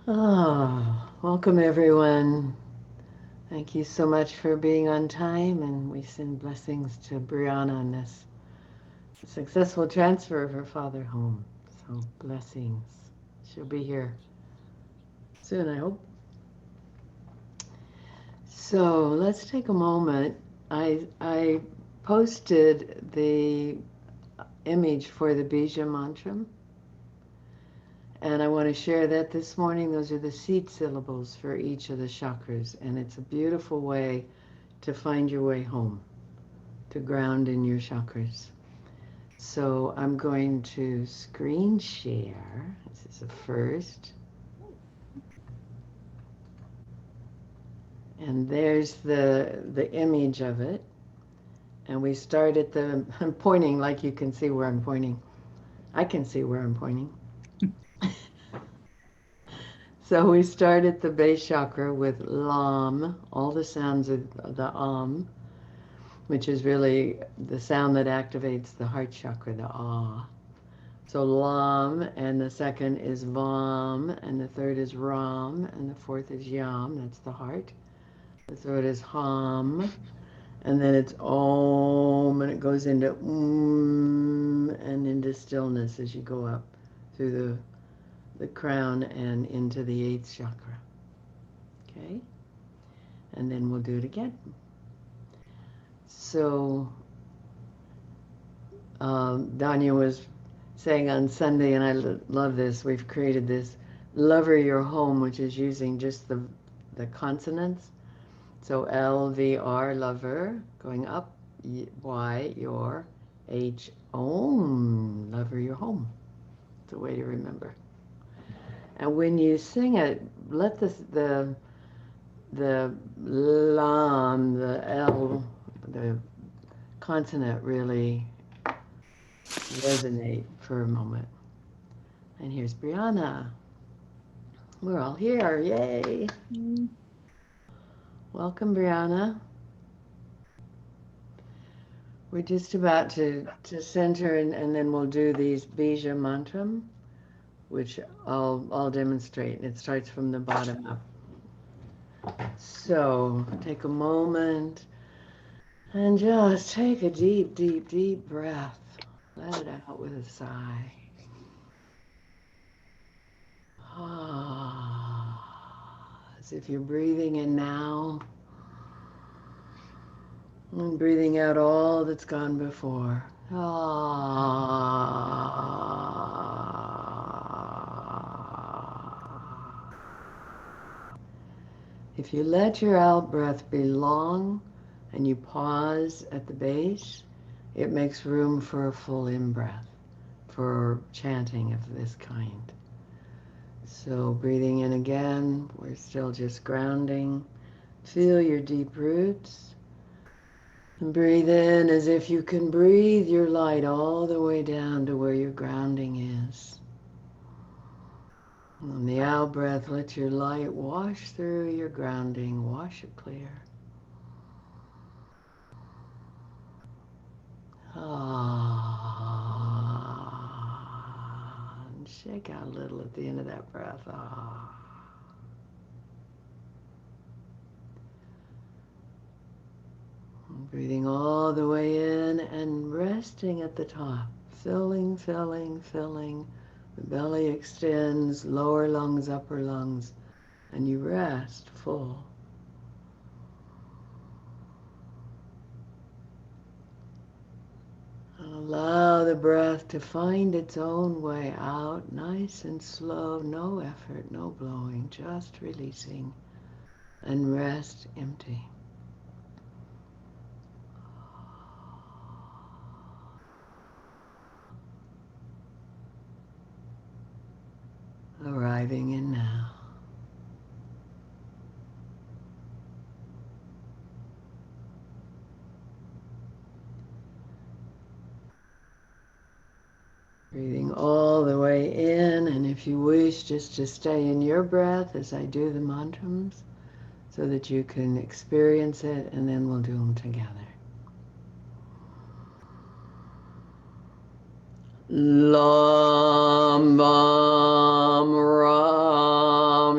Welcome everyone. Thank you so much for being on time, and we send blessings to Brianna on this successful transfer of her father home. So blessings. She'll be here soon, I hope. So let's take a moment. I posted the image for the Bija mantra, and I want to share that this morning. Those are the seed syllables for each of the chakras, and it's a beautiful way to find your way home, to ground in your chakras. So I'm going to screen share. This is a first. And there's the image of it. And we start at the, I'm pointing like you can see where I'm pointing. I can see where I'm pointing. So we start at the base chakra with Lam, all the sounds of the which is really the sound that activates the heart chakra, the Ah. So Lam, and the second is Vam, and the third is Ram, and the fourth is Yam, that's the heart. The third is Ham, and then it's Om, and it goes into and into stillness as you go up through the crown and into the eighth chakra. Okay? And then we'll do it again. So Danya was saying on Sunday, and I love this, we've created this Lover Your Home, which is using just the consonants. So LVR, lover, going up, Y, your, H, Om, lover your home. It's a way to remember. And when you sing it, let the lam, the L, the consonant really resonate for a moment. And here's Brianna. We're all here, yay. Welcome, Brianna. We're just about to center, and then we'll do these Bija mantram, which I'll demonstrate. It starts from the bottom up. So take a moment and just take a deep, deep, deep breath. Let it out with a sigh. As if you're breathing in now and breathing out all that's gone before. If you let your out breath be long and you pause at the base, it makes room for a full in-breath, for chanting of this kind. So breathing in again, we're still just grounding. Feel your deep roots. And breathe in as if you can breathe your light all the way down to where your grounding is. On the out breath, let your light wash through your grounding, wash it clear. And shake out a little at the end of that breath. Breathing all the way in and resting at the top. Filling, filling, filling. The belly extends, lower lungs, upper lungs, and you rest full. And allow the breath to find its own way out, nice and slow, no effort, no blowing, just releasing, and rest empty. Arriving in now. Breathing all the way in, and if you wish, just to stay in your breath as I do the mantras so that you can experience it, and then we'll do them together. Lam Bam Ram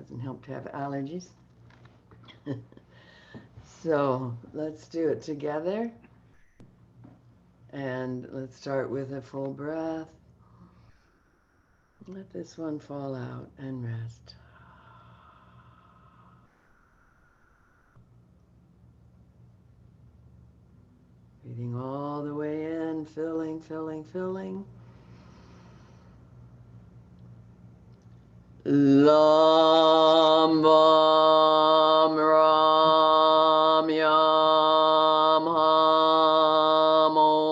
Doesn't help to have allergies. So let's do it together. And let's start with a full breath. Let this one fall out and rest. Breathing all the way in, filling, filling, filling. Lam Vam Ram Yam Ham Om.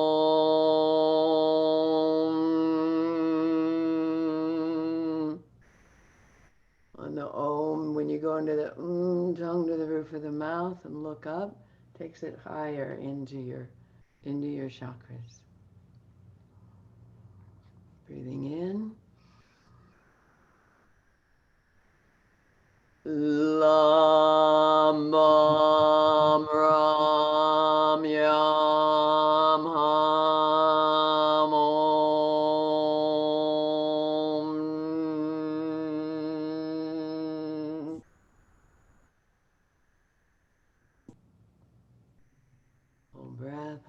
On the Om, when you go into the tongue to the roof of the mouth and look up, takes it higher into your chakras. Breathing in. Lam Bam Ram Yam Ham Om. Full breath.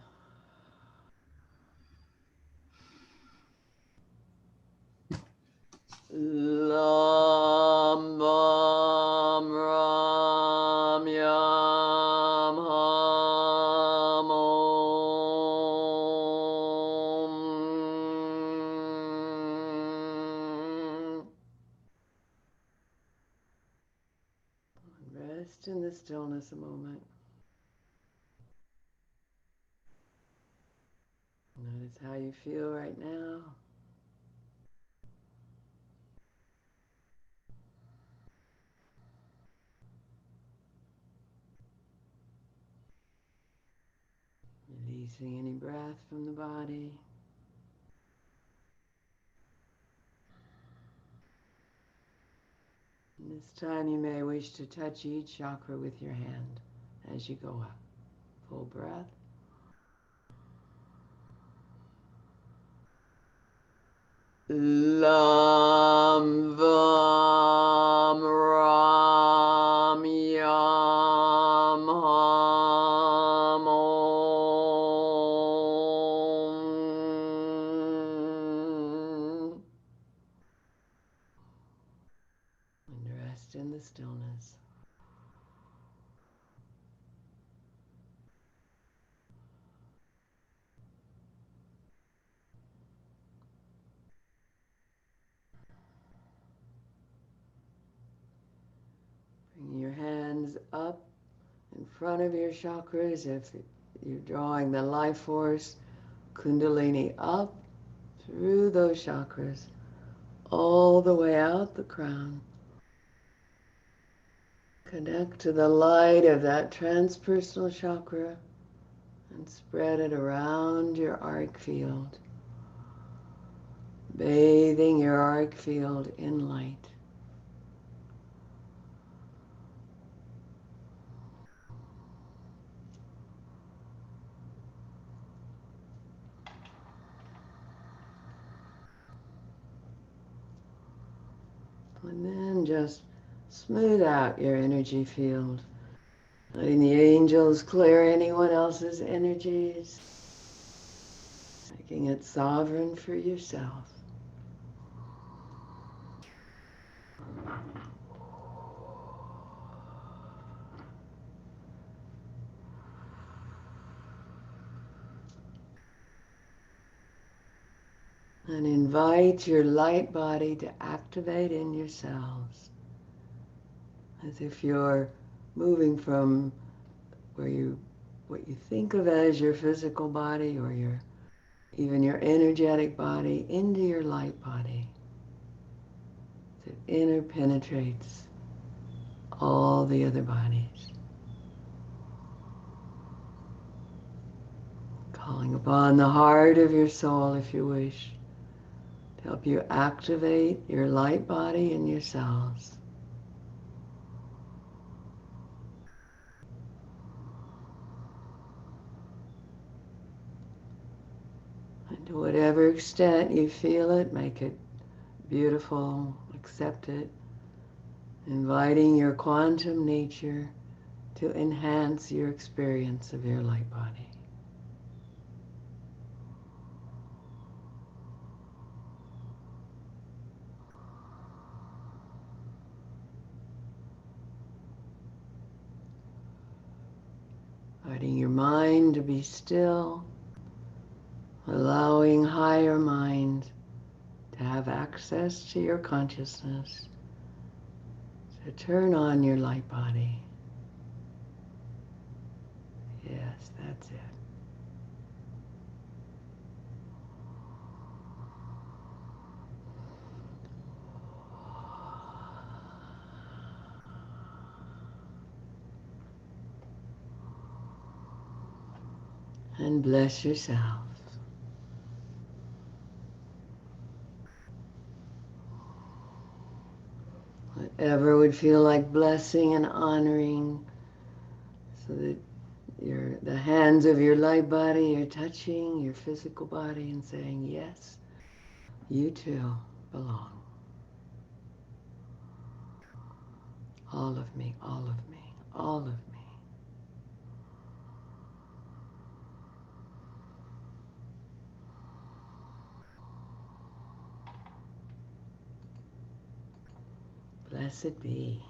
Lam Bam Ram Yam Ham Om. Rest in the stillness a moment. Notice how you feel right now. Releasing any breath from the body. And this time you may wish to touch each chakra with your hand as you go up. Full breath. Lam Vam Ram Yam Ham Om. And rest in the stillness. Bring your hands up in front of your chakras if you're drawing the life force, Kundalini up through those chakras, all the way out the crown. Connect to the light of that transpersonal chakra and spread it around your auric field, bathing your auric field in light. And then just smooth out your energy field, letting the angels clear anyone else's energies, making it sovereign for yourself. And invite your light body to activate in yourselves, as if you're moving from what you think of as your physical body or even your energetic body into your light body that interpenetrates all the other bodies. Calling upon the heart of your soul, if you wish, to help you activate your light body in your cells. And to whatever extent you feel it, make it beautiful, accept it, inviting your quantum nature to enhance your experience of your light body. Inviting your mind to be still, allowing higher mind to have access to your consciousness, to turn on your light body. Yes, that's it. And bless yourself. Whatever would feel like blessing and honoring, so that the hands of your light body are touching your physical body and saying, yes, you too belong. All of me, all of me, all of me. Blessed be.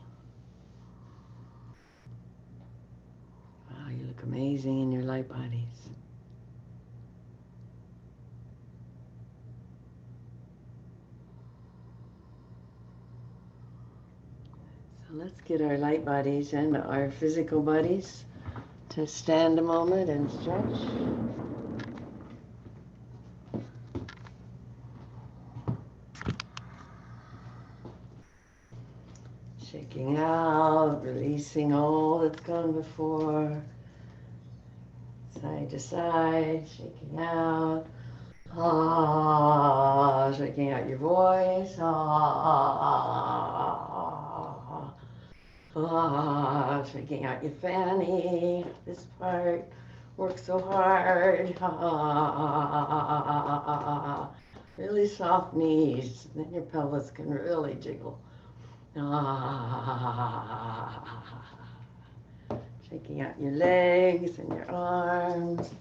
Wow, you look amazing in your light bodies. So let's get our light bodies and our physical bodies to stand a moment and stretch. Shaking out, releasing all that's gone before. Side to side, shaking out. Ah, shaking out your voice. Ah, ah, shaking out your fanny. This part works so hard. Ah, really soft knees. Then your pelvis can really jiggle. Ah, shaking out your legs and your arms.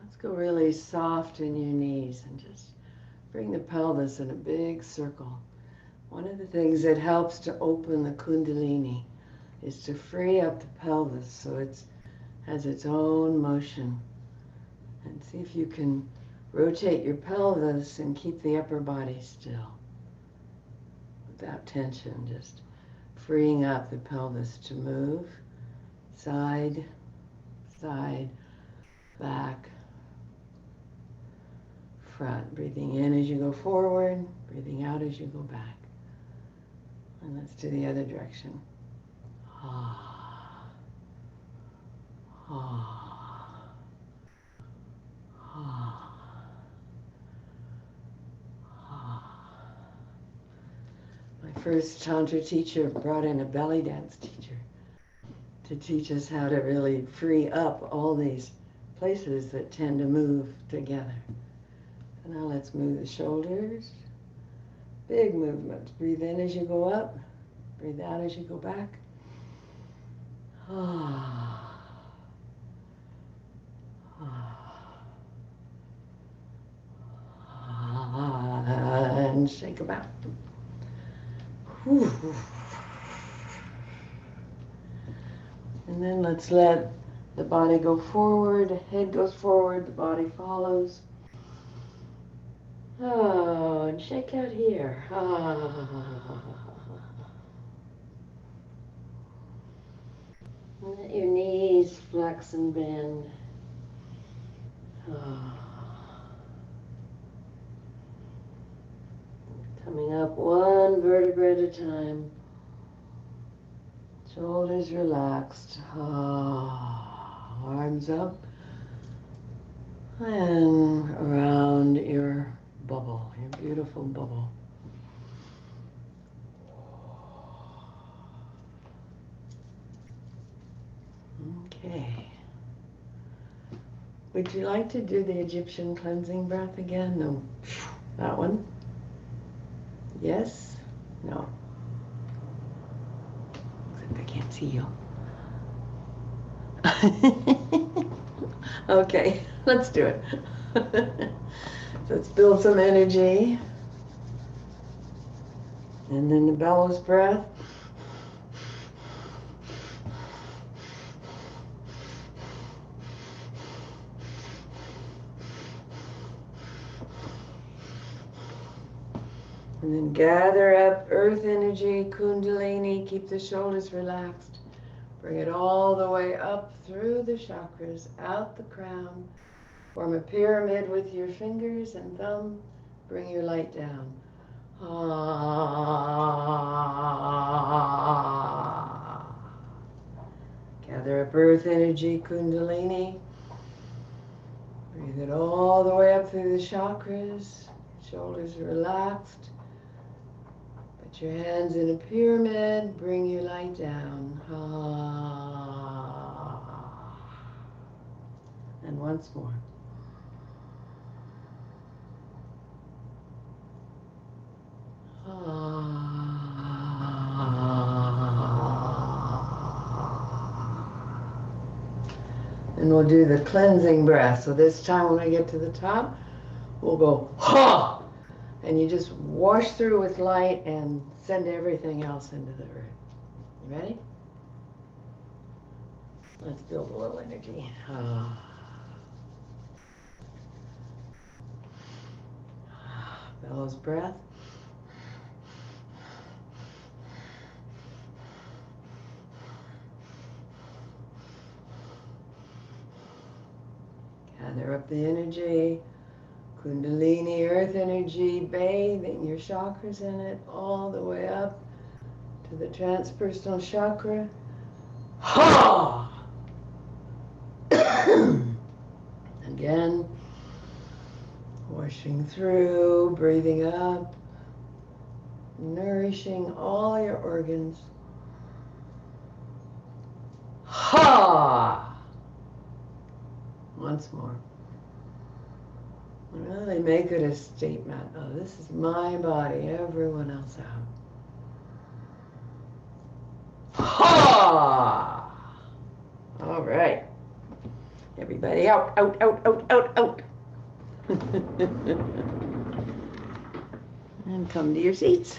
Let's go really soft in your knees and just bring the pelvis in a big circle. One of the things that helps to open the Kundalini is to free up the pelvis so it has its own motion. And see if you can rotate your pelvis and keep the upper body still without tension, just freeing up the pelvis to move side, side, back, front. Breathing in as you go forward, breathing out as you go back. And let's do the other direction. Ah, ah, ah, ah. My first Tantra teacher brought in a belly dance teacher to teach us how to really free up all these places that tend to move together. So now let's move the shoulders. Big movements. Breathe in as you go up. Breathe out as you go back. Ah. And shake them out. And then let's let the body go forward. The head goes forward. The body follows. Oh, and shake out here. Let your knees flex and bend. Coming up one vertebra at a time. Shoulders relaxed. Arms up. And around your bubble, your beautiful bubble. Okay. Would you like to do the Egyptian cleansing breath again? No. That one? Yes? No. Except I can't see you. Okay, let's do it. Let's build some energy. And then the bellows breath. And then gather up earth energy, kundalini, keep the shoulders relaxed. Bring it all the way up through the chakras, out the crown. Form a pyramid with your fingers and thumb. Bring your light down. Ah. Gather up earth energy, kundalini. Breathe it all the way up through the chakras. Shoulders relaxed. Put your hands in a pyramid. Bring your light down. Ah. And once more. And we'll do the cleansing breath. So this time when we get to the top, we'll go ha! And you just wash through with light and send everything else into the earth. You ready? Let's build a little energy. Bellows breath. Gather up the energy. Kundalini, earth energy, bathing your chakras in it all the way up to the transpersonal chakra. Ha! Again, washing through, breathing up, nourishing all your organs. Ha! Once more. Really make it a statement. Oh, this is my body, everyone else out. Ha! All right. Everybody out, out, out, out, out, out. And come to your seats.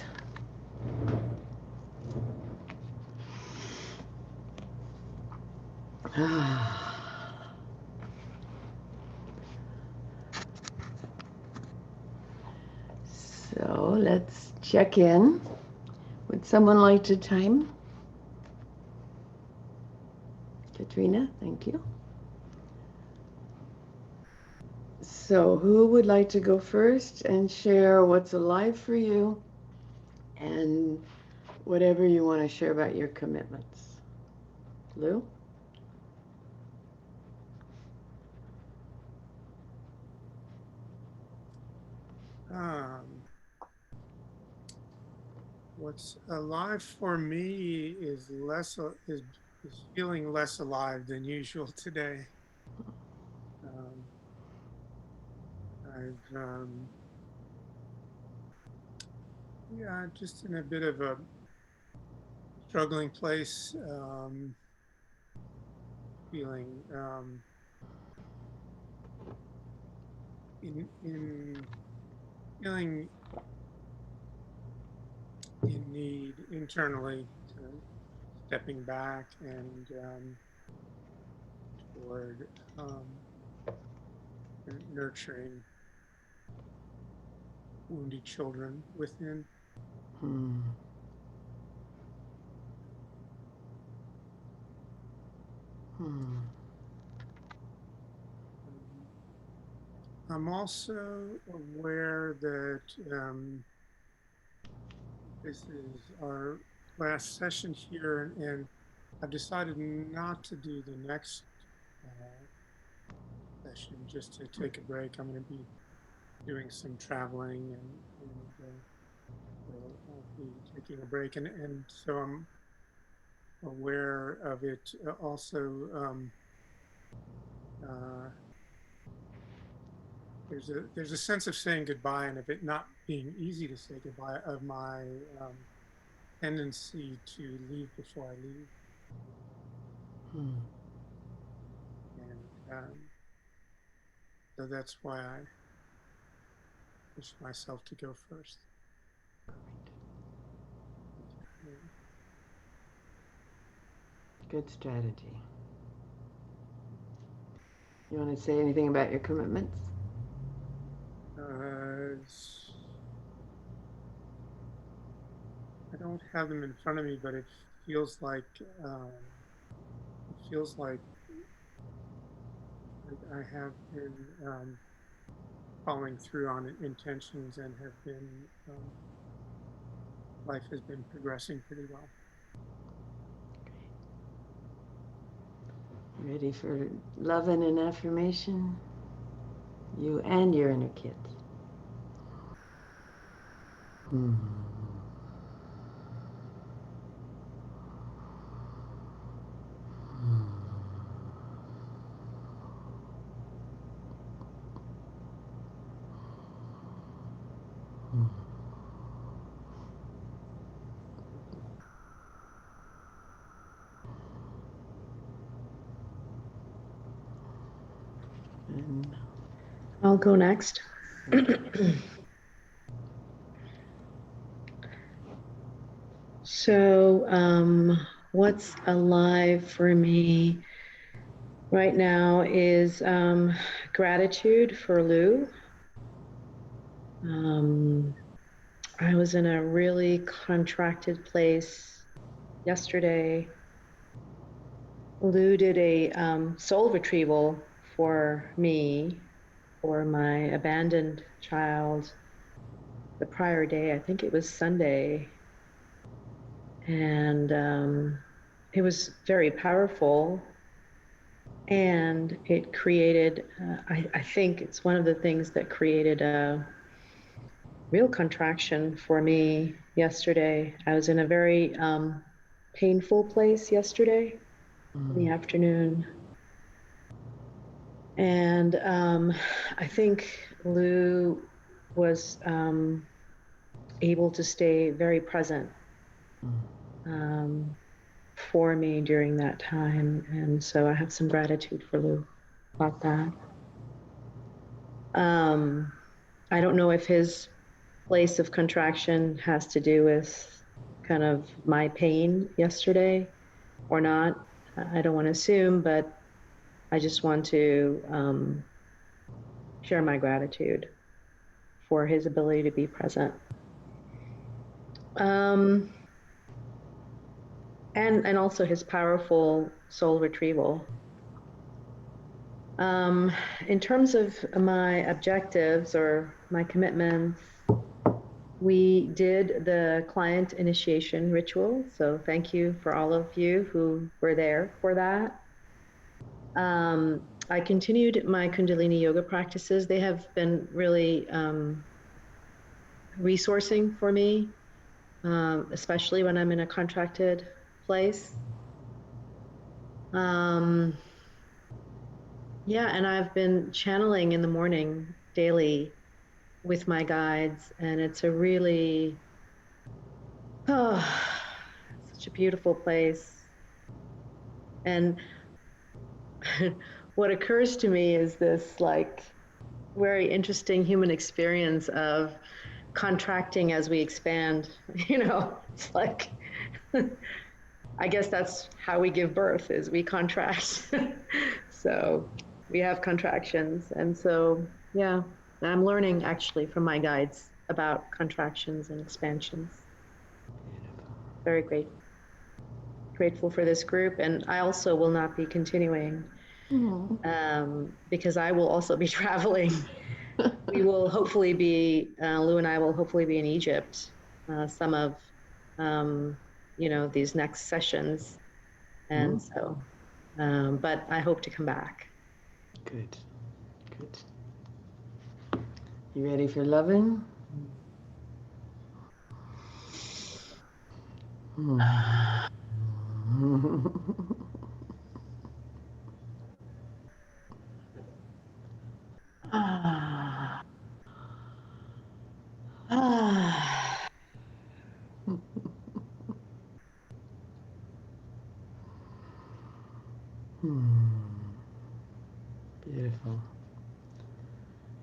So let's check in. Would someone like to time? Katrina, thank you. So who would like to go first and share what's alive for you and whatever you want to share about your commitments? Lou? What's alive for me is is feeling less alive than usual today. Um, I've yeah, just in a bit of a struggling place, feeling in feeling in need internally to stepping back and toward nurturing wounded children within. Hmm. Hmm. I'm also aware that this is our last session here, and I've decided not to do the next uh, session just to take a break. I'm going to be doing some traveling, and so I'll be taking a break, and so I'm aware of it. Also, uh, there's a sense of saying goodbye and of it not being easy to say goodbye, of my tendency to leave before I leave. Hmm. And so that's why I push myself to go first. Good strategy. You want to say anything about your commitments? I don't have them in front of me, but feels like it feels like I have been following through on intentions and have been life has been progressing pretty well. Ready for love and an affirmation? You and your inner kids. Hmm. Hmm. And I'll go next. okay. So, what's alive for me right now is gratitude for Lou. I was in a really contracted place yesterday. Lou did a soul retrieval for me, for my abandoned child, the prior day. I think it was Sunday. And it was very powerful. And it created, I think it's one of the things that created a real contraction for me yesterday. I was in a very painful place yesterday in the afternoon. And I think Lou was able to stay very present for me during that time. And so I have some gratitude for Lou about that. I don't know if his place of contraction has to do with kind of my pain yesterday or not. I don't want to assume, but I just want to share my gratitude for his ability to be present. And also his powerful soul retrieval. In terms of my objectives or my commitments, we did the client initiation ritual. So thank you for all of you who were there for that. I continued my Kundalini yoga practices. They have been really resourcing for me, especially when I'm in a contracted place. Yeah, and I've been channeling in the morning daily with my guides, and it's a really, such a beautiful place. And what occurs to me is this like very interesting human experience of contracting as we expand. It's like, I guess that's how we give birth, is we contract. So we have contractions. And so, yeah, I'm learning actually from my guides about contractions and expansions. Very grateful for this group. And I also will not be continuing because I will also be traveling. We will hopefully be, Lou and I will hopefully be in Egypt, some of, these next sessions. And so, but I hope to come back. Good. You ready for loving?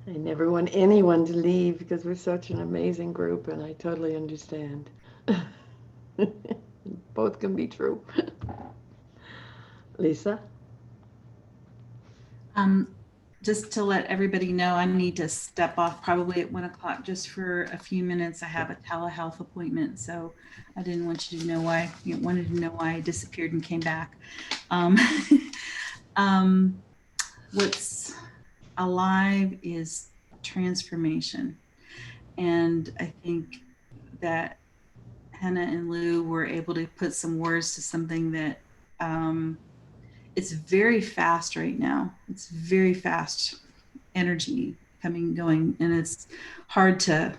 I never want anyone to leave because we're such an amazing group, and I totally understand. Both can be true. Lisa? Just to let everybody know, I need to step off probably at 1 o'clock just for a few minutes. I have a telehealth appointment, so I didn't want you to know why. You wanted to know why I disappeared and came back. Um, what's alive is transformation, and I think that Hannah and Lou were able to put some words to something that it's very fast right now. It's very fast energy coming and going, and it's hard to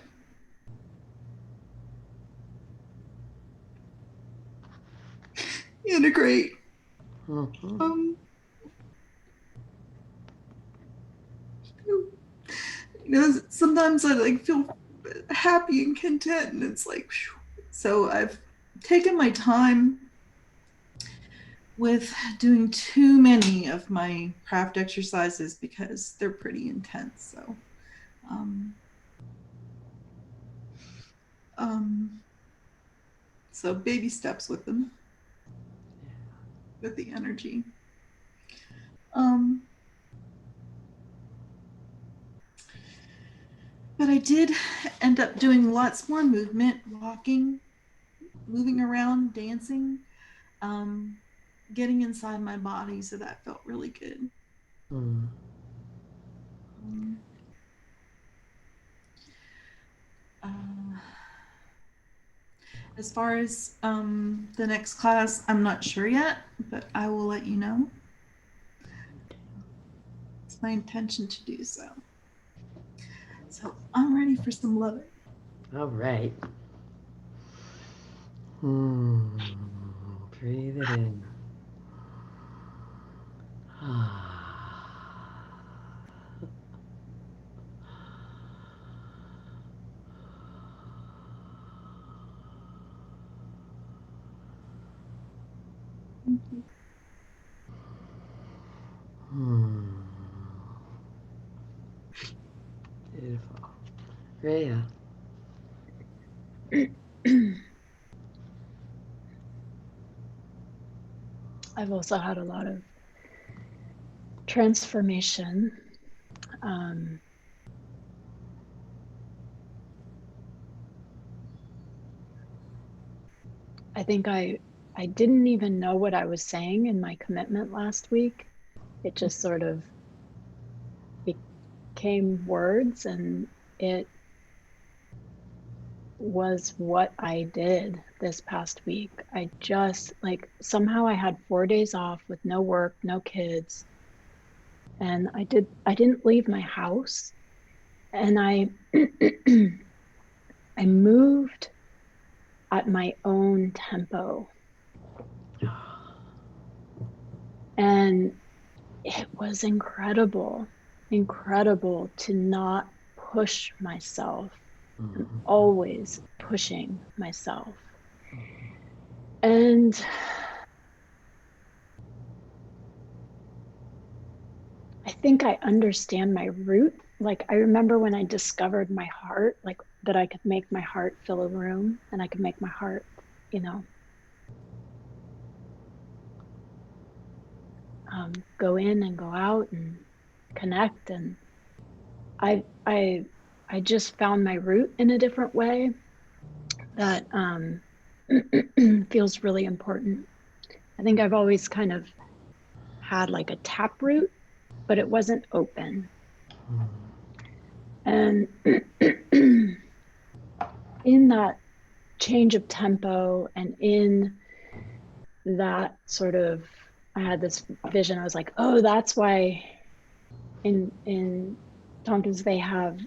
integrate. Mm-hmm. Sometimes I like feel happy and content, and it's like, whew. So I've taken my time with doing too many of my craft exercises because they're pretty intense. So, so baby steps with them, with the energy. But I did end up doing lots more movement, walking, moving around, dancing, getting inside my body. So that felt really good. Mm. As far as the next class, I'm not sure yet, but I will let you know. It's my intention to do so. So I'm ready for some loving. All right. Breathe it in. Thank you. Beautiful. Rhea. I've also had a lot of transformation. I think I didn't even know what I was saying in my commitment last week. It just sort of became words, and it was what I did this past week. I just like somehow I had 4 days off with no work, no kids. And I didn't leave my house, and I I moved at my own tempo. And it was incredible to not push myself. I'm always pushing myself. And I think I understand my root. Like, I remember when I discovered my heart, like that I could make my heart fill a room, and I could make my heart, go in and go out and connect. And I just found my root in a different way that feels really important. I think I've always kind of had like a tap root, but it wasn't open. And in that change of tempo, and in that sort of, I had this vision. I was like, oh, that's why in Tompkins they have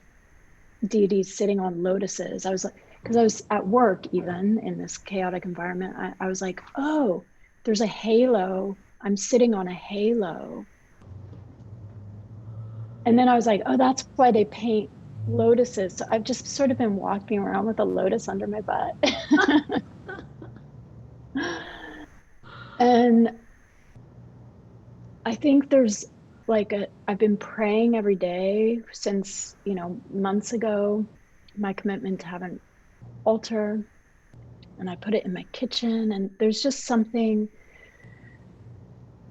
deities sitting on lotuses. I was like, because I was at work, even in this chaotic environment, I was like, oh, there's a halo. I'm sitting on a halo. And then I was like, oh, that's why they paint lotuses. So I've just sort of been walking around with a lotus under my butt. And I think there's like I've been praying every day since, months ago, my commitment to have an altar, and I put it in my kitchen, and there's just something.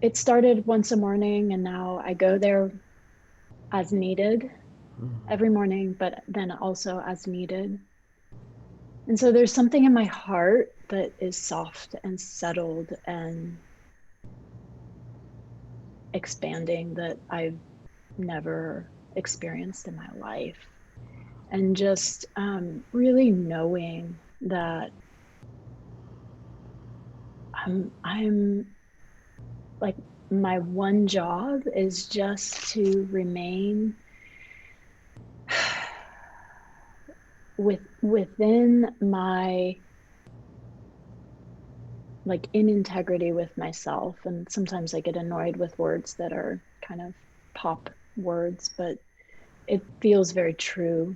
It started once a morning, and now I go there as needed every morning, but then also as needed. And so there's something in my heart that is soft and settled and expanding that I've never experienced in my life. And just really knowing that I'm like, my one job is just to remain within my, like, in integrity with myself. And sometimes I get annoyed with words that are kind of pop words, but it feels very true.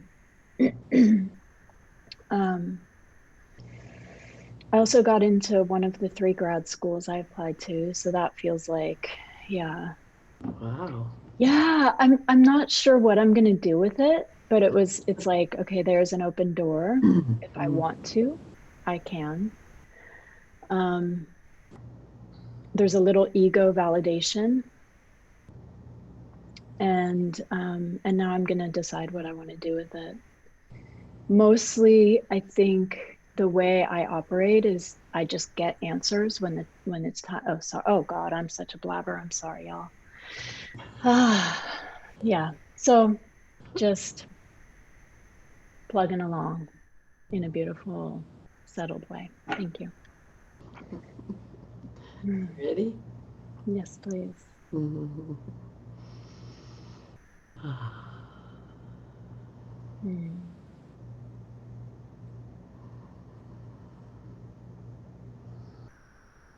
I also got into one of the 3 grad schools I applied to, so that feels like, yeah. Wow. Yeah, I'm not sure what I'm gonna do with it, but it's like, okay, there's an open door. If I want to, I can. There's a little ego validation, and now I'm gonna decide what I want to do with it. Mostly, I think the way I operate is I just get answers when it's time. Oh, sorry. Oh God, I'm such a blabber. I'm sorry, y'all. Yeah. So just plugging along in a beautiful, settled way. Thank you. Ready? Yes, please. Mm.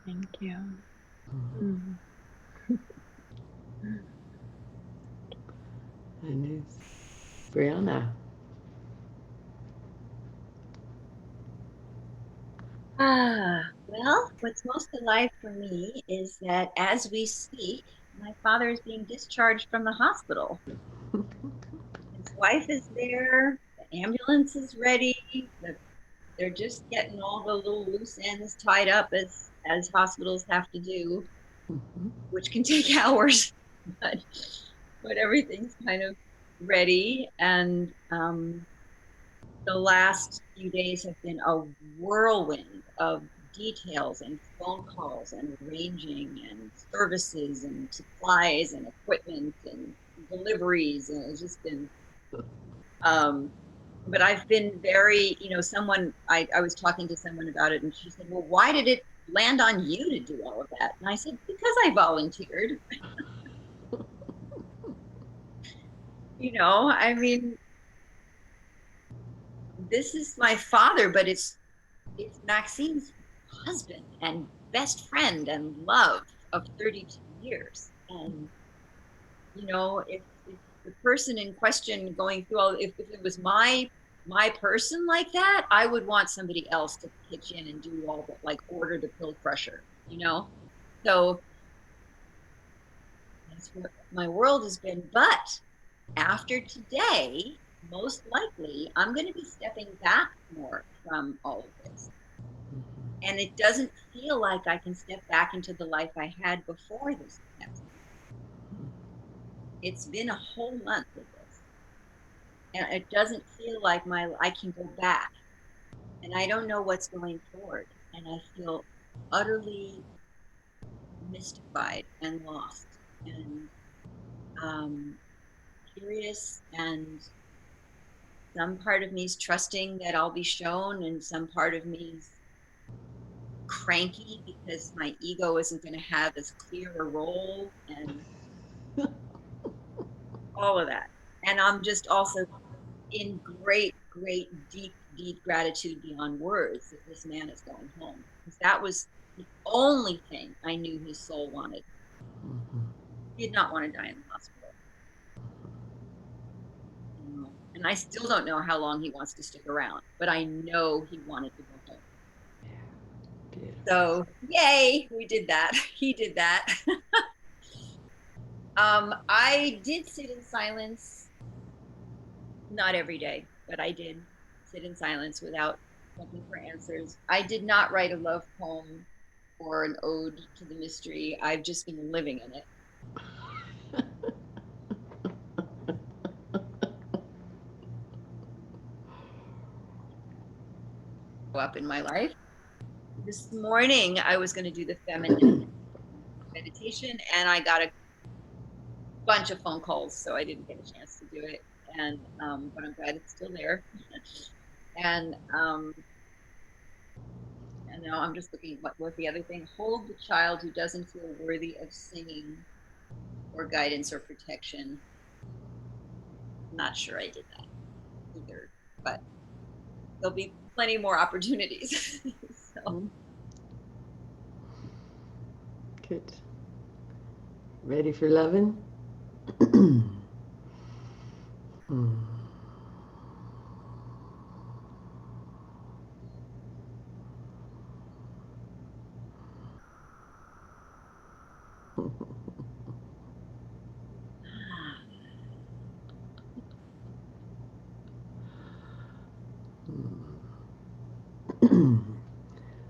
Thank you. Mm. And it's Brianna. Well, what's most alive for me is that as we speak, my father is being discharged from the hospital. His wife is there, the ambulance is ready, they're just getting all the little loose ends tied up as hospitals have to do, which can take hours, but everything's kind of ready. And the last few days have been a whirlwind of details and phone calls and arranging and services and supplies and equipment and deliveries, and it's just been but I've been very, someone, I was talking to someone about it, and she said, well, why did it land on you to do all of that? And I said, because I volunteered. I mean, this is my father, but it's Maxine's husband and best friend and love of 32 years. And, if the person in question going through if it was my person like that, I would want somebody else to pitch in and do all the, like, order the pill crusher, So that's what my world has been. But after today, most likely, I'm going to be stepping back more from all of this. And it doesn't feel like I can step back into the life I had before this. It's been a whole month of this. And it doesn't feel like I can go back. And I don't know what's going forward. And I feel utterly mystified and lost and curious. And some part of me is trusting that I'll be shown, and some part of me is cranky because my ego isn't going to have as clear a role, and all of that. And I'm just also in great, great, deep, deep gratitude beyond words that this man is going home, because that was the only thing I knew his soul wanted. He did not want to die in the hospital. And I still don't know how long he wants to stick around, but I know he wanted to go home. So yay, we did that. He did that. I did sit in silence, not every day, but I did sit in silence without looking for answers. I did not write a love poem or an ode to the mystery. I've just been living in it. Up in my life. This morning, I was going to do the feminine meditation, and I got a bunch of phone calls, so I didn't get a chance to do it. And but I'm glad it's still there. And now I'm just looking at what the other thing. Hold the child who doesn't feel worthy of singing, or guidance or protection. I'm not sure I did that either, but there'll be plenty more opportunities. So. Good. Ready for loving?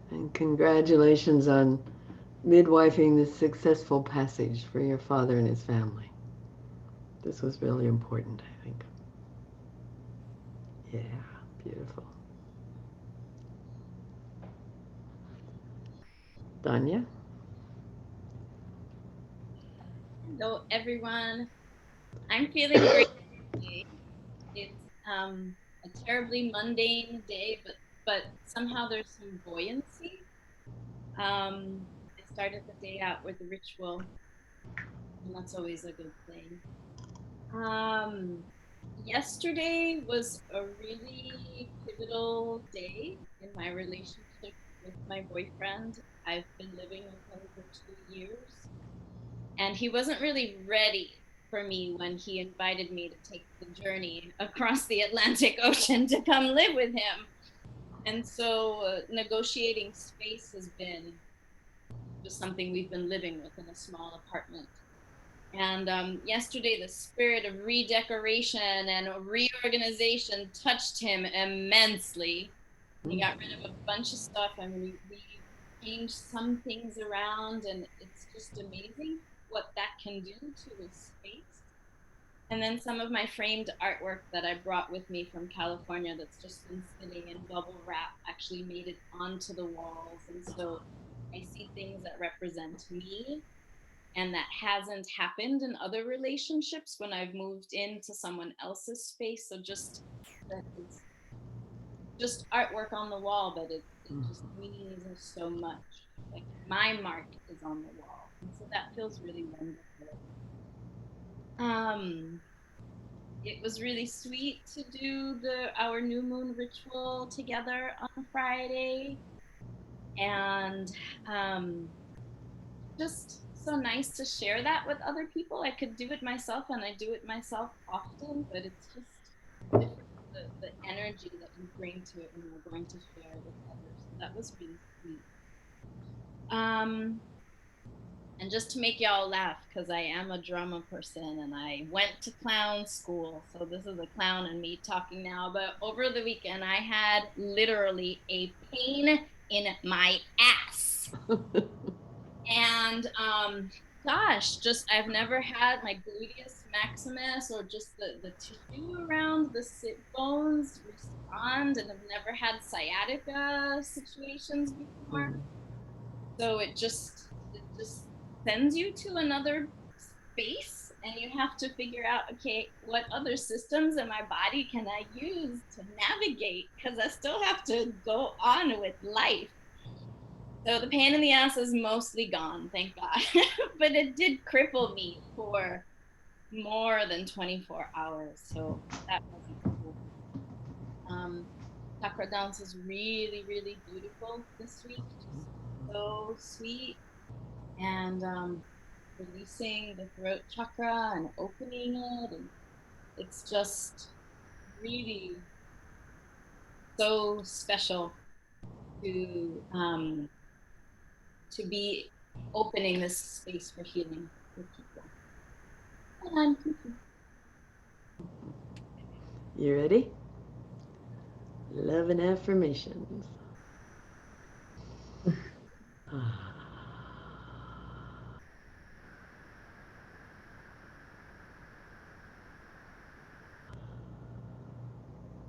And congratulations on midwifing this successful passage for your father and his family. This was really important, I think. Yeah, beautiful. Danya? Hello, everyone. I'm feeling great today. It's a terribly mundane day, but somehow there's some buoyancy. I started the day out with a ritual, and that's always a good thing. Yesterday was a really pivotal day in my relationship with my boyfriend. I've been living with him for 2 years, and he wasn't really ready for me when he invited me to take the journey across the Atlantic Ocean to come live with him. And so negotiating space has been just something we've been living with in a small apartment. And yesterday, the spirit of redecoration and reorganization touched him immensely. He got rid of a bunch of stuff, and we changed some things around, and it's just amazing what that can do to a space. And then some of my framed artwork that I brought with me from California that's just been sitting in bubble wrap actually made it onto the walls. And so I see things that represent me, and that hasn't happened in other relationships when I've moved into someone else's space. So just that it's just artwork on the wall, but it just means so much. Like my mark is on the wall, and so that feels really wonderful. It was really sweet to do our new moon ritual together on Friday, and just so nice to share that with other people. I could do it myself, and I do it myself often, but it's just different, the energy that you bring to it when you're going to share it with others. So that was really sweet. And just to make y'all laugh, because I am a drama person and I went to clown school. So this is a clown and me talking now. But over the weekend, I had literally a pain in my ass. And gosh, just I've never had my gluteus maximus or just the tissue around the sit bones respond, and I've never had sciatica situations before. So it just sends you to another space, and you have to figure out, okay, what other systems in my body can I use to navigate, because I still have to go on with life. So the pain in the ass is mostly gone, thank God. But it did cripple me for more than 24 hours. So that wasn't cool. Chakra dance is really, really beautiful this week. Just so sweet. And releasing the throat chakra and opening it. And it's just really so special to be opening this space for healing for people. And You ready? Love and affirmations.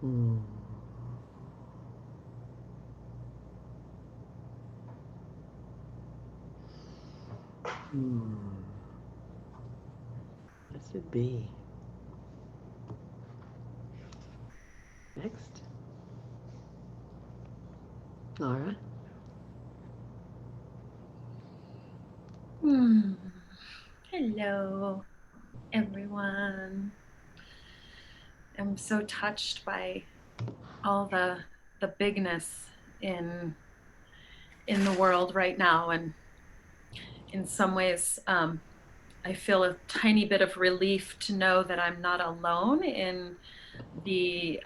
Hmm. Hmm. What's it be? Next. Laura. Hello, everyone. I'm so touched by all the bigness in the world right now, and in some ways, I feel a tiny bit of relief to know that I'm not alone in the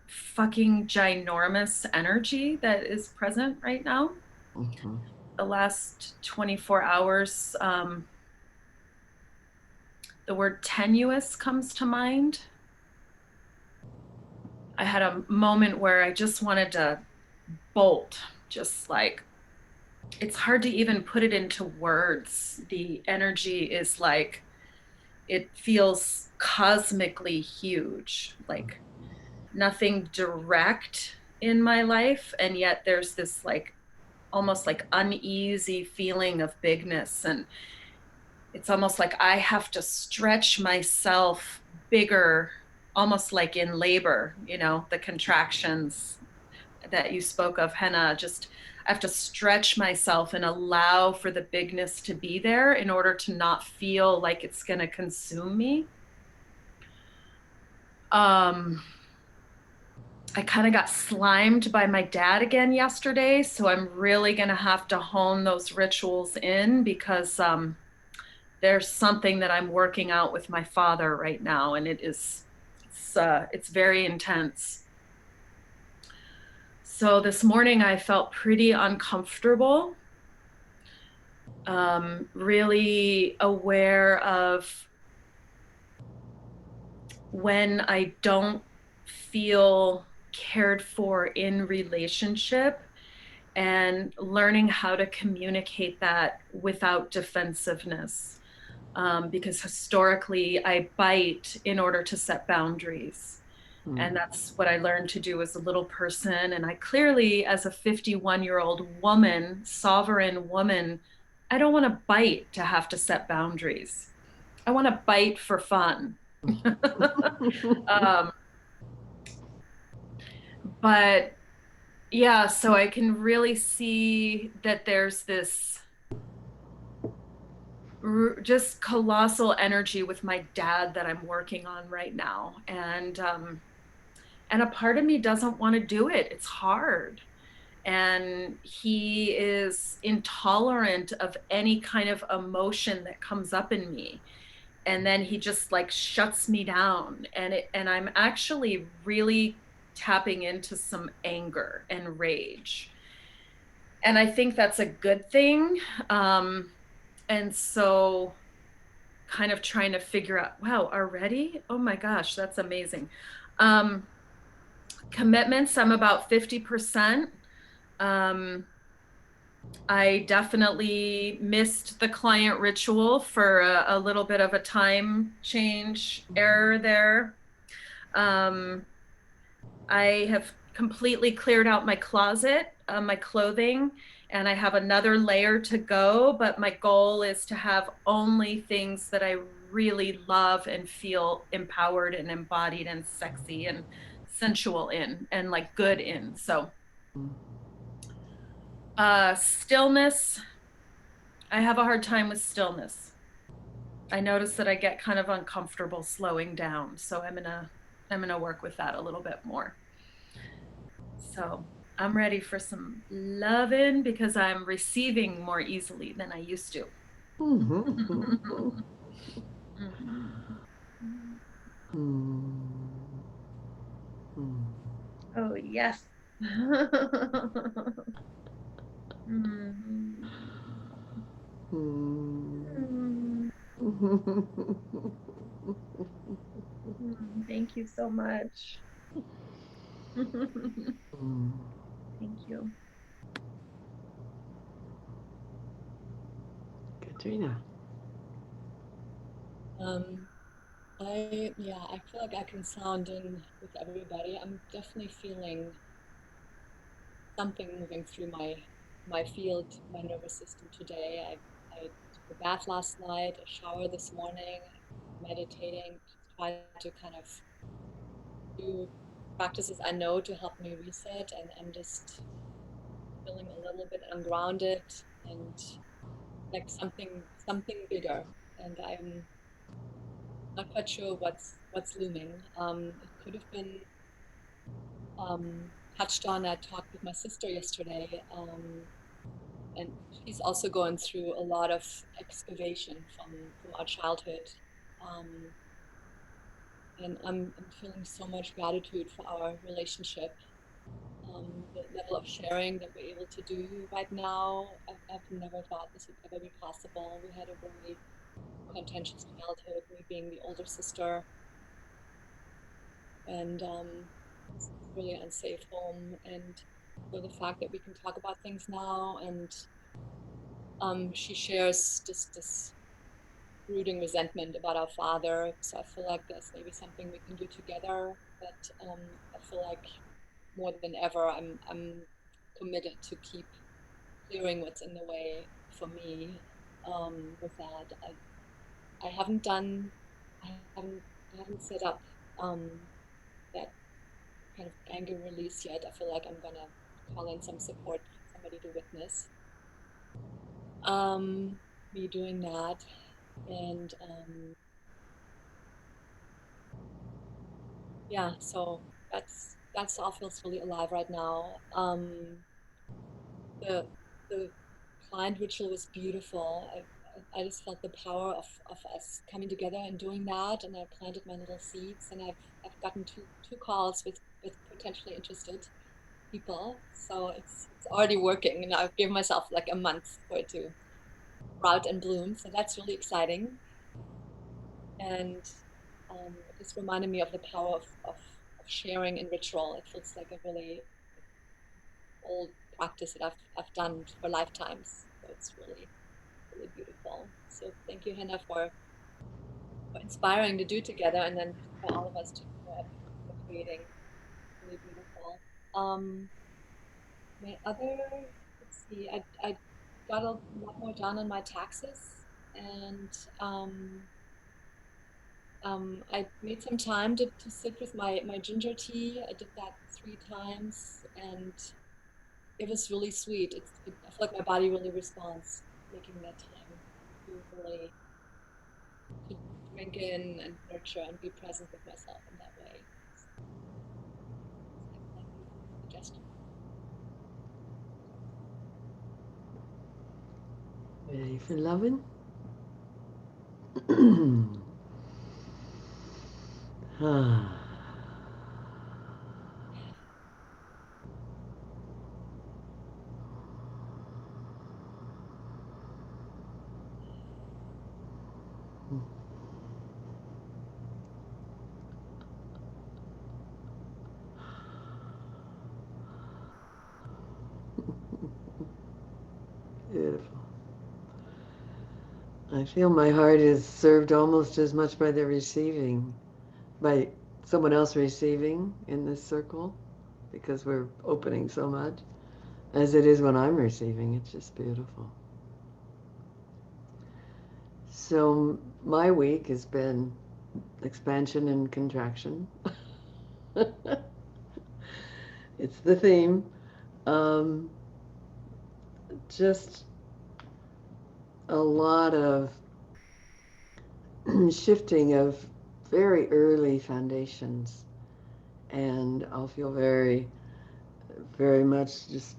fucking ginormous energy that is present right now. Mm-hmm. The last 24 hours, the word tenuous comes to mind. I had a moment where I just wanted to bolt, just like, it's hard to even put it into words. The energy is like, it feels cosmically huge, like nothing direct in my life. And yet there's this like almost like uneasy feeling of bigness. And it's almost like I have to stretch myself bigger, almost like in labor, you know, the contractions that you spoke of, Henna. Just I have to stretch myself and allow for the bigness to be there in order to not feel like it's going to consume me. I kind of got slimed by my dad again yesterday, so I'm really going to have to hone those rituals in, because there's something that I'm working out with my father right now, and it's very intense. So this morning I felt pretty uncomfortable, really aware of when I don't feel cared for in relationship, and learning how to communicate that without defensiveness. Because historically I bite in order to set boundaries. And that's what I learned to do as a little person. And I clearly, as a 51-year-old woman, sovereign woman, I don't want to bite to have to set boundaries. I want to bite for fun. But yeah, so I can really see that there's this just colossal energy with my dad that I'm working on right now. And a part of me doesn't want to do it. It's hard. And he is intolerant of any kind of emotion that comes up in me. And then he just like shuts me down. And I'm actually really tapping into some anger and rage. And I think that's a good thing. And so kind of trying to figure out, wow, already? Oh my gosh, that's amazing. Commitments, I'm about 50%. I definitely missed the client ritual for a little bit of a time change error there. I have completely cleared out my closet, my clothing, and I have another layer to go, but my goal is to have only things that I really love and feel empowered and embodied and sexy and sensual in, and like good in. So stillness, I have a hard time with stillness. I notice that I get kind of uncomfortable slowing down, so I'm gonna work with that a little bit more. So I'm ready for some loving, because I'm receiving more easily than I used to. Oh, yes. Thank you so much. Thank you. Katrina. I feel like I can sound in with everybody. I'm definitely feeling something moving through my field, my nervous system today. I took a bath last night, a shower this morning, meditating, try to kind of do practices I know to help me reset, and I'm just feeling a little bit ungrounded and like something bigger, and I'm not quite sure what's looming. It could have been touched on. I talked with my sister yesterday, and she's also going through a lot of excavation from our childhood. Um, and I'm feeling so much gratitude for our relationship. The level of sharing that we're able to do right now, I've never thought this would ever be possible. We had a very contentious childhood, me being the older sister, and it's a really unsafe home. And so the fact that we can talk about things now, and she shares just this brooding resentment about our father. So I feel like there's maybe something we can do together. But I feel like more than ever, I'm committed to keep clearing what's in the way for me. With that, I haven't done, I haven't set up that kind of anger release yet. I feel like I'm gonna call in some support, somebody to witness me doing that, and yeah, so that's all feels really alive right now. The client ritual was beautiful. I just felt the power of us coming together and doing that, and I planted my little seeds, and I've gotten two calls with potentially interested people. So it's already working, and I've given myself like a month for it to sprout and bloom. So that's really exciting, and it just reminded me of the power of sharing in ritual. It feels like a really old practice that I've done for lifetimes. So it's really beautiful. So thank you, Hannah, for inspiring to do together, and then for all of us to for creating really beautiful. My other, let's see, I got a lot more done on my taxes, and I made some time to sit with my ginger tea. I did that 3 times, and it was really sweet. I feel like my body really responds making that time to really to drink in and nurture and be present with myself in that way. Thank you for the suggestion. Ready for loving? Ah. Beautiful. I feel my heart is served almost as much by the receiving, by someone else receiving in this circle, because we're opening so much, as it is when I'm receiving. It's just beautiful. So my week has been expansion and contraction. It's the theme. Um, just a lot of shifting of very early foundations, and I'll feel very much just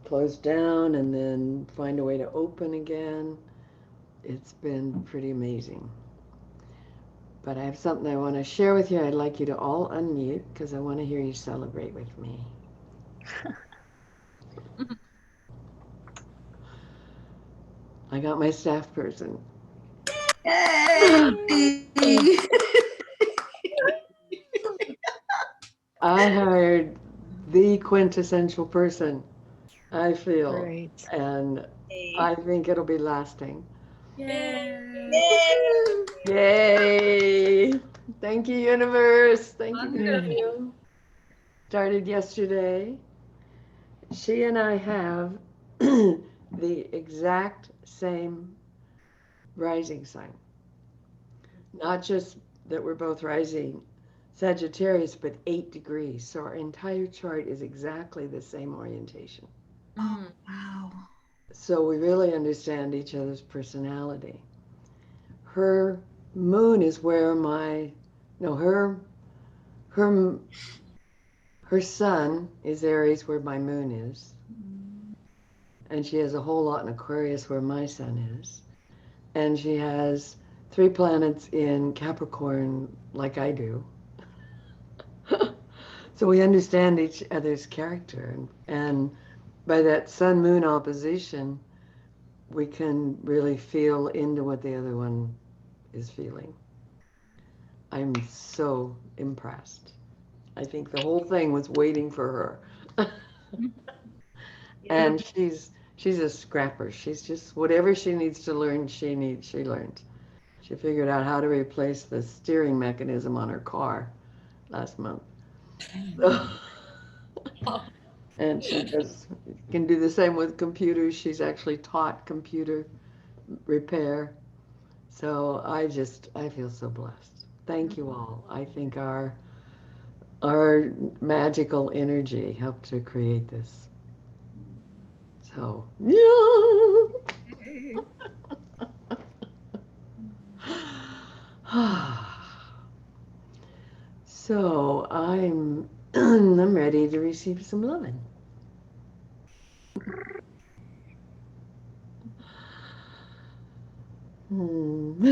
close down and then find a way to open again. It's been pretty amazing. But I have something I want to share with you. I'd like you to all unmute because I want to hear you celebrate with me. I got my staff person. Yay! I hired the quintessential person, I feel, Great. and Yay. I think it'll be lasting. Yay. Yay. Yay! Thank you, universe. Thank you, thank Mm. you. Started yesterday. She and I have the exact same rising sign. Not just that we're both rising Sagittarius, but 8 degrees. So our entire chart is exactly the same orientation. Oh, Mm. wow. So we really understand each other's personality. Her moon is where my, no, her, her sun is Aries where my moon is. And she has a whole lot in Aquarius where my sun is. And she has 3 planets in Capricorn like I do. So we understand each other's character. And by that sun moon opposition, we can really feel into what the other one is feeling. I'm so impressed. I think the whole thing was waiting for her. Beautiful. And she's a scrapper. She's just whatever she needs to learn, she learns. She figured out how to replace the steering mechanism on her car last month. So, and she does can do the same with computers. She's actually taught computer repair. So I feel so blessed. Thank you all. I think our magical energy helped to create this. So yeah. So I'm I'm ready to receive some loving. Hmm.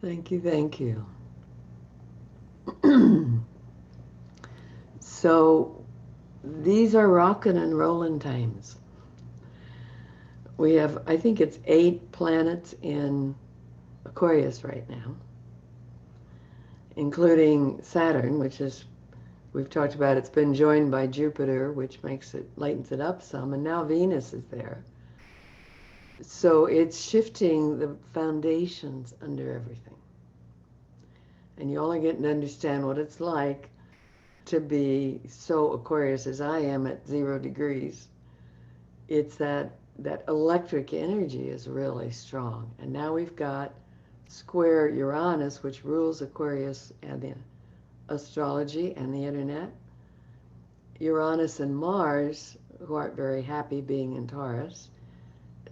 Thank you, thank you. So these are rockin' and rollin' times. We have, I think it's 8 planets in Aquarius right now, including Saturn, which is, we've talked about, it's been joined by Jupiter, which makes it, lightens it up some, and now Venus is there. So it's shifting the foundations under everything. And you only get to understand what it's like to be so Aquarius as I am at 0 degrees. It's that electric energy is really strong. And now we've got square Uranus, which rules Aquarius and the astrology and the internet. Uranus and Mars, who aren't very happy being in Taurus,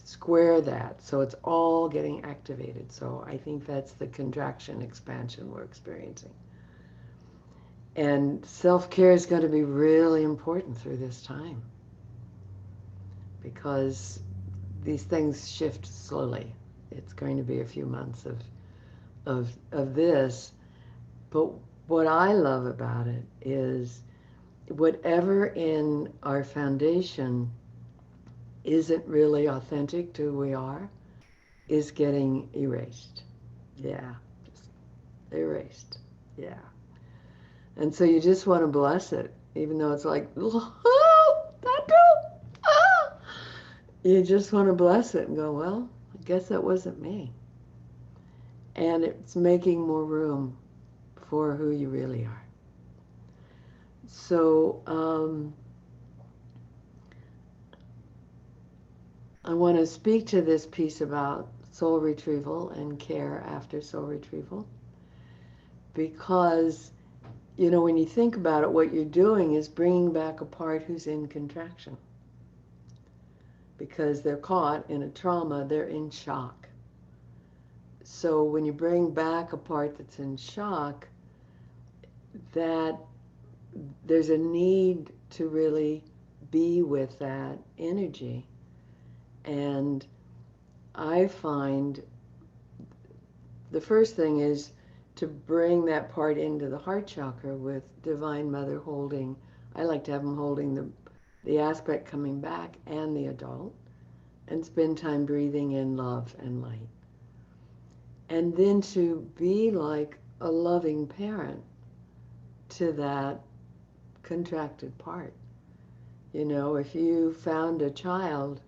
square that. So it's all getting activated. So I think that's the contraction expansion we're experiencing. And self-care is going to be really important through this time because these things shift slowly. It's going to be a few months of this. But what I love about it is whatever in our foundation isn't really authentic to who we are is getting erased. Yeah, just erased. Yeah. And so you just want to bless it, even though it's like, oh, that too. Ah. You just want to bless it and go, well, I guess that wasn't me. And it's making more room for who you really are. So I want to speak to this piece about soul retrieval and care after soul retrieval because, you know, when you think about it, what you're doing is bringing back a part who's in contraction because they're caught in a trauma, they're in shock. So when you bring back a part that's in shock, that there's a need to really be with that energy. And I find the first thing is to bring that part into the heart chakra with Divine Mother holding. I like to have them holding the aspect coming back and the adult, and spend time breathing in love and light. And then to be like a loving parent to that contracted part. You know, if you found a child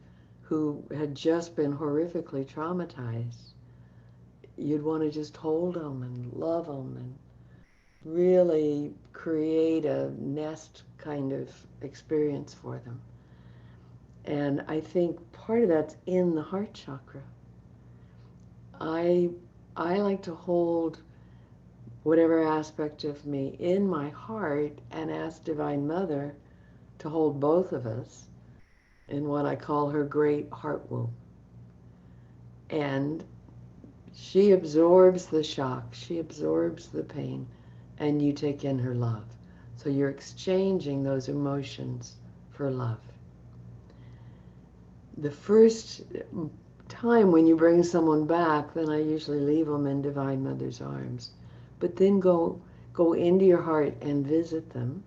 who had just been horrifically traumatized, you'd want to just hold them and love them and really create a nest kind of experience for them. And I think part of that's in the heart chakra. I I like to hold whatever aspect of me in my heart and ask Divine Mother to hold both of us in what I call her great heart womb. And she absorbs the shock, she absorbs the pain, and you take in her love. So you're exchanging those emotions for love. The first time when you bring someone back, then I usually leave them in Divine Mother's arms. But then go into your heart and visit them.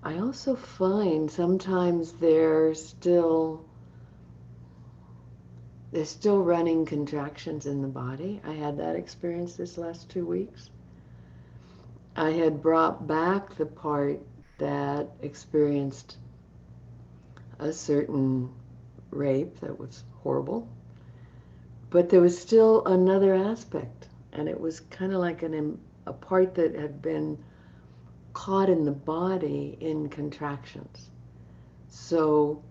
I also find sometimes they're still running contractions in the body. I had that experience this last 2 weeks. I had brought back the part that experienced a certain rape that was horrible, but there was still another aspect, and it was kind of like a part that had been caught in the body in contractions. So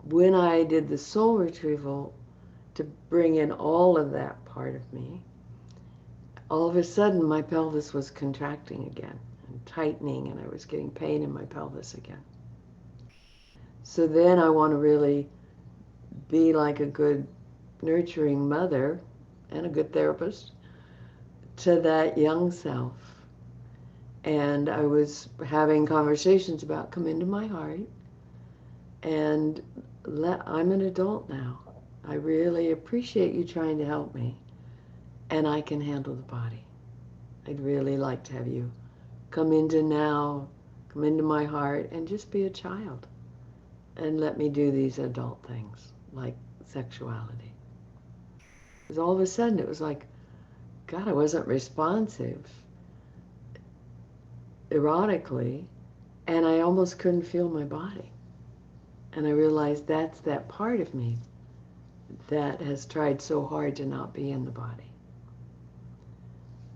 when I did the soul retrieval to bring in all of that part of me, all of a sudden my pelvis was contracting again and tightening, and I was getting pain in my pelvis again. So then I want to really be like a good nurturing mother and a good therapist to that young self. And I was having conversations about come into my heart and I'm an adult now. I really appreciate you trying to help me, and I can handle the body. I'd really like to have you come into my heart and just be a child and let me do these adult things like sexuality. Because all of a sudden it was like, God, I wasn't responsive erotically, and I almost couldn't feel my body. And I realized that's that part of me that has tried so hard to not be in the body.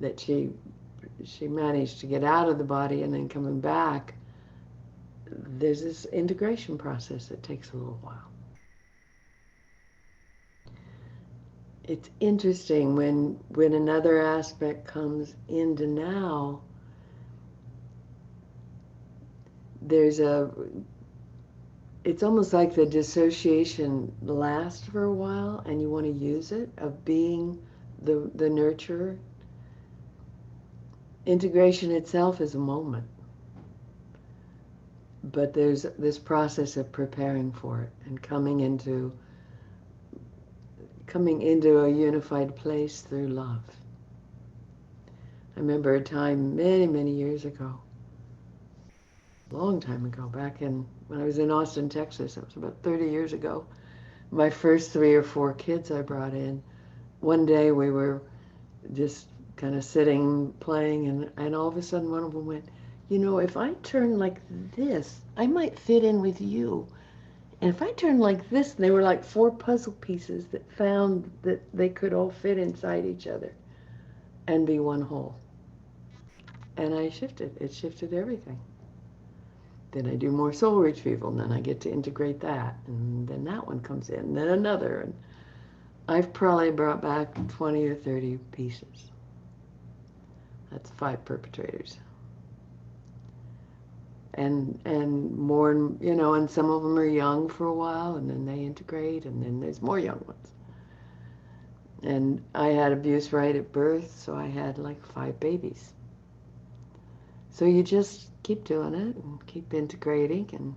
That she managed to get out of the body, and then coming back, there's this integration process that takes a little while. It's interesting when another aspect comes into now, it's almost like the dissociation lasts for a while and you want to use it, of being the nurturer. Integration itself is a moment, but there's this process of preparing for it and coming into a unified place through love. I remember a time many, many years ago, a long time ago, back when I was in Austin, Texas. It was about 30 years ago. My first 3 or 4 kids I brought in. One day we were just kind of sitting, playing, and all of a sudden one of them went, you know, if I turn like this, I might fit in with you. And if I turn like this, they were like 4 puzzle pieces that found that they could all fit inside each other and be one whole. And it shifted everything. Then I do more soul retrieval, and then I get to integrate that, and then that one comes in, and then another, and I've probably brought back 20 or 30 pieces. That's 5 perpetrators. And more, and some of them are young for a while, and then they integrate, and then there's more young ones. And I had abuse right at birth, so I had like 5 babies. So you just keep doing it and keep integrating and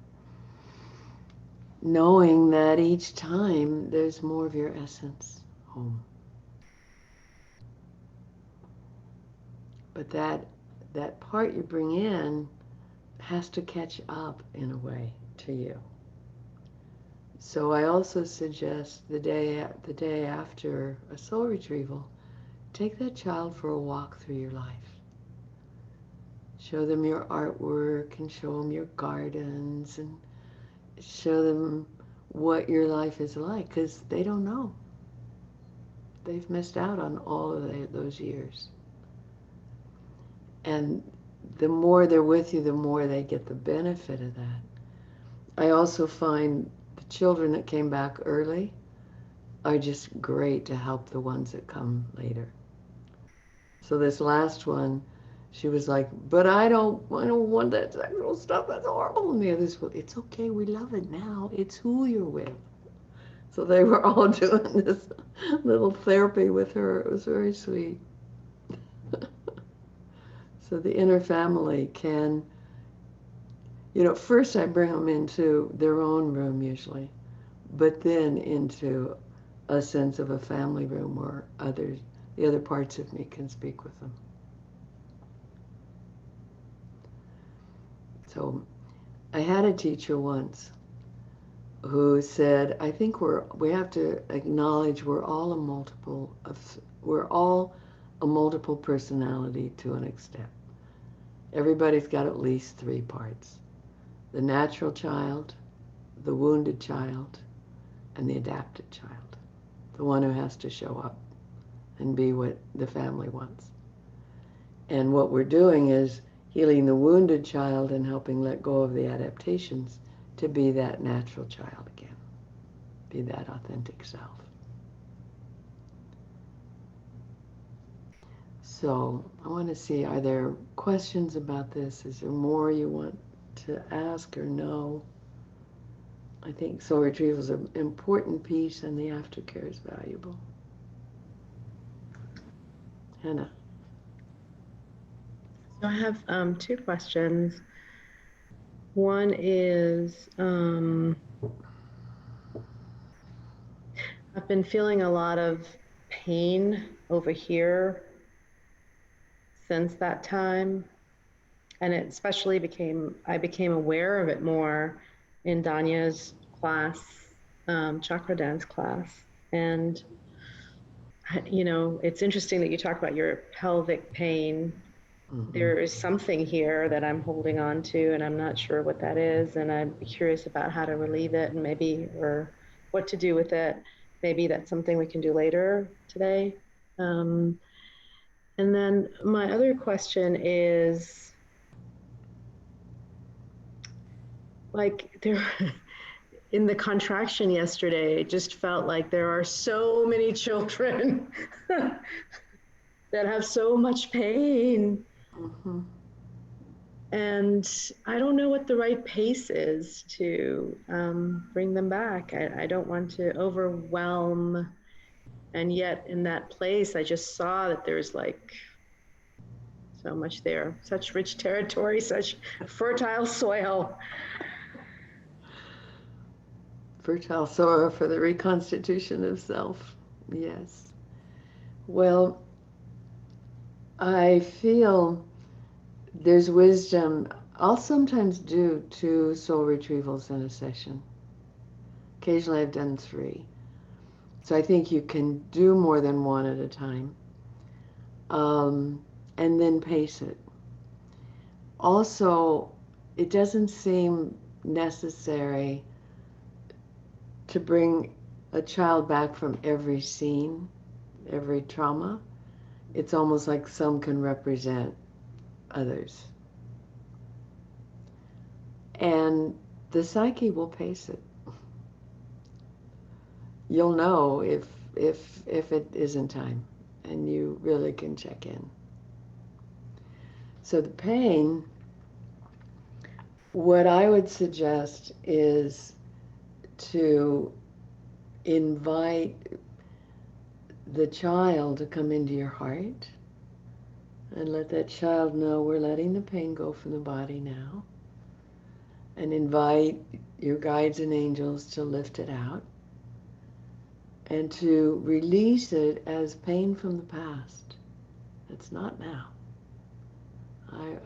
knowing that each time there's more of your essence home. But that part you bring in has to catch up in a way to you. So I also suggest the day after a soul retrieval, take that child for a walk through your life. Show them your artwork and show them your gardens and show them what your life is like, because they don't know. They've missed out on all of those years. And the more they're with you, the more they get the benefit of that. I also find the children that came back early are just great to help the ones that come later. So this last one, she was like, but I don't want that sexual stuff. That's horrible. And the others, well, it's okay. We love it now. It's who you're with. So they were all doing this little therapy with her. It was very sweet. So the inner family can, first I bring them into their own room usually, but then into a sense of a family room where the other parts of me can speak with them. So I had a teacher once who said, I think we have to acknowledge we're all a multiple personality to an extent. Everybody's got at least 3 parts: the natural child, the wounded child, and the adapted child, the one who has to show up and be what the family wants. And what we're doing is healing the wounded child and helping let go of the adaptations to be that natural child again, be that authentic self. So I want to see, are there questions about this? Is there more you want to ask or know? I think soul retrieval is an important piece and the aftercare is valuable. Hannah. So I have 2 questions. One is, I've been feeling a lot of pain over here since that time. And it especially I became aware of it more in Danya's class, chakra dance class. And, it's interesting that you talk about your pelvic pain. Mm-hmm. There is something here that I'm holding on to, and I'm not sure what that is. And I'm curious about how to relieve it and or what to do with it. Maybe that's something we can do later today. And then my other question is, like, there in the contraction yesterday, it just felt like there are so many children that have so much pain. Mm-hmm. And I don't know what the right pace is to bring them back. I don't want to overwhelm. And yet in that place, I just saw that there's like so much there, such rich territory, such fertile soil. Fertile soil for the reconstitution of self. Yes. Well, I feel there's wisdom. I'll sometimes do 2 soul retrievals in a session. Occasionally I've done 3. So I think you can do more than 1 at a time. And then pace it. Also, it doesn't seem necessary to bring a child back from every scene, every trauma. It's almost like some can represent others. And the psyche will pace it. You'll know if it isn't time, and you really can check in. So the pain, what I would suggest is to invite the child to come into your heart and let that child know we're letting the pain go from the body now, and invite your guides and angels to lift it out and to release it as pain from the past. It's not now. I,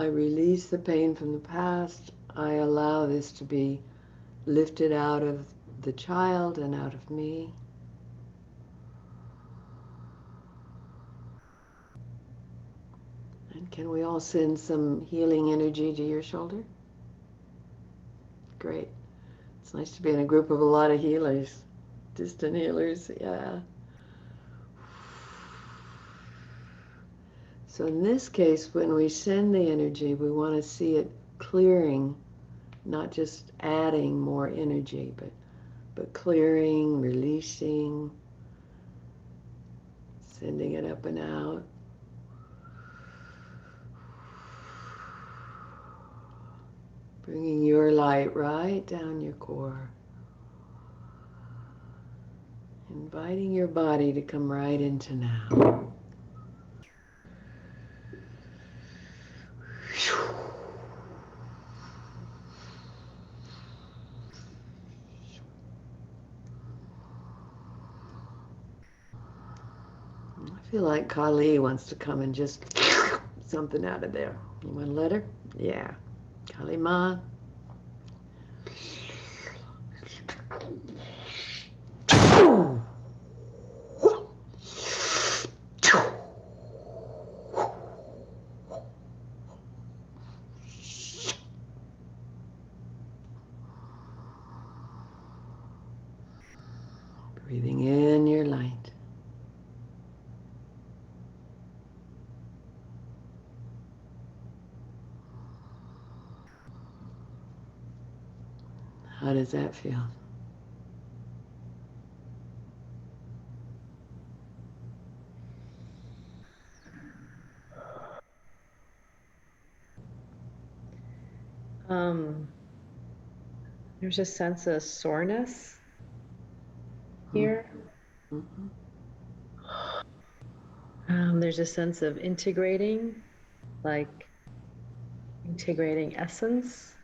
I release the pain from the past. I allow this to be lifted out of the child and out of me. And can we all send some healing energy to your shoulder? Great. It's nice to be in a group of a lot of healers, distant healers, yeah. So in this case, when we send the energy, we want to see it clearing, not just adding more energy, but clearing, releasing, sending it up and out. Bringing your light right down your core. Inviting your body to come right into now. I feel like Kali wants to come and just something out of there. You want to let her? Yeah. Kali Ma. Breathing in your light. How does that feel? Um, there's a sense of soreness here. Mm-hmm. There's a sense of integrating, like integrating essence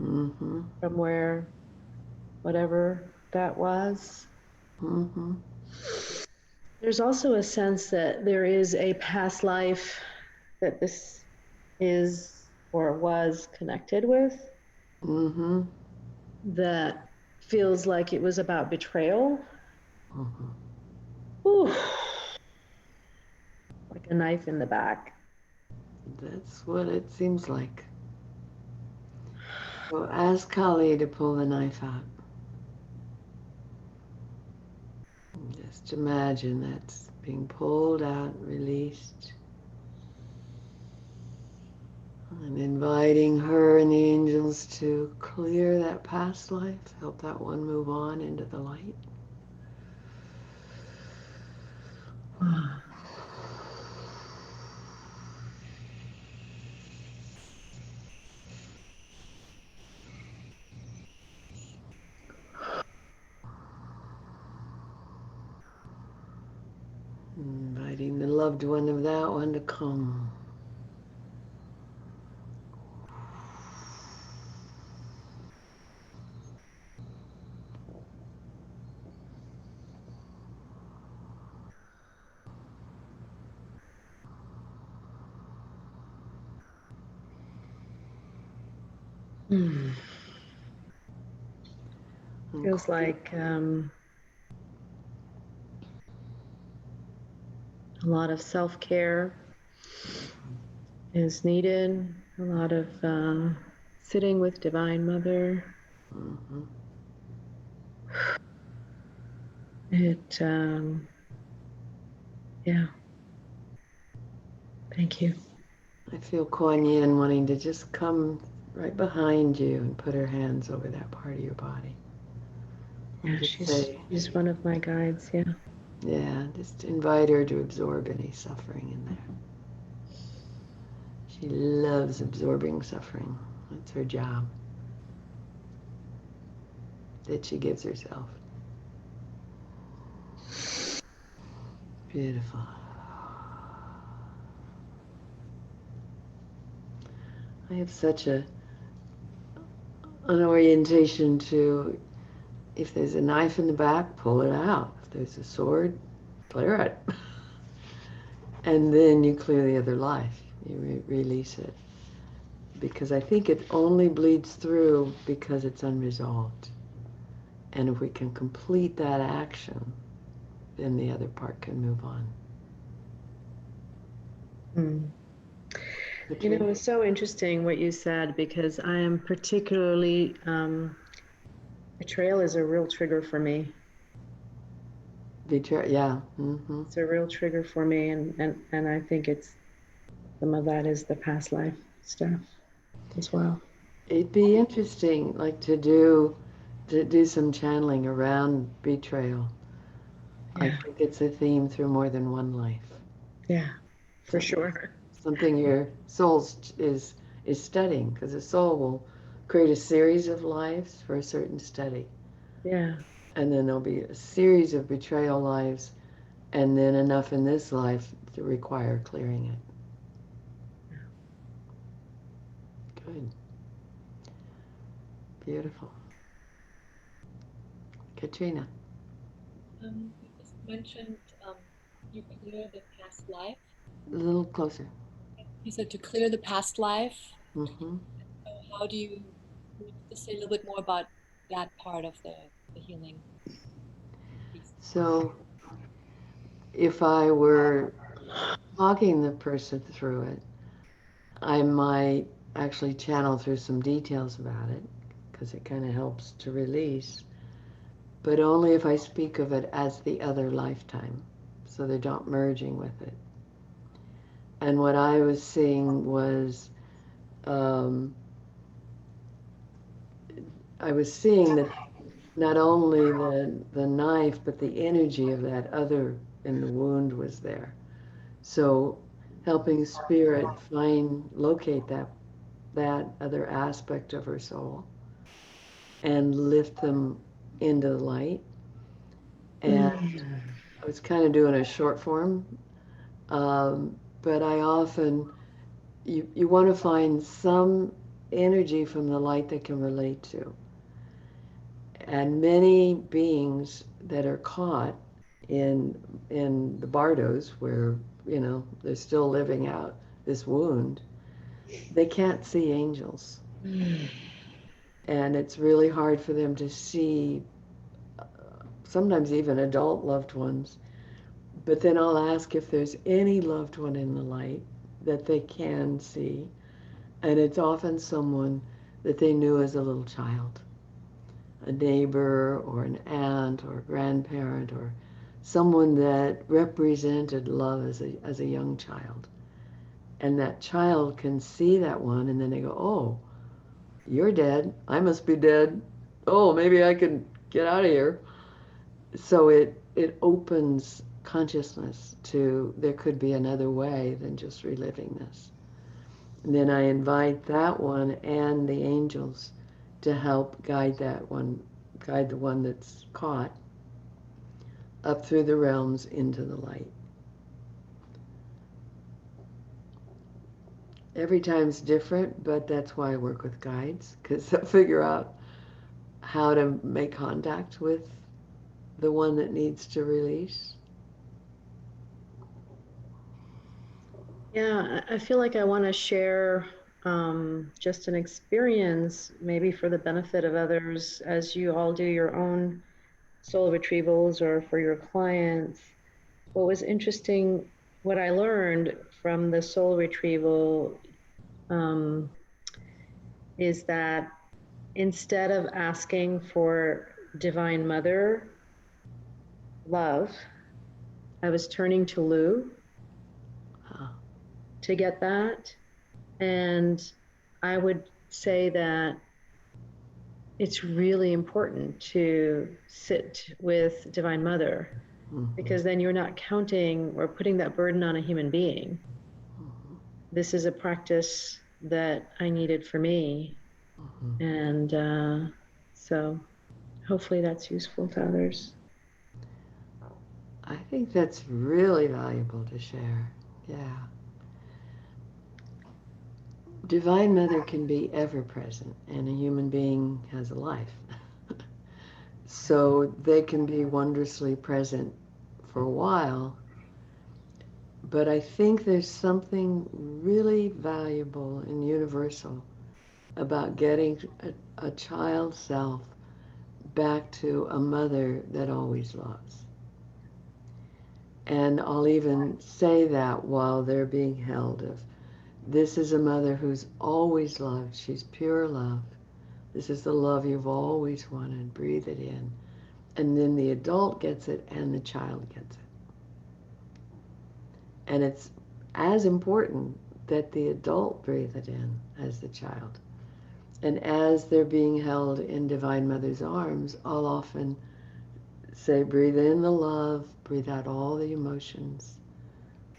Mm-hmm. from where, whatever that was. Mm-hmm. There's also a sense that there is a past life that this is or was connected with Mm-hmm. that feels like it was about betrayal. Mm-hmm. Ooh, like a knife in the back. That's what it seems like. So ask Kali to pull the knife out. Just imagine that's being pulled out, released. And inviting her and the angels to clear that past life, help that one move on into the light. Inviting the loved one of that one to come. Feels like a lot of self-care is needed, a lot of sitting with Divine Mother. Mm-hmm. It, yeah. Thank you. I feel Kuan Yin wanting to just come right behind you and put her hands over that part of your body. And Yeah, just say, she's one of my guides, yeah. yeah, just invite her to absorb any suffering in there. She loves absorbing suffering. That's her job that she gives herself. Beautiful. I have such an orientation to, if there's a knife in the back, pull it out. If there's a sword, clear it. And then you clear the other life. You release it. Because I think it only bleeds through because it's unresolved. And if we can complete that action, then the other part can move on. Mm. You know, Katrina? it's so interesting what you said, because I am particularly, betrayal is a real trigger for me. Yeah. Mm-hmm. It's a real trigger for me, and I think it's some of that is the past life stuff as well. It'd be interesting, like to do some channeling around betrayal. I Yeah, think it's a theme through more than one life. yeah, for Something, sure. something your is studying, because the soul will create a series of lives for a certain study, Yeah, and then there'll be a series of betrayal lives, and then enough in this life to require clearing it. Good. Beautiful. Katrina. You just mentioned you clear the past life. A little closer. You said to clear the past life. Mm-hmm. So how do you, can you just say a little bit more about that part of the healing piece? So if I were talking the person through it, I might actually channel through some details about it because it kind of helps to release, but only if I speak of it as the other lifetime, so they're not merging with it. And what I was seeing was, um, I was seeing that not only the knife, but the energy of that other in the wound was there. So helping spirit locate that other aspect of her soul and lift them into the light. And I was kind of doing a short form, but I often, you want to find some energy from the light that can relate to. And many beings that are caught in the bardos, where they're still living out this wound, they can't see angels, and it's really hard for them to see sometimes even adult loved ones. But then I'll ask if there's any loved one in the light that they can see, and it's often someone that they knew as a little child, a neighbor or an aunt or a grandparent, or someone that represented love as a young child. And that child can see that one, and then they go, oh, you're dead. I must be dead. Oh, maybe I can get out of here. So it opens consciousness to there could be another way than just reliving this. And then I invite that one and the angels to help guide the one that's caught up through the realms into the light. Every time's different, but that's why I work with guides, because they'll figure out how to make contact with the one that needs to release. Yeah, I feel like I want to share just an experience, maybe for the benefit of others, as you all do your own soul retrievals or for your clients. What was interesting, what I learned from the soul retrieval um, is that instead of asking for Divine Mother love, I was turning to Lou to get that. And I would say that it's really important to sit with Divine Mother, because then you're not counting or putting that burden on a human being. This is a practice that I needed for me. And so hopefully that's useful to others. I think that's really valuable to share. Yeah. Divine Mother can be ever present, and a human being has a life. So they can be wondrously present for a while, But I think there's something really valuable and universal about getting a child self back to a mother that always loves. And I'll even say that while they're being held of, this is a mother who's always loved. She's pure love. This is the love you've always wanted. Breathe it in. And then the adult gets it and the child gets it. And it's as important that the adult breathe it in as the child. And as they're being held in Divine Mother's arms, I'll often say, breathe in the love, breathe out all the emotions,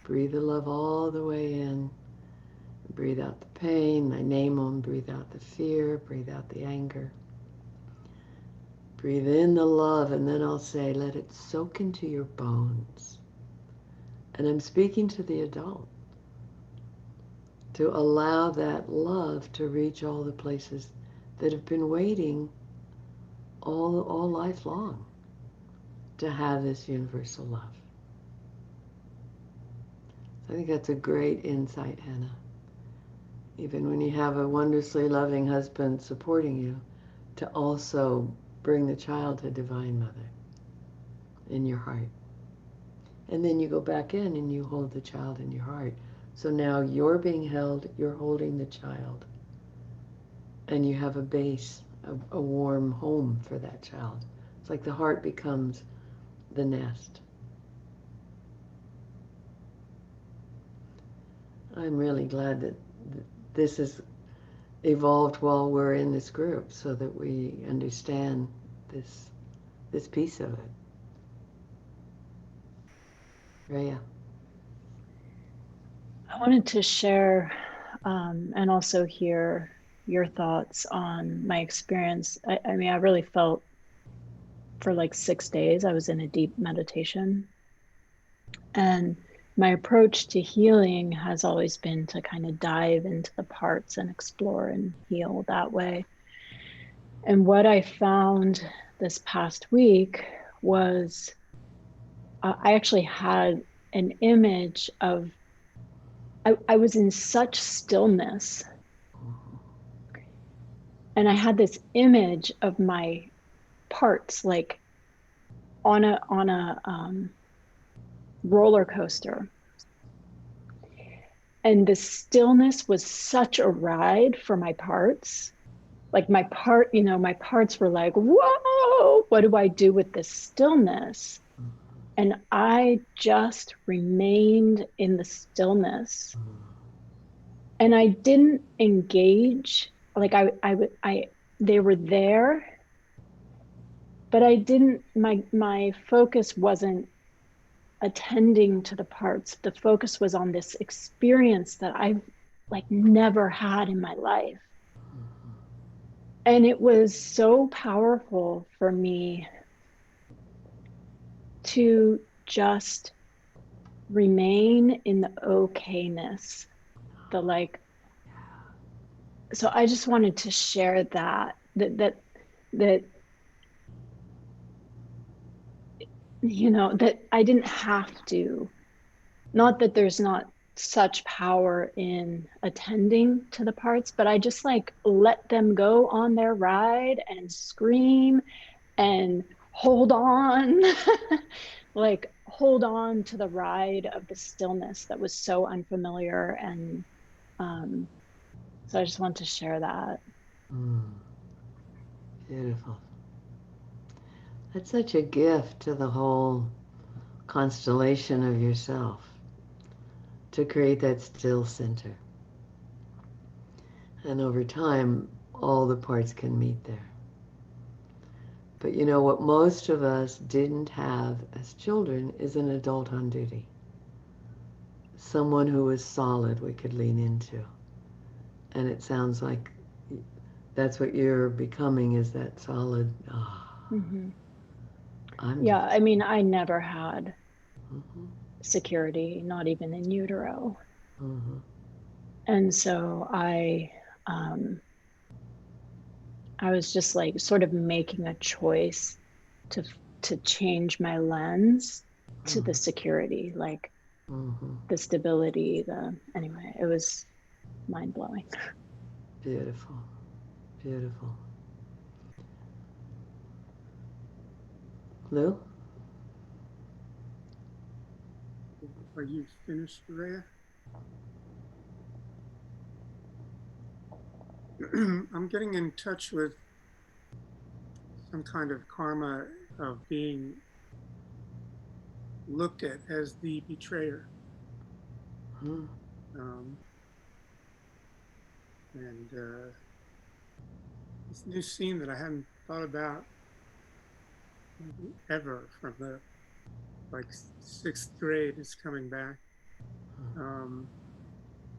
breathe the love all the way in, breathe out the pain, I name them, breathe out the fear, breathe out the anger. Breathe in the love, and then I'll say, let it soak into your bones. And I'm speaking to the adult, to allow that love to reach all the places that have been waiting all life long to have this universal love. I think that's a great insight, Hannah. Even when you have a wondrously loving husband supporting you, to also bring the child to Divine Mother in your heart. And then you go back in and you hold the child in your heart. So now you're being held, you're holding the child. And you have a base, a warm home for that child. It's like the heart becomes the nest. I'm really glad that this has evolved while we're in this group so that we understand this piece of it. Rhea. I wanted to share and also hear your thoughts on my experience. I mean, I really felt for like 6 days I was in a deep meditation. And my approach to healing has always been to kind of dive into the parts and explore and heal that way. And what I found this past week was I actually had an image of, I was in such stillness. And I had this image of my parts like on a roller coaster. And the stillness was such a ride for my parts. Like my parts were like, whoa, what do I do with this stillness? And I just remained in the stillness. And I didn't engage, like they were there, but I didn't, my focus wasn't attending to the parts. The focus was on this experience that I've like never had in my life. And it was so powerful for me to just remain in the okayness, the like. So I just wanted to share that you know, that I didn't have to, not that there's not such power in attending to the parts, but I just like let them go on their ride and scream and hold on, like hold on to the ride of the stillness that was so unfamiliar. And so I just want to share that. Beautiful. That's such a gift to the whole constellation of yourself, to create that still center. And over time, all the parts can meet there. But you know what most of us didn't have as children is an adult on duty. Someone who was solid we could lean into. And it sounds like that's what you're becoming, is that solid, Yeah, I mean, I never had security, not even in utero. And so I was just like sort of making a choice to change my lens to the security. Like the stability, anyway, it was mind-blowing. Beautiful. Beautiful. Lou? Are you finished, Rhea? I'm getting in touch with some kind of karma of being looked at as the betrayer. Hmm. And this new scene that I hadn't thought about ever from the like sixth grade is coming back.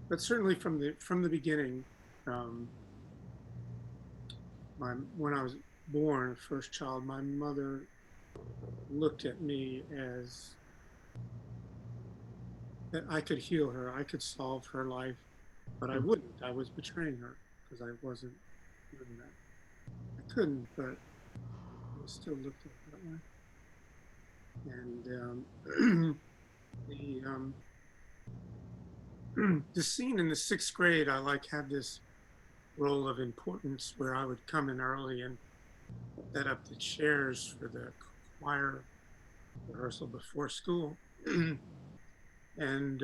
But certainly from the beginning, when I was born, first child, my mother looked at me as that I could heal her, I could solve her life, but I wouldn't. I was betraying her because I wasn't doing that. I couldn't, but I was still looked at that way. And the scene in the sixth grade, I like had this role of importance where I would come in early and set up the chairs for the choir rehearsal before school. And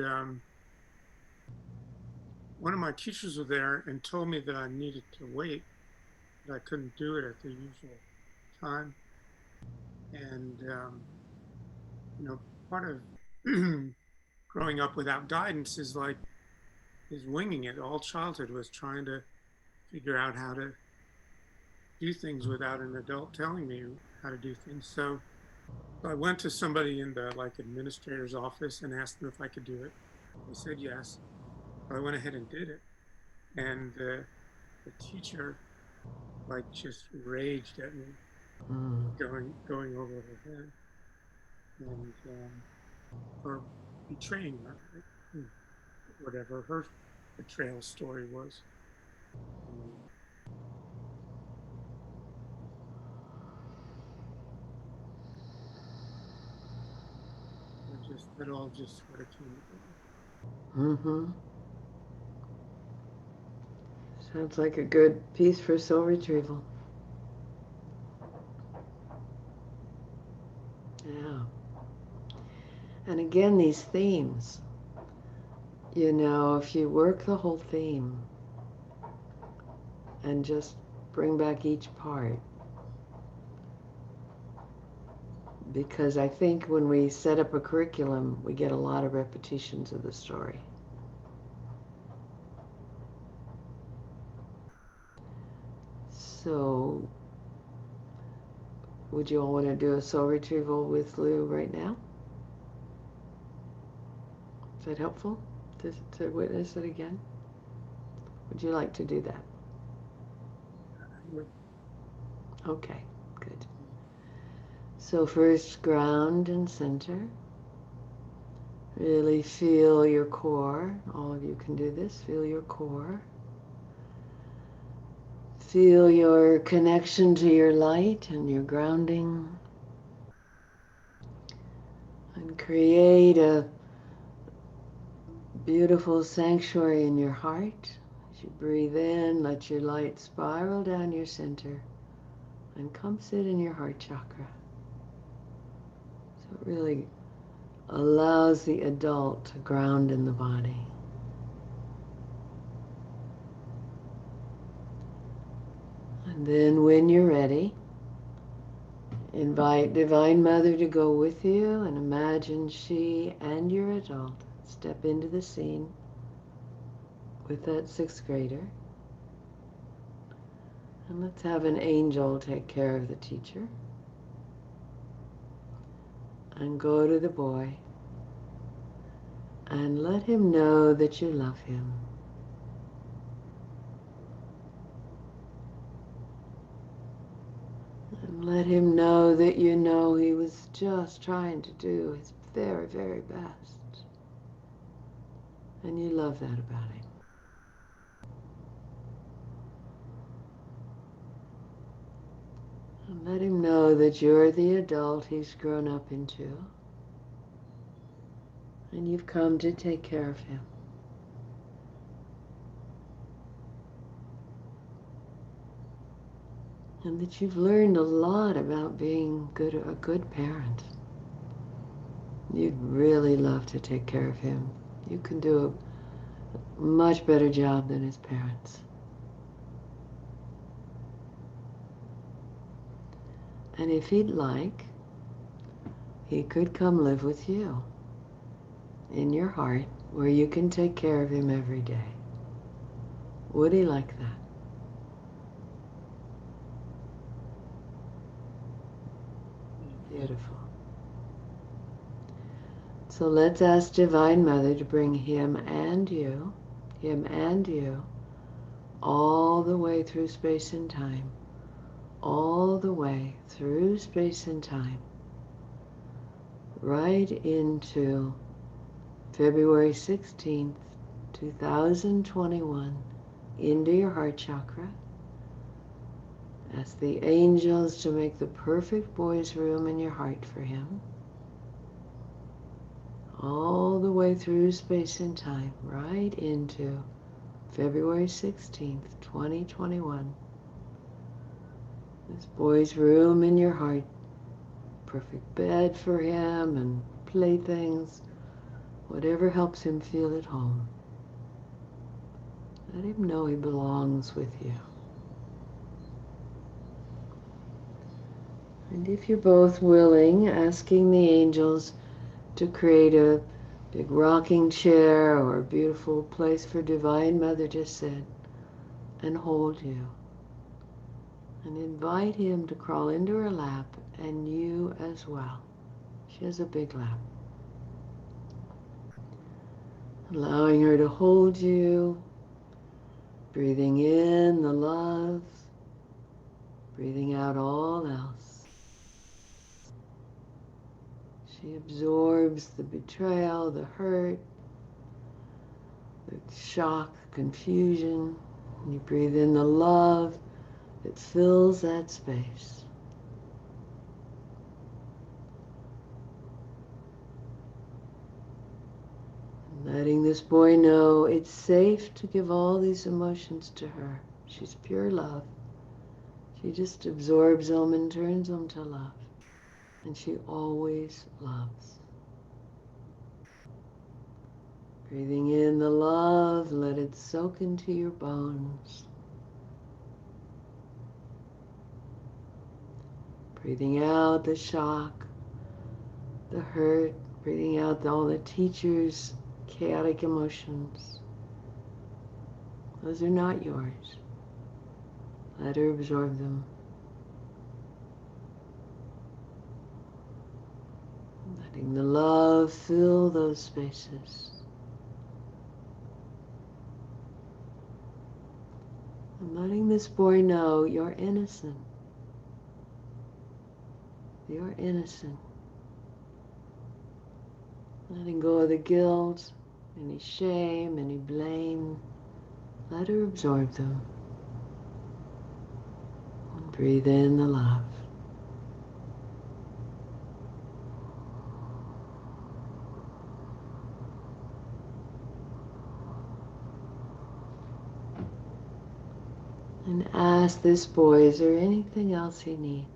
one of my teachers was there and told me that I needed to wait, that I couldn't do it at the usual time. And, part of growing up without guidance is winging it. All childhood was trying to figure out how to do things without an adult telling me how to do things. So I went to somebody in the administrator's office and asked them if I could do it. They said yes. So I went ahead and did it. And the teacher just raged at me, going over her head, and for betraying her, whatever her betrayal story was. That all just sort of came together. Sounds like a good piece for soul retrieval. Yeah. And again, these themes, if you work the whole theme and just bring back each part. Because I think when we set up a curriculum, we get a lot of repetitions of the story. So, would you all want to do a soul retrieval with Lou right now? Is that helpful to witness it again? Would you like to do that? Okay, good. So first, ground and center. Really feel your core. All of you can do this. Feel your core. Feel your connection to your light and your grounding. And create a beautiful sanctuary in your heart. As you breathe in, let your light spiral down your center and come sit in your heart chakra. So it really allows the adult to ground in the body. And then when you're ready, invite Divine Mother to go with you and imagine she and your adult step into the scene with that sixth grader. And let's have an angel take care of the teacher. And go to the boy and let him know that you love him. And let him know that he was just trying to do his very, very best. And you love that about him. And let him know that you're the adult he's grown up into. And you've come to take care of him. And that you've learned a lot about being a good parent. You'd really love to take care of him. You can do a much better job than his parents. And if he'd like, he could come live with you in your heart where you can take care of him every day. Would he like that? Beautiful. So let's ask Divine Mother to bring him and you, all the way through space and time, all the way through space and time, right into February 16th, 2021, into your heart chakra. Ask the angels to make the perfect boy's room in your heart for him. All the way through space and time, right into February 16th, 2021. This boy's room in your heart. Perfect bed for him and playthings. Whatever helps him feel at home. Let him know he belongs with you. And if you're both willing, asking the angels to create a big rocking chair or a beautiful place for Divine Mother to sit and hold you. And invite him to crawl into her lap and you as well. She has a big lap. Allowing her to hold you, breathing in the love, breathing out all else. She absorbs the betrayal, the hurt, the shock, confusion. And you breathe in the love that fills that space. Letting this boy know it's safe to give all these emotions to her. She's pure love. She just absorbs them and turns them to love. And she always loves. Breathing in the love, let it soak into your bones. Breathing out the shock, the hurt, breathing out all the teacher's chaotic emotions. Those are not yours. Let her absorb them. Letting the love fill those spaces. And letting this boy know you're innocent. You're innocent. Letting go of the guilt, any shame, any blame. Let her absorb them. And breathe in the love. And ask this boy, is there anything else he needs?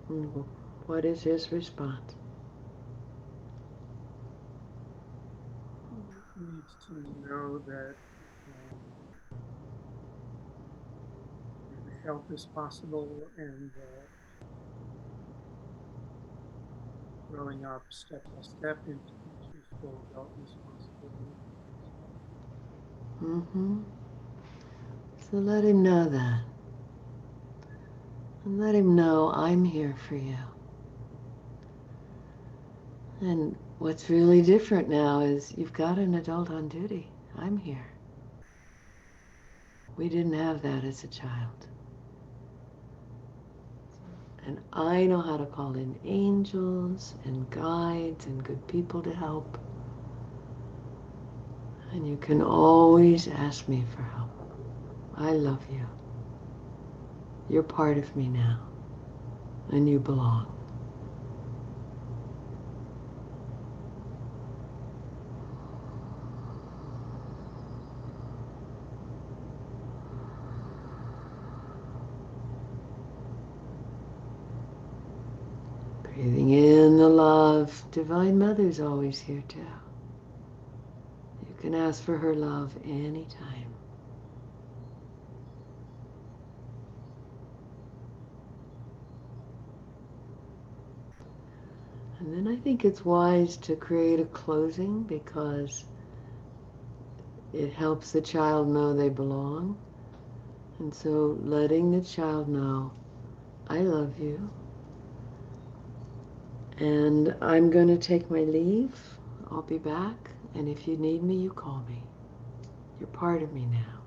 And what is his response? Needs to know that help is possible and that growing up step by step into full adult responsibility. Mm-hmm. So let him know that. And let him know I'm here for you. And what's really different now is you've got an adult on duty. I'm here. We didn't have that as a child. And I know how to call in angels and guides and good people to help. And you can always ask me for help. I love you. You're part of me now. And you belong. Breathing in the love. Divine Mother's always here too. You can ask for her love anytime. And then I think it's wise to create a closing because it helps the child know they belong. And so letting the child know, I love you. And I'm going to take my leave. I'll be back. And if you need me, you call me. You're part of me now.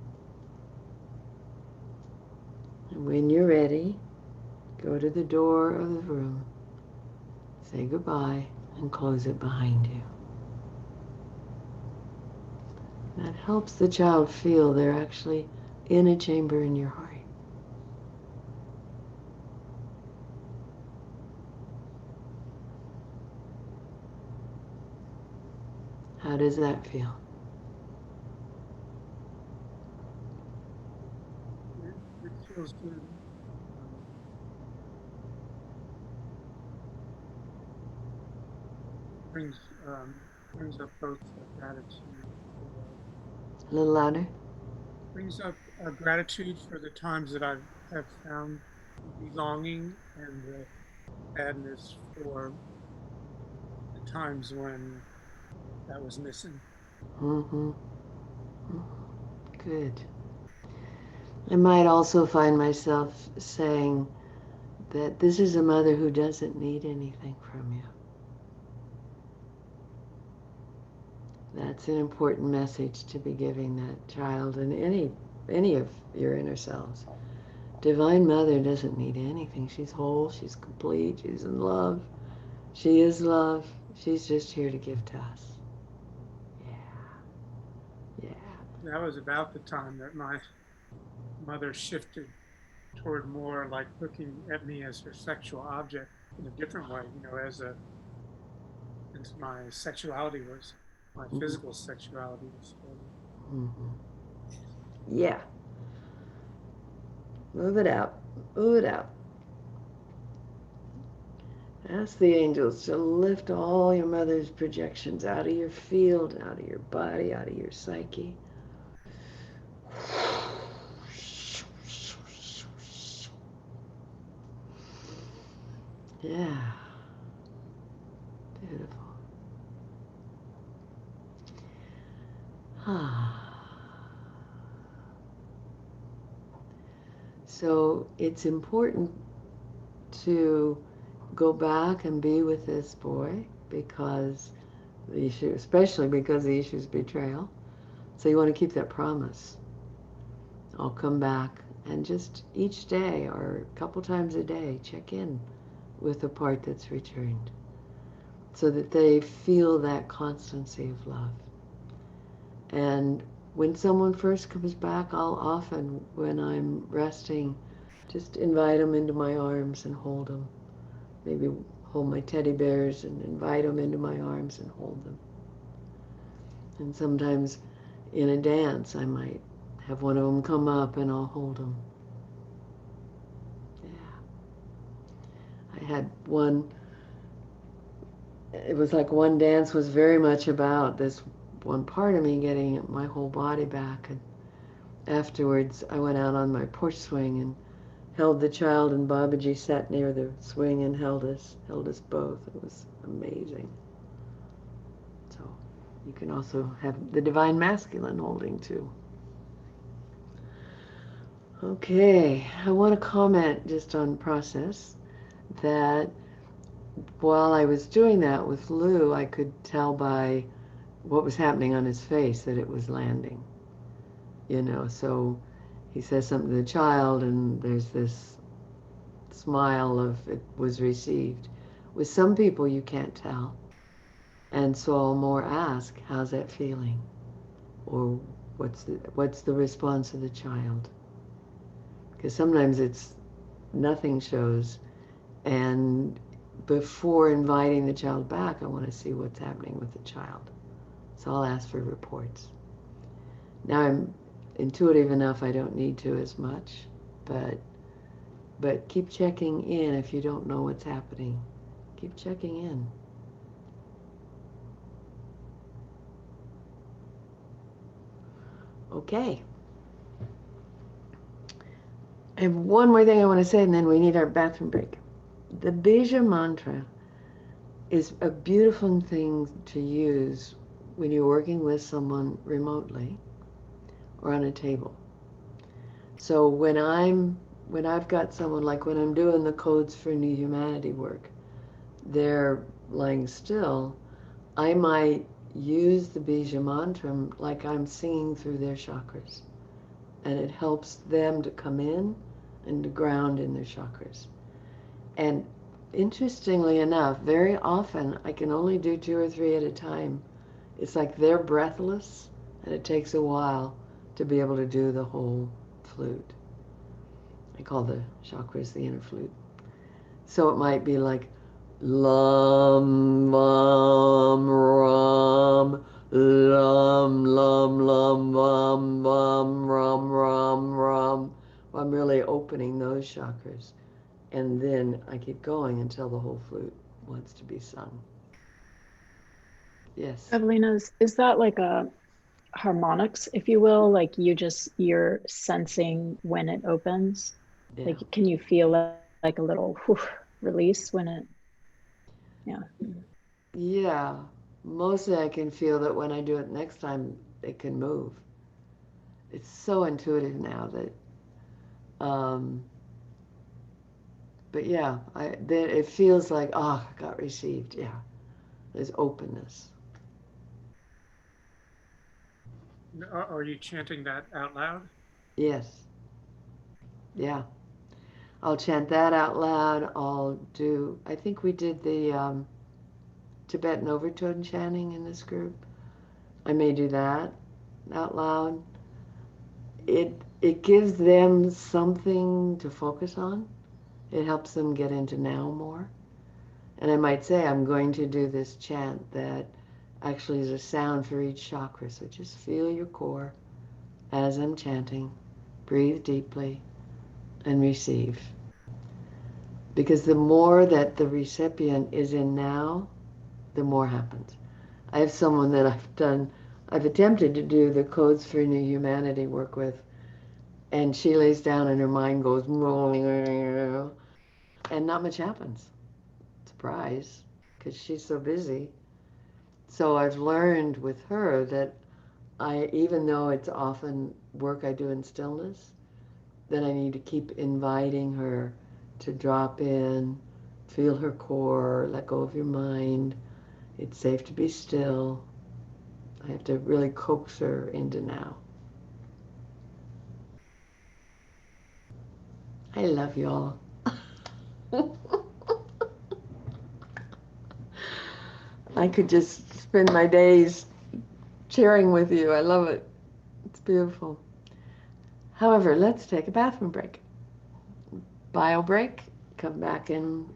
And when you're ready, go to the door of the room, say goodbye, and close it behind you. That helps the child feel they're actually in a chamber in your heart. How does that feel? It feels good. Brings brings up both gratitude for A little louder. brings up gratitude for the times that I have found belonging and the sadness for the times when that was missing. Mm-hmm. Good. I might also find myself saying that this is a mother who doesn't need anything from you. That's an important message to be giving that child and any of your inner selves. Divine Mother doesn't need anything. She's whole, she's complete, she's in love. She is love. She's just here to give to us. Yeah. Yeah. That was about the time that my mother shifted toward more like looking at me as her sexual object in a different way, as since my sexuality was my physical sexuality was stolen. Mm-hmm. Yeah. Move it out. Move it out. Ask the angels to lift all your mother's projections out of your field, out of your body, out of your psyche. Yeah. Beautiful. So it's important to go back and be with this boy because the issue, especially because the issue is betrayal. So you want to keep that promise. I'll come back and just each day or a couple times a day check in with the part that's returned so that they feel that constancy of love. And when someone first comes back, I'll often, when I'm resting, just invite them into my arms and hold them. Maybe hold my teddy bears and invite them into my arms and hold them. And sometimes in a dance, I might have one of them come up and I'll hold them. Yeah. I had one, it was like one dance was very much about this one part of me getting my whole body back. And afterwards, I went out on my porch swing and held the child, and Babaji sat near the swing and held us both. It was amazing. So you can also have the Divine Masculine holding too. Okay, I want to comment just on process that while I was doing that with Lou, I could tell by what was happening on his face that it was landing. So he says something to the child and there's this smile of it was received. With some people, you can't tell. And so I'll more ask, how's that feeling? Or what's the response of the child? Because sometimes it's nothing shows. And before inviting the child back, I want to see what's happening with the child. So I'll ask for reports. Now I'm intuitive enough I don't need to as much, but keep checking in if you don't know what's happening. Keep checking in. Okay. I have one more thing I want to say, and then we need our bathroom break. The Bija mantra is a beautiful thing to use when you're working with someone remotely or on a table. So when I've got someone, like when I'm doing the codes for new humanity work, they're lying still, I might use the Bija mantra like I'm singing through their chakras. And it helps them to come in and to ground in their chakras. And interestingly enough, very often I can only do 2 or 3 at a time. It's like they're breathless, and it takes a while to be able to do the whole flute. I call the chakras the inner flute. So it might be like lum, bum, rum, lum, lum, lum, bum, bum, rum, rum, rum. I'm really opening those chakras. And then I keep going until the whole flute wants to be sung. Yes. Evelina, is that like a harmonics, if you will? Like you're sensing when it opens? Yeah. Like, can you feel like a little whew, release when it, yeah. Yeah. Mostly I can feel that when I do it next time, it can move. It's so intuitive now that, um, but yeah, then it feels like, oh, I got received. Yeah. There's openness. Are you chanting that out loud? Yes. Yeah. I'll chant that out loud. I think we did the Tibetan overtone chanting in this group. I may do that out loud. It gives them something to focus on. It helps them get into now more. And I might say I'm going to do this chant that actually is a sound for each chakra. So just feel your core as I'm chanting. Breathe deeply and receive. Because the more that the recipient is in now, the more happens. I have someone that I've attempted to do the codes for new humanity work with, and she lays down and her mind goes, and not much happens. Surprise, because she's so busy. So I've learned with her that even though it's often work I do in stillness, that I need to keep inviting her to drop in, feel her core, let go of your mind. It's safe to be still. I have to really coax her into now. I love you all. I could just spend my days sharing with you. I love it. It's beautiful. However, let's take a bathroom break. Bio break. Come back in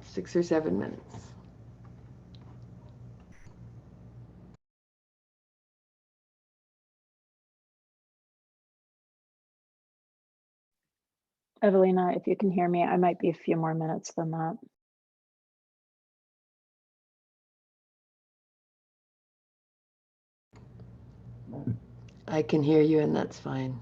6 or 7 minutes. Evelina, if you can hear me, I might be a few more minutes than that. I can hear you, and that's fine.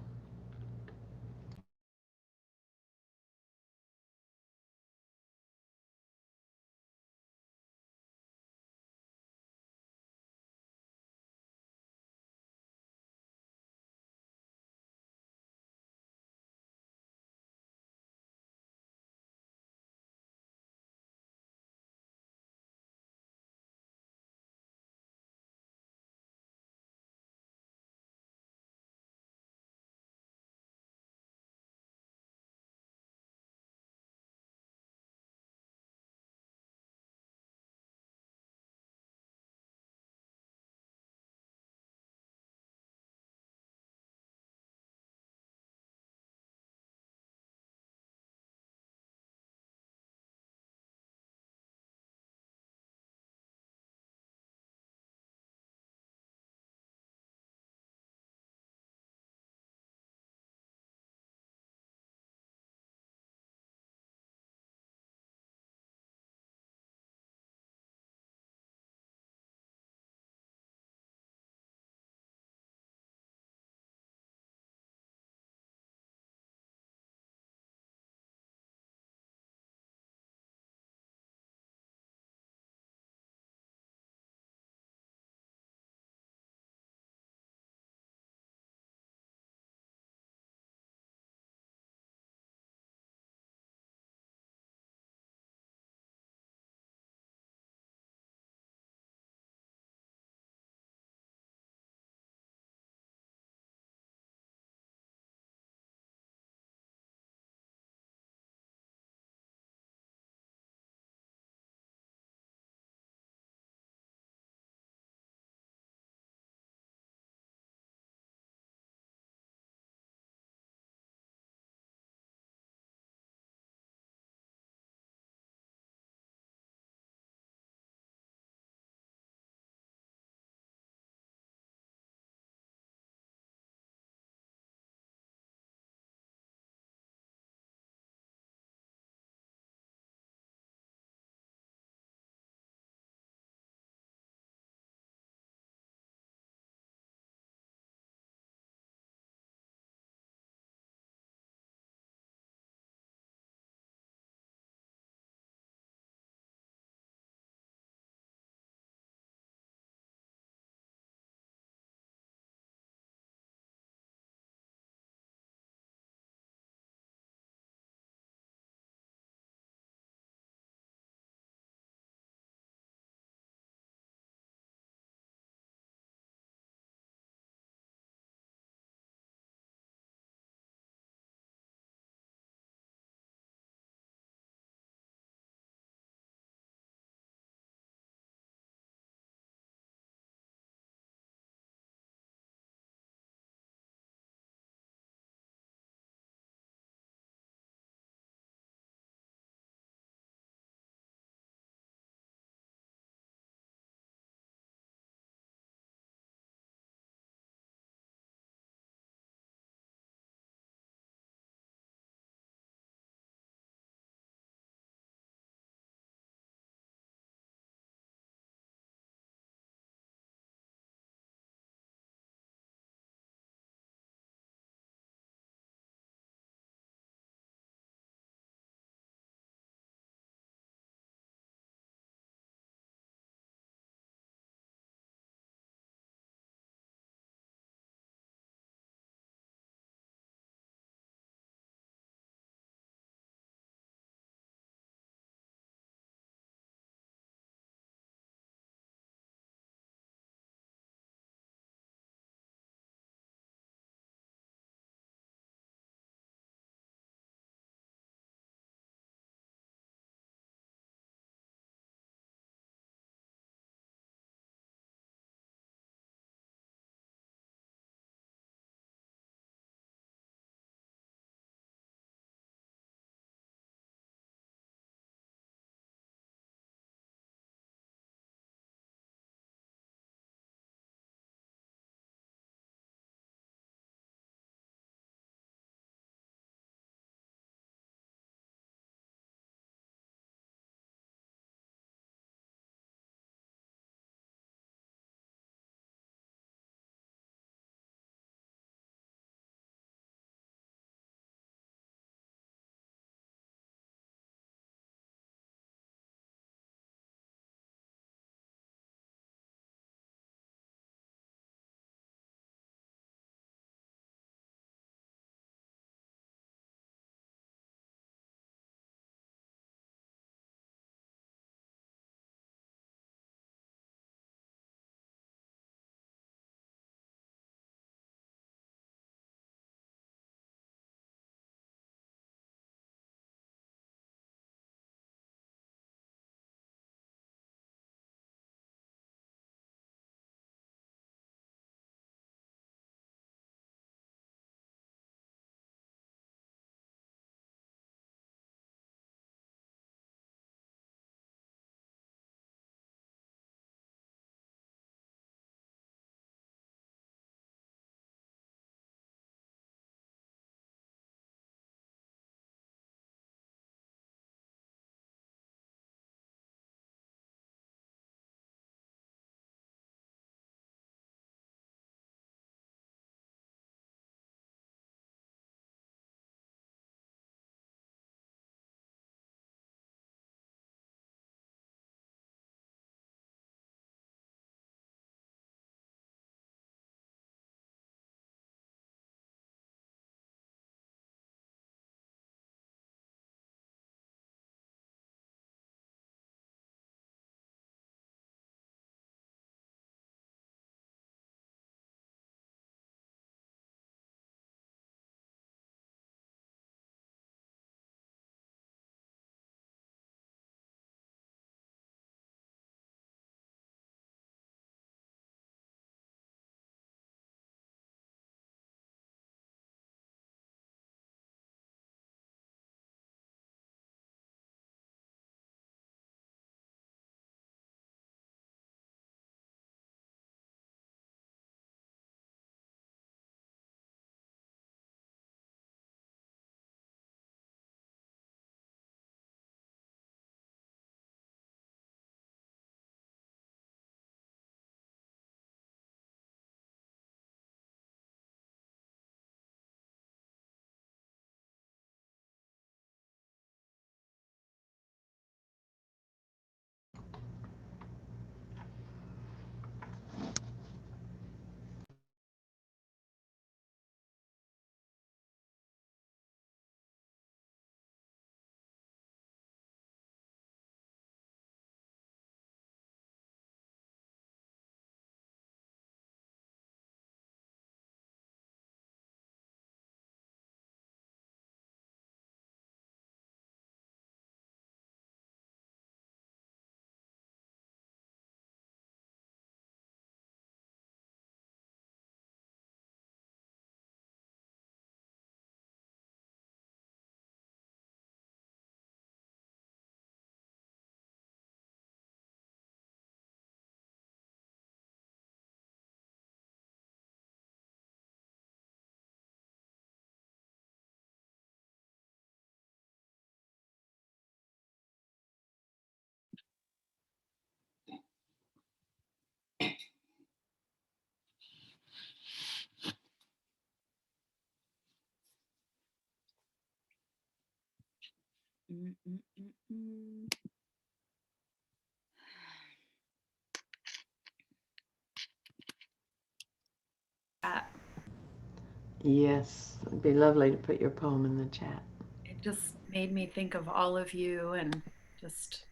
Yes, it'd be lovely to put your poem in the chat. It just made me think of all of you and just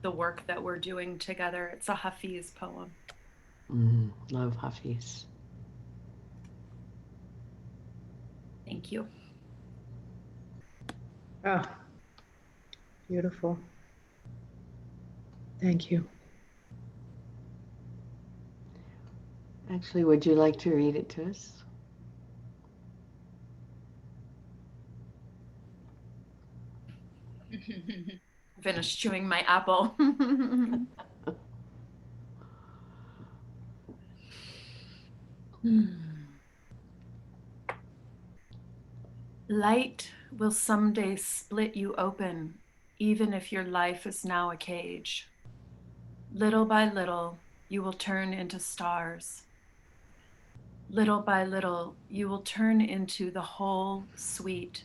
the work that we're doing together. It's a Hafiz poem. Love Hafiz. Thank you. Oh, beautiful. Thank you. Actually, would you like to read it to us? Finished chewing my apple. Light will someday split you open, even if your life is now a cage. Little by little, you will turn into stars. Little by little, you will turn into the whole, sweet,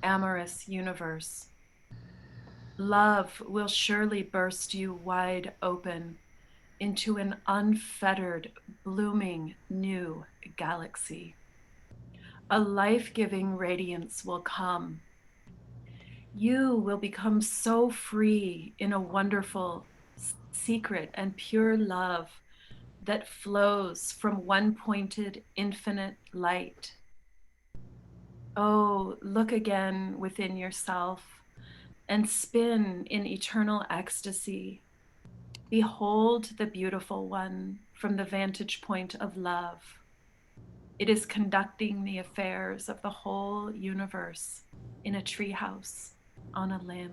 amorous universe. Love will surely burst you wide open into an unfettered, blooming new galaxy. A life-giving radiance will come. You will become so free in a wonderful, secret, and pure love that flows from one pointed, infinite light. Oh, look again within yourself and spin in eternal ecstasy. Behold the beautiful one from the vantage point of love. It is conducting the affairs of the whole universe in a treehouse, on a limb,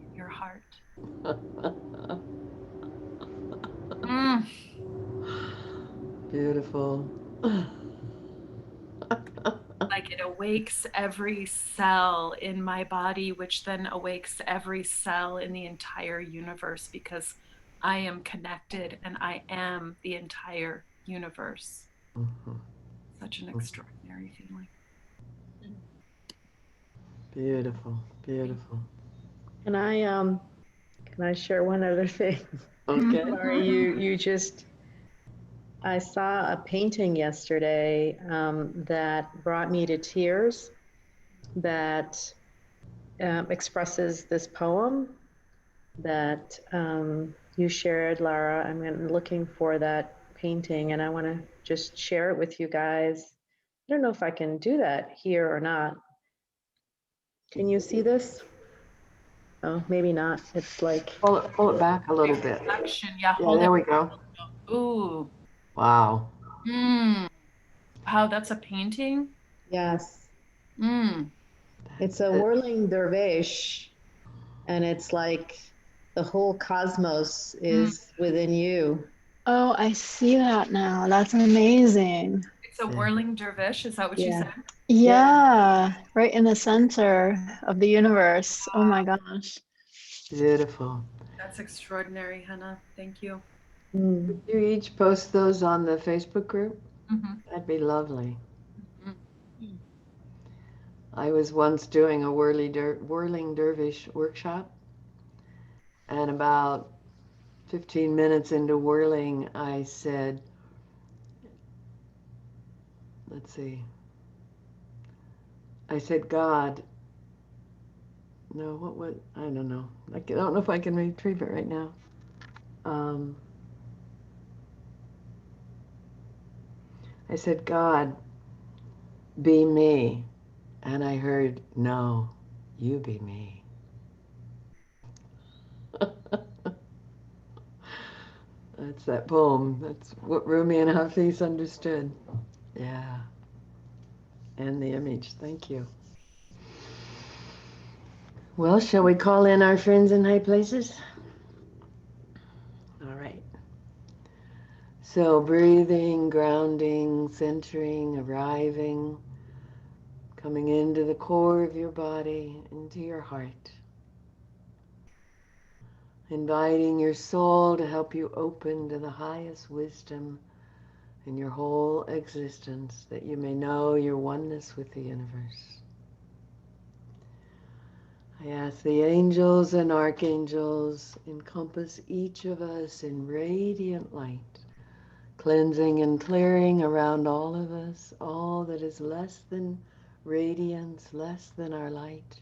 in your heart. Beautiful. Like it awakes every cell in my body, which then awakes every cell in the entire universe, because I am connected and I am the entire universe. Such an extraordinary feeling. Beautiful, beautiful. Can I share one other thing? Okay. Sorry, I saw a painting yesterday that brought me to tears that expresses this poem that you shared, Lara. I'm looking for that painting and I want to just share it with you guys. I don't know if I can do that here or not. Can you see this? Oh, maybe not. It's like Pull it back a little bit. Reflection. Yeah, Hold there it. we go. Ooh. Wow. Wow, that's a painting? yes. Mm. It's a whirling dervish, and it's like the whole cosmos is within you. Oh, I see that now. That's amazing. It's a whirling dervish. Is that what you Yeah. said? Yeah, right in the center of the universe. Oh my gosh. Beautiful. That's extraordinary, Hannah. Thank you. Could you each post those on the Facebook group? Mhm. That'd be lovely. Mhm. I was once doing a whirling dervish workshop, and about 15 minutes into whirling, I said, let's see, I said, God, no, I don't know. I don't know if I can retrieve it right now. I said, God, be me. And I heard, no, you be me. That's that poem. That's what Rumi and Hafiz understood. Yeah. And the image. Thank you. Well, shall we call in our friends in high places? All right. So breathing, grounding, centering, arriving, coming into the core of your body, into your heart. Inviting your soul to help you open to the highest wisdom in your whole existence, that you may know your oneness with the universe. I ask the angels and archangels encompass each of us in radiant light, cleansing and clearing around all of us, all that is less than radiance, less than our light,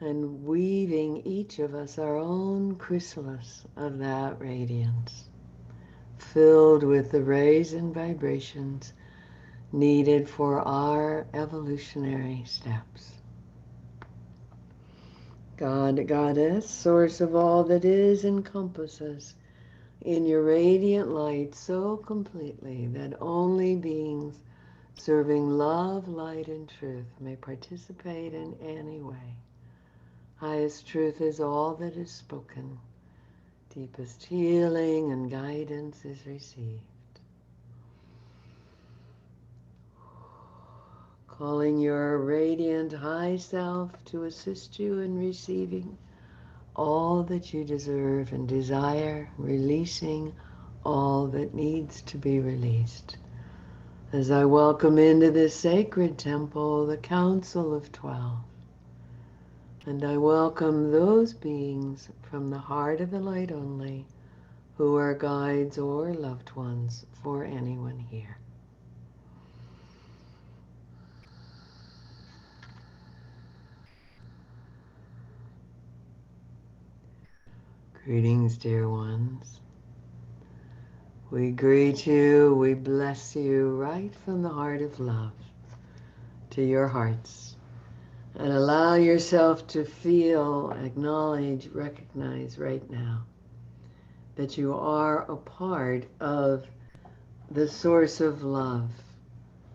and weaving each of us our own chrysalis of that radiance, filled with the rays and vibrations needed for our evolutionary steps. God, Goddess, source of all that is, encompass us in your radiant light so completely that only beings serving love, light, and truth may participate in any way. Highest truth is all that is spoken. Deepest healing and guidance is received. Calling your radiant high self to assist you in receiving all that you deserve and desire, releasing all that needs to be released. As I welcome into this sacred temple the Council of 12, and I welcome those beings from the heart of the light only who are guides or loved ones for anyone here. Greetings, dear ones. We greet you, we bless you right from the heart of love to your hearts. And allow yourself to feel, acknowledge, recognize right now that you are a part of the source of love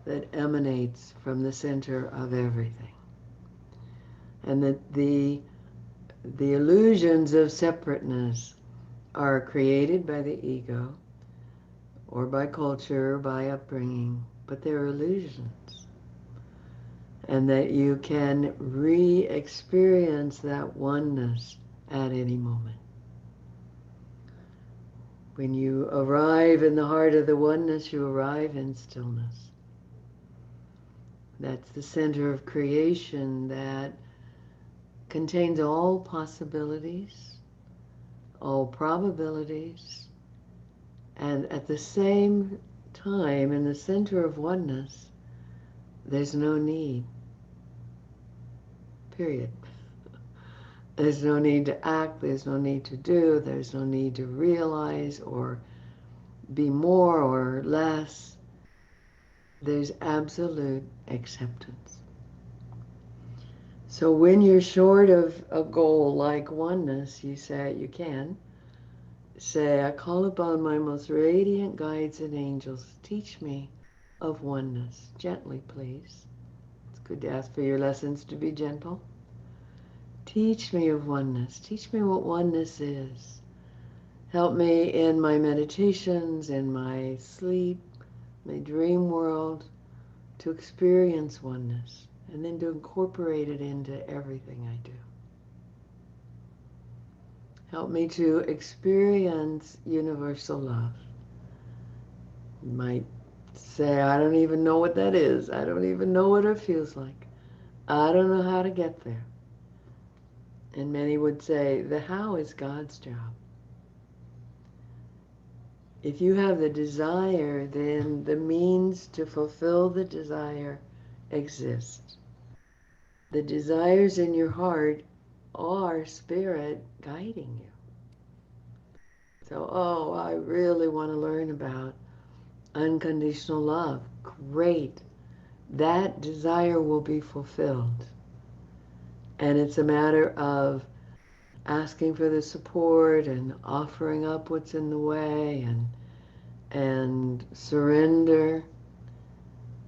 that emanates from the center of everything. And that the illusions of separateness are created by the ego or by culture or by upbringing, but they're illusions. And that you can re-experience that oneness at any moment. When you arrive in the heart of the oneness, you arrive in stillness. That's the center of creation that contains all possibilities, all probabilities, and at the same time, in the center of oneness, there's no need. Period. There's no need to act, there's no need to do, there's no need to realize or be more or less. There's absolute acceptance. So when you're short of a goal like oneness, you can say, I call upon my most radiant guides and angels. Teach me of oneness. Gently, please. It's good to ask for your lessons to be gentle. Teach me of oneness. Teach me what oneness is. Help me in my meditations, in my sleep, my dream world, to experience oneness and then to incorporate it into everything I do. Help me to experience universal love. You might say, I don't even know what that is. I don't even know what it feels like. I don't know how to get there. And many would say, the how is God's job. If you have the desire, then the means to fulfill the desire exist. The desires in your heart are spirit guiding you. So, oh, I really want to learn about unconditional love. Great. That desire will be fulfilled. And it's a matter of asking for the support and offering up what's in the way and surrender.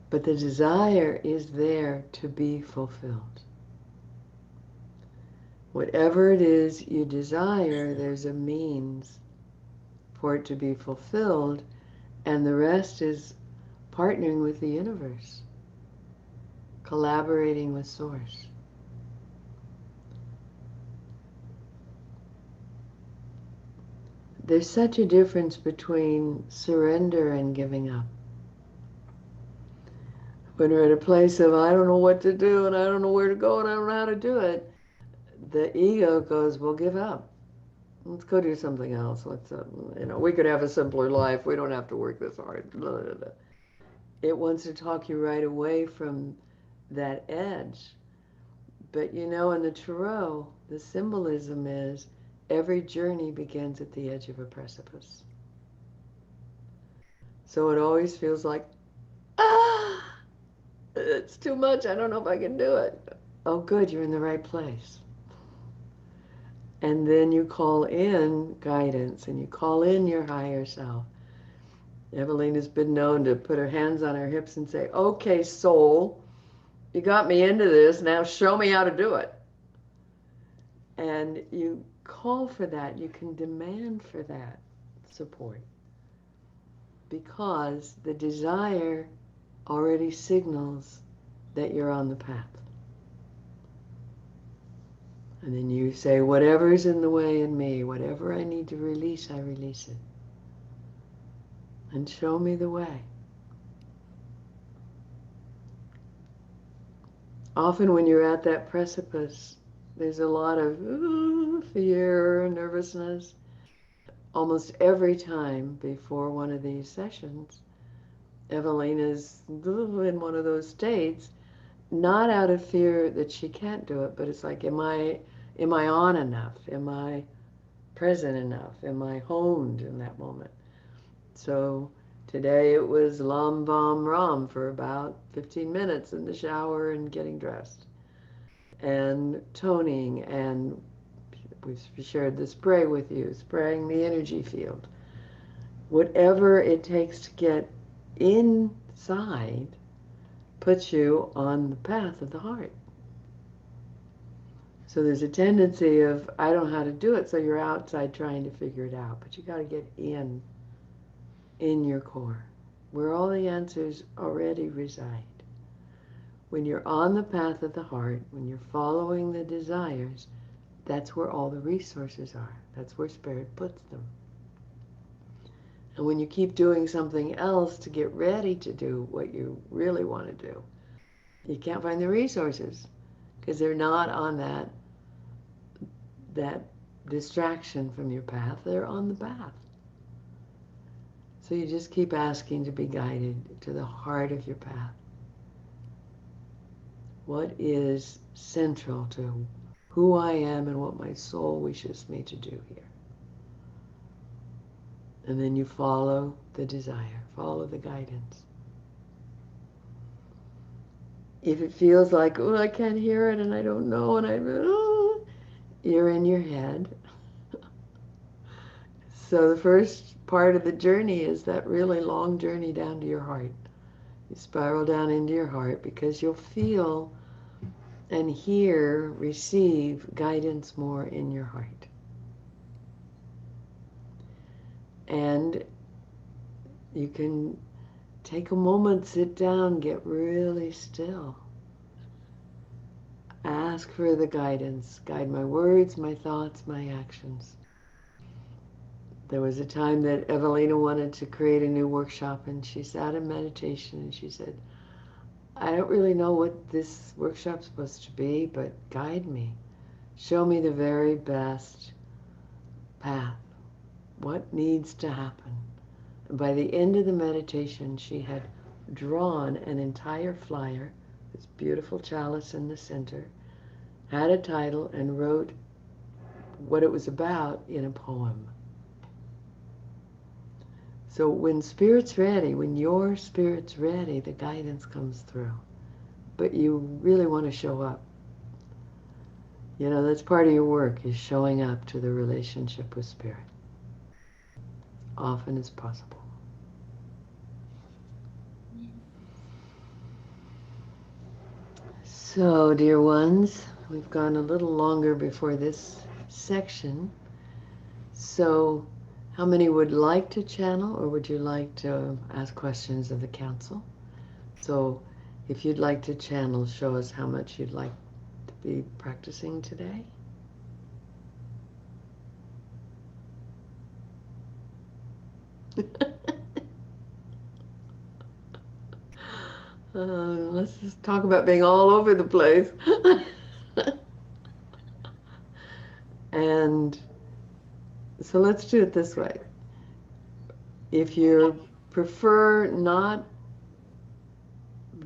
But the desire is there to be fulfilled. Whatever it is you desire, there's a means for it to be fulfilled, and the rest is partnering with the universe, collaborating with Source. There's such a difference between surrender and giving up. When we're at a place of, I don't know what to do, and I don't know where to go, and I don't know how to do it, the ego goes, we'll give up. Let's go do something else. We could have a simpler life. We don't have to work this hard. Blah, blah, blah. It wants to talk you right away from that edge. But in the Tarot, the symbolism is every journey begins at the edge of a precipice. So it always feels like, it's too much. I don't know if I can do it. Oh, good, you're in the right place. And then you call in guidance and you call in your higher self. Evelina's been known to put her hands on her hips and say, okay, soul, you got me into this. Now show me how to do it. And you call for that. You can demand for that support because the desire already signals that you're on the path. And then you say, whatever's in the way in me, whatever I need to release, I release it. And show me the way. Often when you're at that precipice, there's a lot of fear, nervousness. Almost every time before one of these sessions, Evelina's in one of those states, not out of fear that she can't do it, but it's like, am I on enough? Am I present enough? Am I honed in that moment? So today it was Lam Bam Ram for about 15 minutes in the shower and getting dressed. And toning, and we've shared the spray with you, spraying the energy field. Whatever it takes to get inside puts you on the path of the heart. So there's a tendency of, I don't know how to do it, so you're outside trying to figure it out. But you got to get in your core, where all the answers already reside. When you're on the path of the heart, when you're following the desires, that's where all the resources are. That's where Spirit puts them. And when you keep doing something else to get ready to do what you really want to do, you can't find the resources because they're not on that distraction from your path. They're on the path. So you just keep asking to be guided to the heart of your path. What is central to who I am and what my soul wishes me to do here? And then you follow the desire, follow the guidance. If it feels like, oh, I can't hear it and I don't know, and you're in your head. So the first part of the journey is that really long journey down to your heart. You spiral down into your heart because you'll feel and hear, receive guidance more in your heart. And you can take a moment, sit down, get really still. Ask for the guidance. Guide my words, my thoughts, my actions. There was a time that Evelina wanted to create a new workshop, and she sat in meditation and she said, I don't really know what this workshop's supposed to be, but guide me. Show me the very best path. What needs to happen? And by the end of the meditation, she had drawn an entire flyer, this beautiful chalice in the center, had a title, and wrote what it was about in a poem. So when Spirit's ready, when your Spirit's ready, the guidance comes through. But you really want to show up. That's part of your work, is showing up to the relationship with Spirit. Often as possible. So, dear ones, we've gone a little longer before this section. So, how many would like to channel, or would you like to ask questions of the council? So, if you'd like to channel, show us how much you'd like to be practicing today. Let's just talk about being all over the place. And so let's do it this way. If you prefer not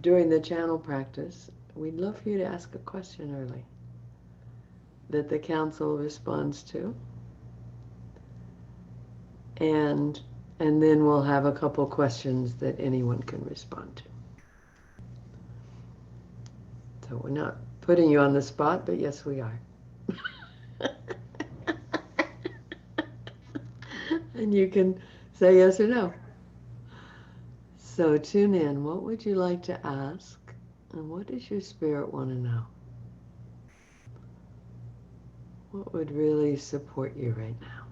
doing the channel practice, we'd love for you to ask a question early that the council responds to. And then we'll have a couple questions that anyone can respond to. So we're not putting you on the spot, but yes, we are. And you can say yes or no. So tune in. What would you like to ask? And what does your spirit want to know? What would really support you right now?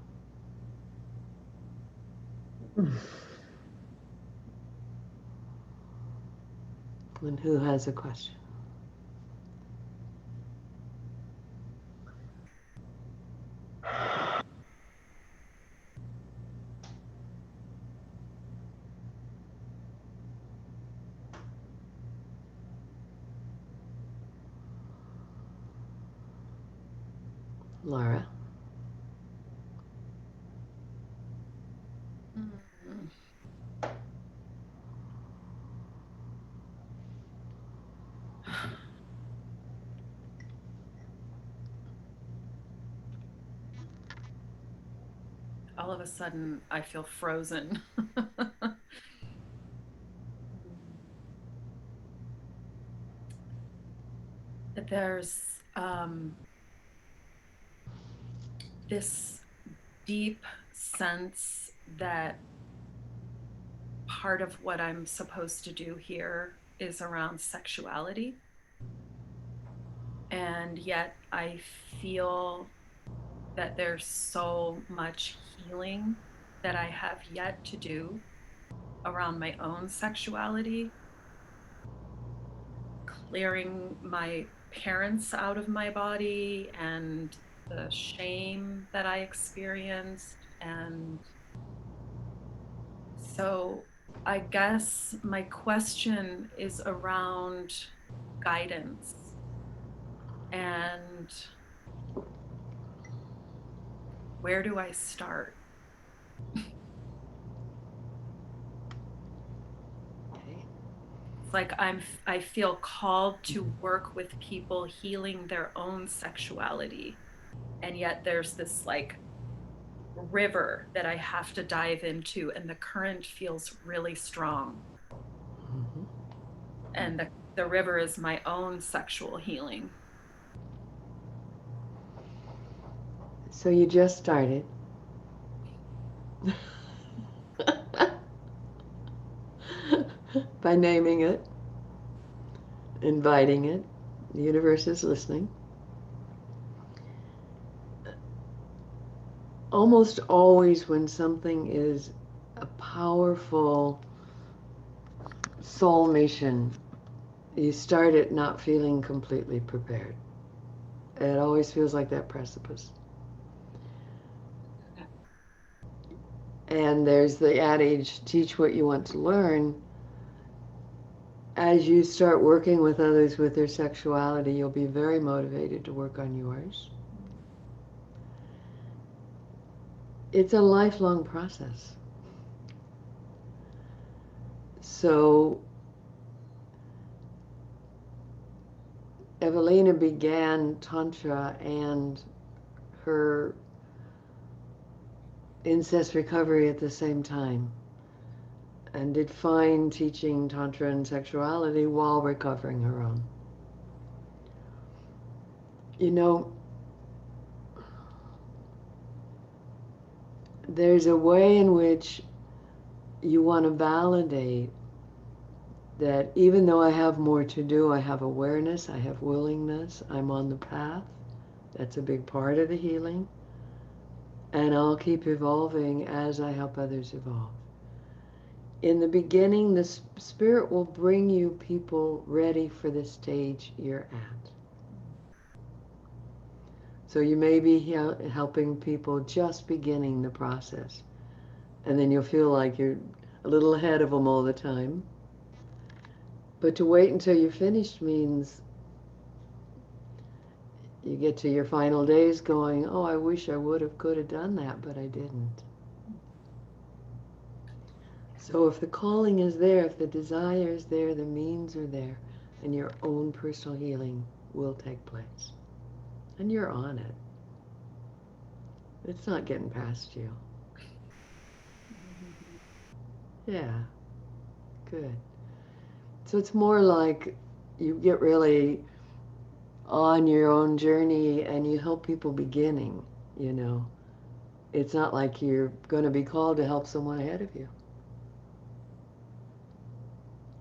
And who has a question? Laura? All of a sudden, I feel frozen. There's this deep sense that part of what I'm supposed to do here is around sexuality. And yet I feel that there's so much healing that I have yet to do around my own sexuality, clearing my parents out of my body and the shame that I experienced. And so I guess my question is around guidance and where do I start? It's like I feel called to work with people healing their own sexuality. And yet there's this like river that I have to dive into, and the current feels really strong. Mm-hmm. And the river is my own sexual healing. So you just started. By naming it, inviting it. The universe is listening. Almost always when something is a powerful soul mission, you start it not feeling completely prepared. It always feels like that precipice. And there's the adage, teach what you want to learn. As you start working with others with their sexuality, you'll be very motivated to work on yours. It's a lifelong process. So Evelina began Tantra and her incest recovery at the same time, and did fine teaching Tantra and sexuality while recovering her own. You know, there's a way in which you want to validate that even though I have more to do, I have awareness, I have willingness, I'm on the path. That's a big part of the healing. And I'll keep evolving as I help others evolve. In the beginning, the Spirit will bring you people ready for the stage you're at. So you may be helping people just beginning the process. And then you'll feel like you're a little ahead of them all the time. But to wait until you're finished means you get to your final days going, oh, I wish I would have, could have done that, but I didn't. So if the calling is there, if the desire is there, the means are there, and your own personal healing will take place. And you're on it. It's not getting past you. Yeah, good. So it's more like you get really on your own journey and you help people beginning, you know. It's not like you're going to be called to help someone ahead of you.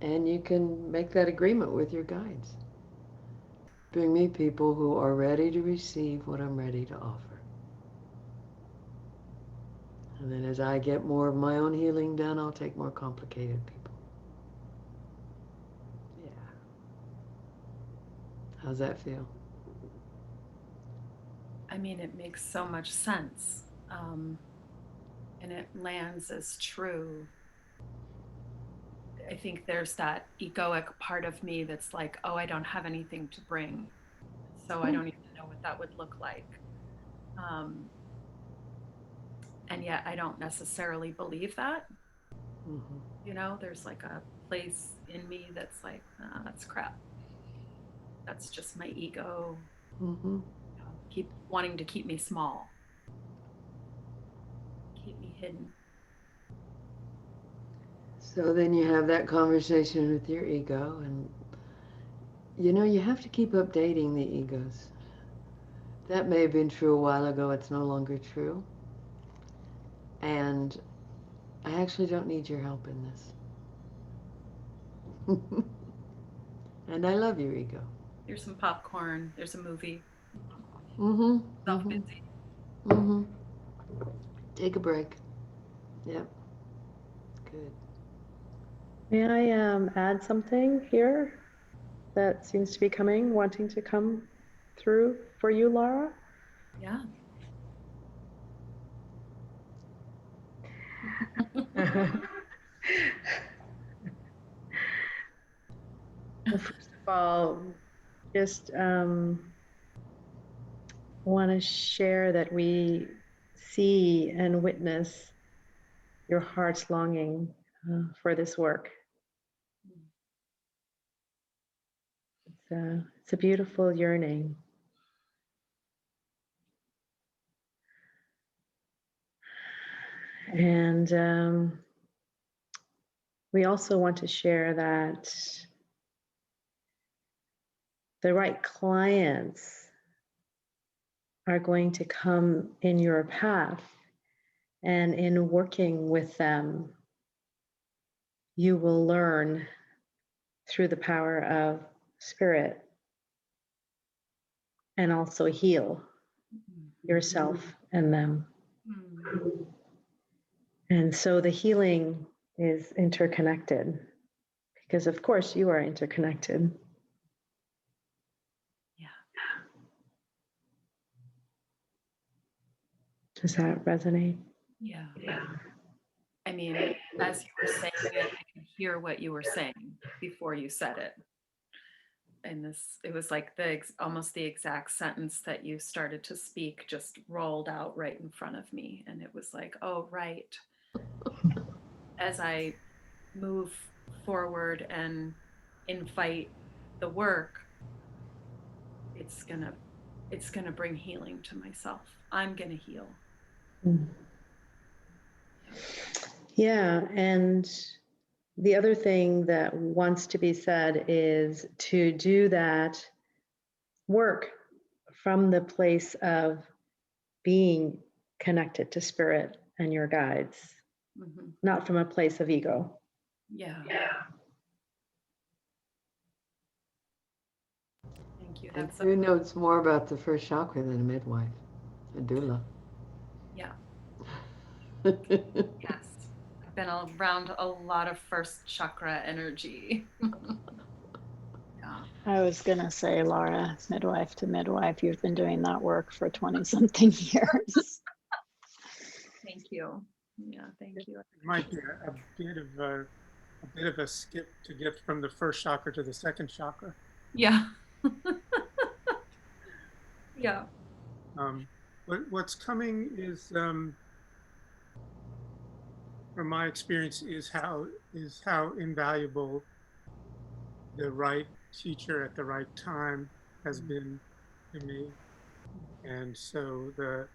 And you can make that agreement with your guides. Bring me people who are ready to receive what I'm ready to offer. And then as I get more of my own healing done, I'll take more complicated people. Yeah. How's that feel? I mean, it makes so much sense. And it lands as true. I think there's that egoic part of me that's like, oh, I don't have anything to bring. So I don't even know what that would look like. And yet I don't necessarily believe that. Mm-hmm. You know, there's like a place in me that's like, nah, that's crap. That's just my ego. Mm-hmm. Keep wanting to keep me small, keep me hidden. So then you have that conversation with your ego, and you know, you have to keep updating the egos. That may have been true a while ago, it's no longer true. And I actually don't need your help in this. And I love your ego. Here's some popcorn, there's a movie. Mm-hmm. Self Mm-hmm. busy. Mm-hmm. Take a break. Yep. Good. May I add something here that seems to be wanting to come through for you, Laura? Yeah. Well, first of all, just want to share that we see and witness your heart's longing for this work. It's a beautiful yearning. And we also want to share that the right clients are going to come in your path, and in working with them, you will learn through the power of spirit and also heal yourself and them. And so the healing is interconnected because, of course, you are interconnected. Yeah. Does that resonate? Yeah. I mean, as you were saying it, I could hear what you were saying before you said it. And it was like almost the exact sentence that you started to speak just rolled out right in front of me. And it was like, oh, right. As I move forward and invite the work, it's gonna bring healing to myself. I'm gonna heal. Yeah, and the other thing that wants to be said is to do that work from the place of being connected to spirit and your guides, not from a place of ego. Yeah. Thank you. And That's who knows more about the first chakra than a midwife, a doula? Yeah. Yes. I've been around a lot of first chakra energy. Yeah. I was going to say, Laura, midwife to midwife, you've been doing that work for 20 something years. Thank you. Yeah, thank you. It might be a bit of a skip to get from the first chakra to the second chakra. Yeah. Yeah. What's coming is, from my experience, is how invaluable the right teacher at the right time has been to me. And so the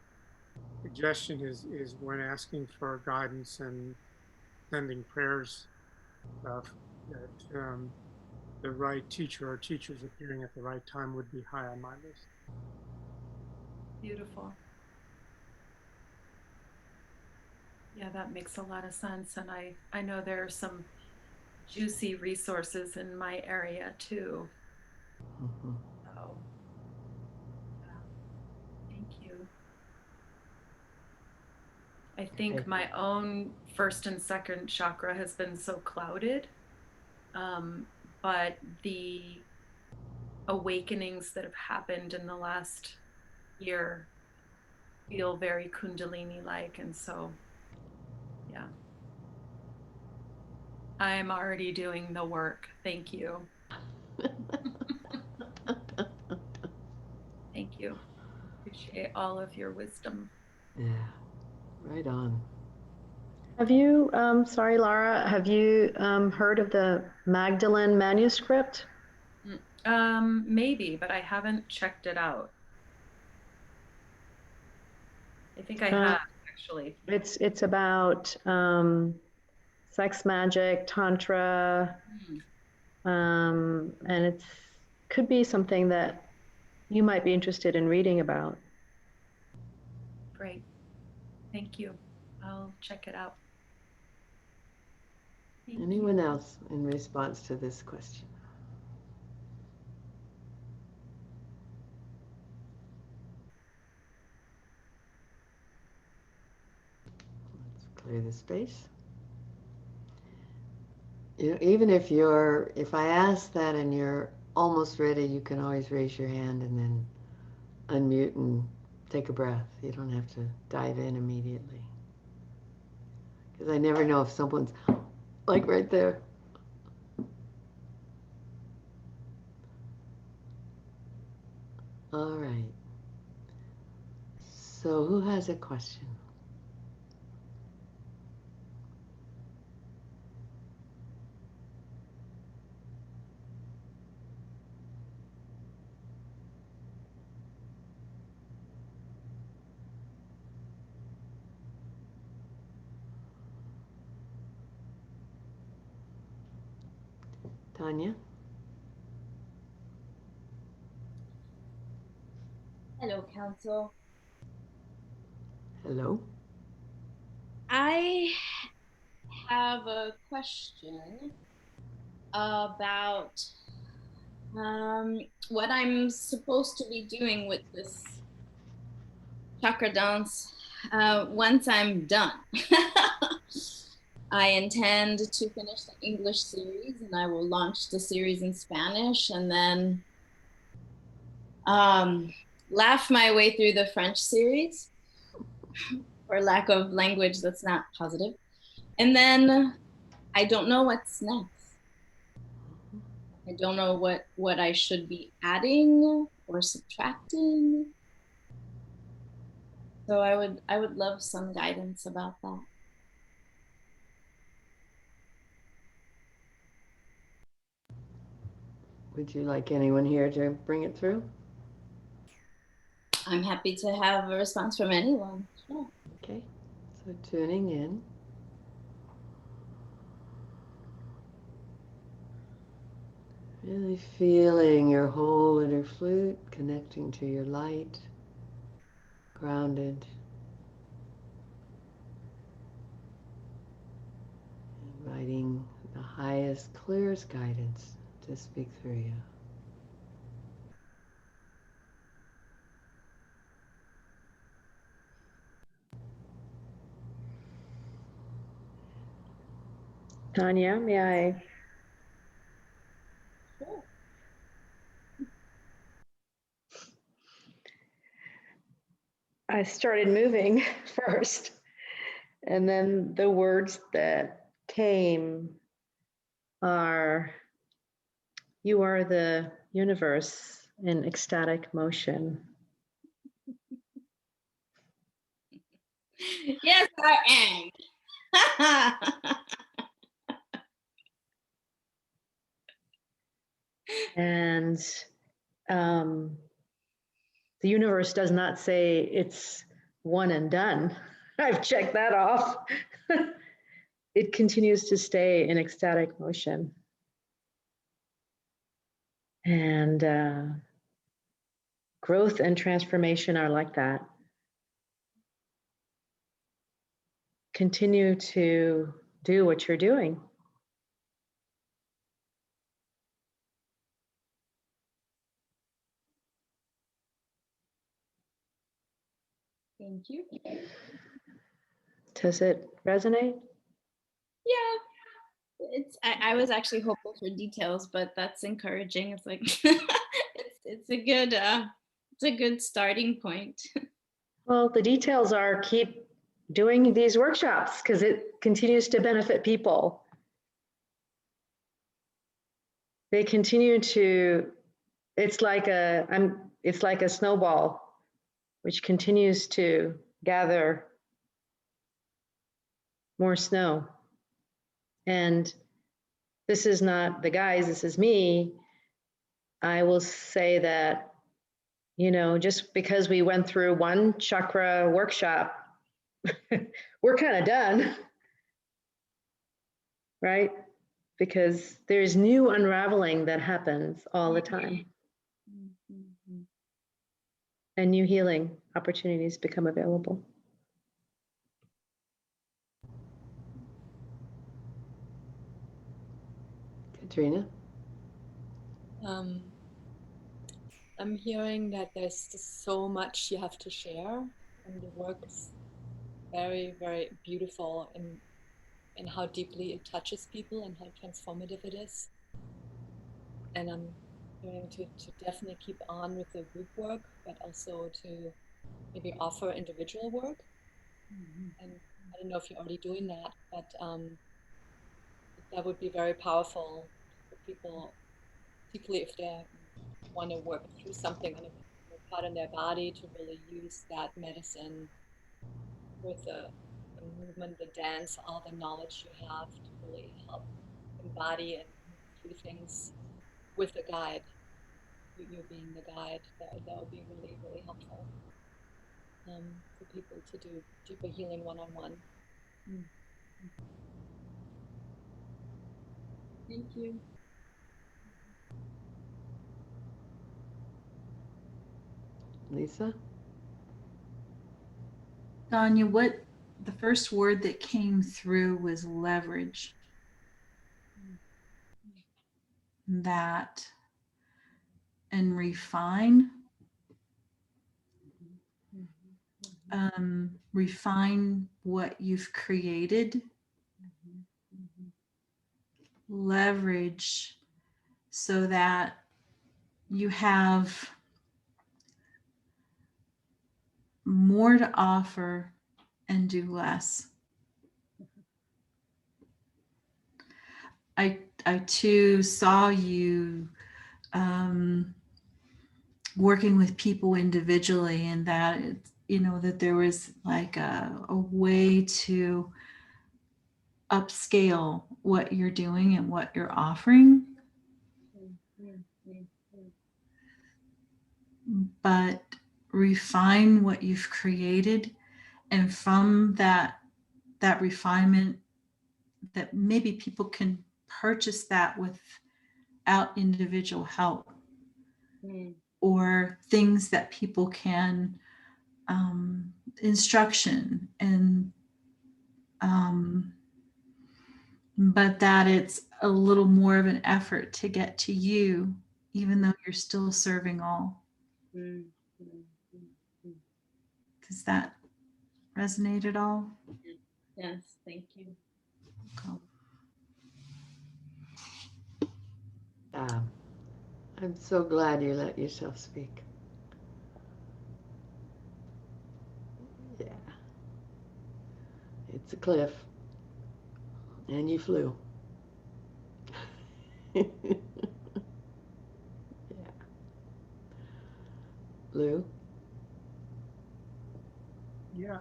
suggestion is when asking for guidance and sending prayers stuff, that the right teacher or teachers appearing at the right time would be high on my list. Beautiful. Yeah, that makes a lot of sense. And I know there are some juicy resources in my area too. Mhm. So, yeah, thank you. I think Okay. my own first and second chakra has been so clouded. But the awakenings that have happened in the last year feel very Kundalini like. And so, yeah, I'm already doing the work. Thank you. Thank you. Appreciate all of your wisdom. Yeah, right on. Have you, sorry, Lara, have you heard of the Magdalene manuscript? Maybe, but I haven't checked it out. I think I Uh, have actually. it's about sex magic, tantra, and it's could be something that you might be interested in reading about. Great. Thank you. I'll check it out. Thank you. Anyone else in response to this question? Let's clear the space. Even if I ask that and you're almost ready, you can always raise your hand and then unmute and take a breath. You don't have to dive in immediately. Because I never know if someone's like right there. All right. So who has a question? Tanya? Hello, Council. Hello? I have a question about what I'm supposed to be doing with this chakra dance once I'm done. I intend to finish the English series and I will launch the series in Spanish and then laugh my way through the French series for lack of language that's not positive. And then I don't know what's next. I don't know what I should be adding or subtracting. So I would love some guidance about that. Would you like anyone here to bring it through? I'm happy to have a response from anyone. Sure. Okay. So tuning in. Really feeling your whole inner flute connecting to your light, grounded, inviting the highest, clearest guidance to speak through you. Tanya, may I? Sure. I started moving first, and then the words that came are, you are the universe in ecstatic motion. Yes, I am. And the universe does not say it's one and done. I've checked that off. It continues to stay in ecstatic motion. And growth and transformation are like that. Continue to do what you're doing. Thank you. Does it resonate? Yeah, I was actually hopeful for details, but that's encouraging. It's like it's a good starting point. Well, the details are keep doing these workshops because it continues to benefit people. They continue to, it's like a snowball which continues to gather more snow. And this is not the guys, this is me. I will say that, you know, just because we went through one chakra workshop, we're kind of done, right? Because there's new unraveling that happens all the time, and new healing opportunities become available. Katrina? I'm hearing that there's just so much you have to share, and the work is very, very beautiful in how deeply it touches people and how transformative it is. And I'm going to definitely keep on with the group work, but also to maybe offer individual work. And I don't know if you're already doing that, but that would be very powerful for people, particularly if they want to work through something in a part in their body, to really use that medicine with the movement, the dance, all the knowledge you have to really help embody and move through things with a guide. You being the guide, that would be really, really helpful for people to do deeper healing one-on-one. Thank you. Lisa? Danya, what the first word that came through was leverage. That and refine. Refine what you've created. Leverage so that you have more to offer and do less. I too saw you working with people individually, and that it's, you know, that there was like a way to upscale what you're doing and what you're offering, but refine what you've created, and from that refinement, that maybe people can purchase that without individual help, or things that people can instruction and but that it's a little more of an effort to get to you, even though you're still serving all. Does that resonate at all? Yes, thank you. Cool. I'm so glad you let yourself speak. Yeah. It's a cliff. And you flew. Yeah. Lou? Yeah,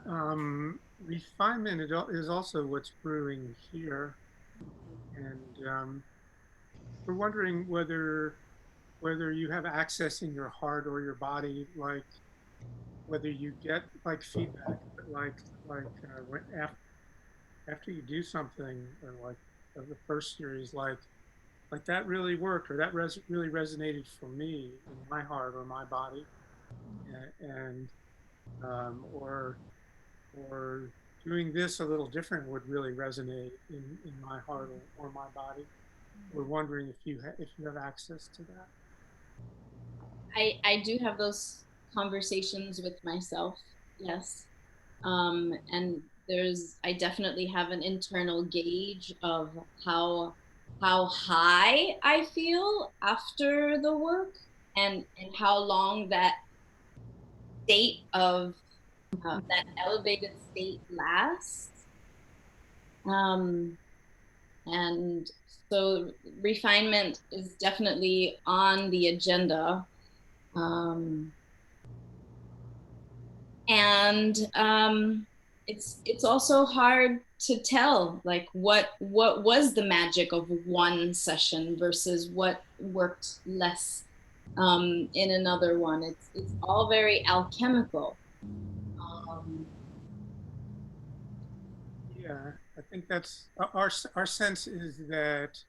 refinement is also what's brewing here, and we're wondering whether you have access in your heart or your body, like whether you get like feedback, when after you do something, or like the first series, like that really worked, or that really resonated for me in my heart or my body, and or doing this a little different would really resonate in my heart or my body. We're wondering if you have access to that. I do have those conversations with myself, yes. And I definitely have an internal gauge of how high I feel after the work, and how long that state of that elevated state lasts. Um, and so refinement is definitely on the agenda. Um, and it's also hard to tell, like what was the magic of one session versus what worked less in another one. It's all very alchemical. Yeah, I think that's our sense is that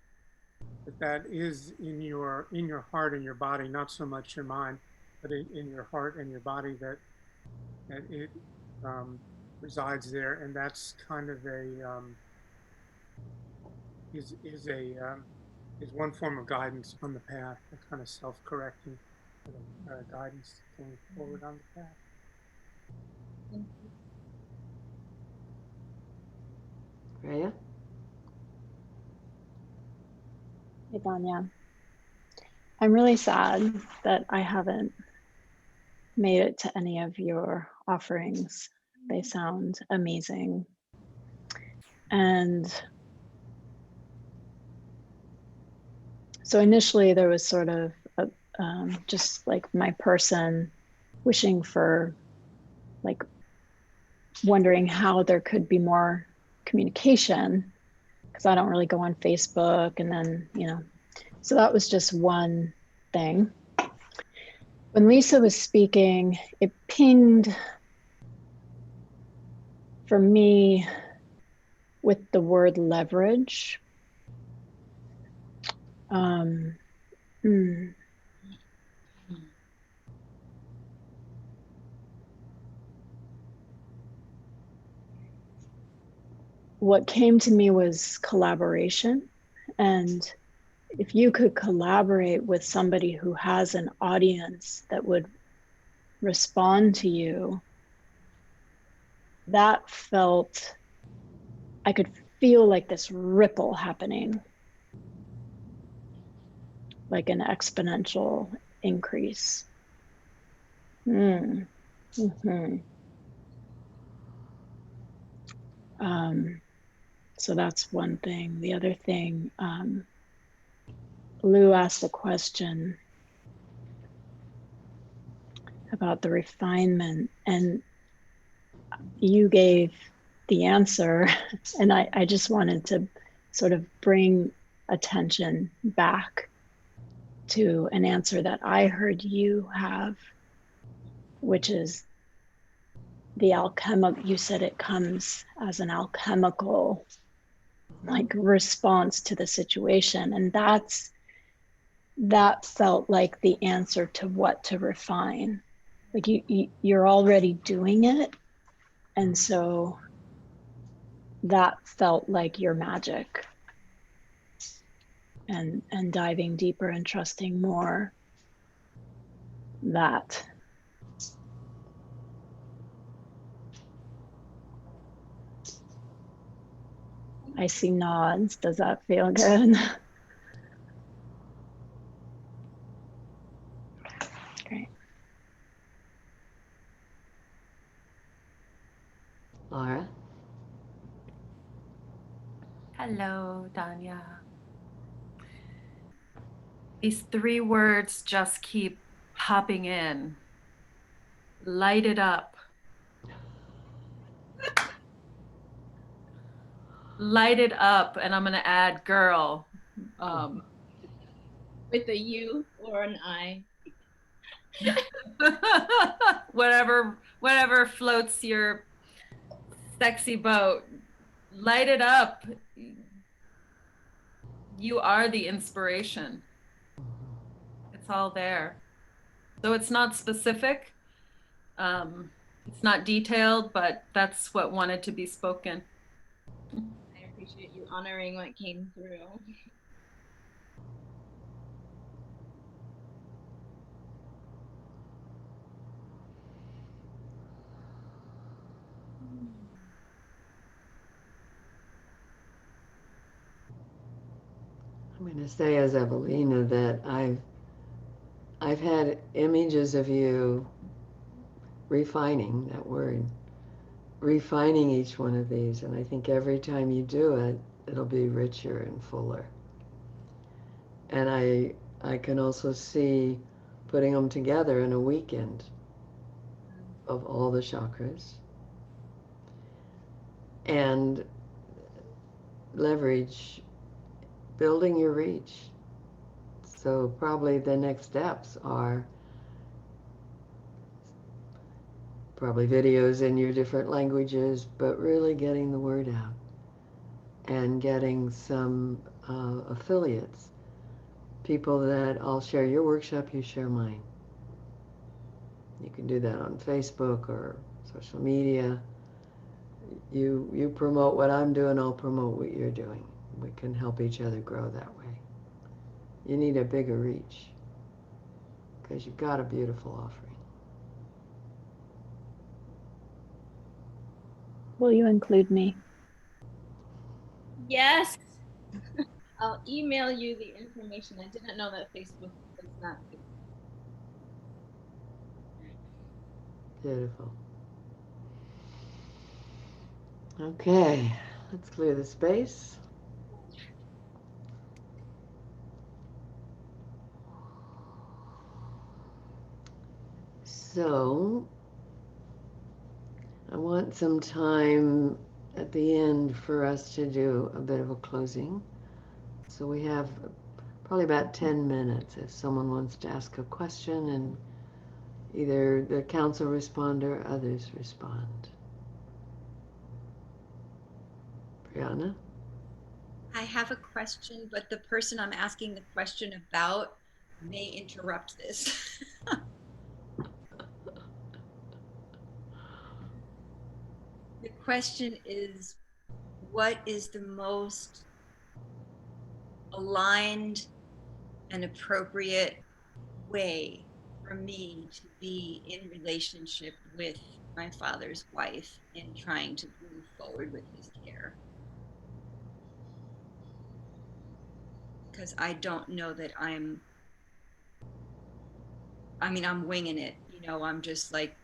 is in your heart and your body, not so much your mind, but in your heart and your body, that it resides there, and that's kind of is one form of guidance on the path, a kind of self-correcting guidance going forward on the path. Rhea? Hey, Danya. I'm really sad that I haven't made it to any of your offerings. They sound amazing. And so initially there was sort of just like my person wishing for, like, wondering how there could be more communication, because I don't really go on Facebook. And then, so that was just one thing. When Lisa was speaking, it pinged for me with the word leverage. What came to me was collaboration. And if you could collaborate with somebody who has an audience that would respond to you, that felt, I could feel like this ripple happening, like an exponential increase. So that's one thing. The other thing, Lou asked a question about the refinement, and you gave the answer. And I just wanted to sort of bring attention back to an answer that I heard you have, which is the alchemical. You said it comes as an alchemical, like, response to the situation. And that felt like the answer to what to refine. Like you're already doing it. And so that felt like your magic, and diving deeper and trusting more that. I see nods. Does that feel good? Great. Laura? Hello, Danya. These 3 words just keep popping in. Light it up. light it up, and I'm going to add girl. With a U or an I. Whatever floats your sexy boat. Light it up. You are the inspiration. It's all there. So it's not specific. It's not detailed, but that's what wanted to be spoken. I appreciate you honoring what came through. I'm going to say as Evelina that I've had images of you refining that word, refining each one of these, and I think every time you do it, it'll be richer and fuller. And I can also see putting them together in a weekend of all the chakras and leverage building your reach. So probably the next steps are probably videos in your different languages, but really getting the word out and getting some affiliates, people that I'll share your workshop, you share mine. You can do that on Facebook or social media. You promote what I'm doing, I'll promote what you're doing. We can help each other grow that way. You need a bigger reach because you've got a beautiful offering. Will you include me? Yes. I'll email you the information. I didn't know that Facebook was not. Beautiful. Okay, let's clear the space. So, I want some time at the end for us to do a bit of a closing. So we have probably about 10 minutes if someone wants to ask a question and either the council respond or others respond. Brianna? I have a question, but the person I'm asking the question about may interrupt this. The question is, what is the most aligned and appropriate way for me to be in relationship with my father's wife in trying to move forward with his care? Because I don't know that I'm winging it. I'm just like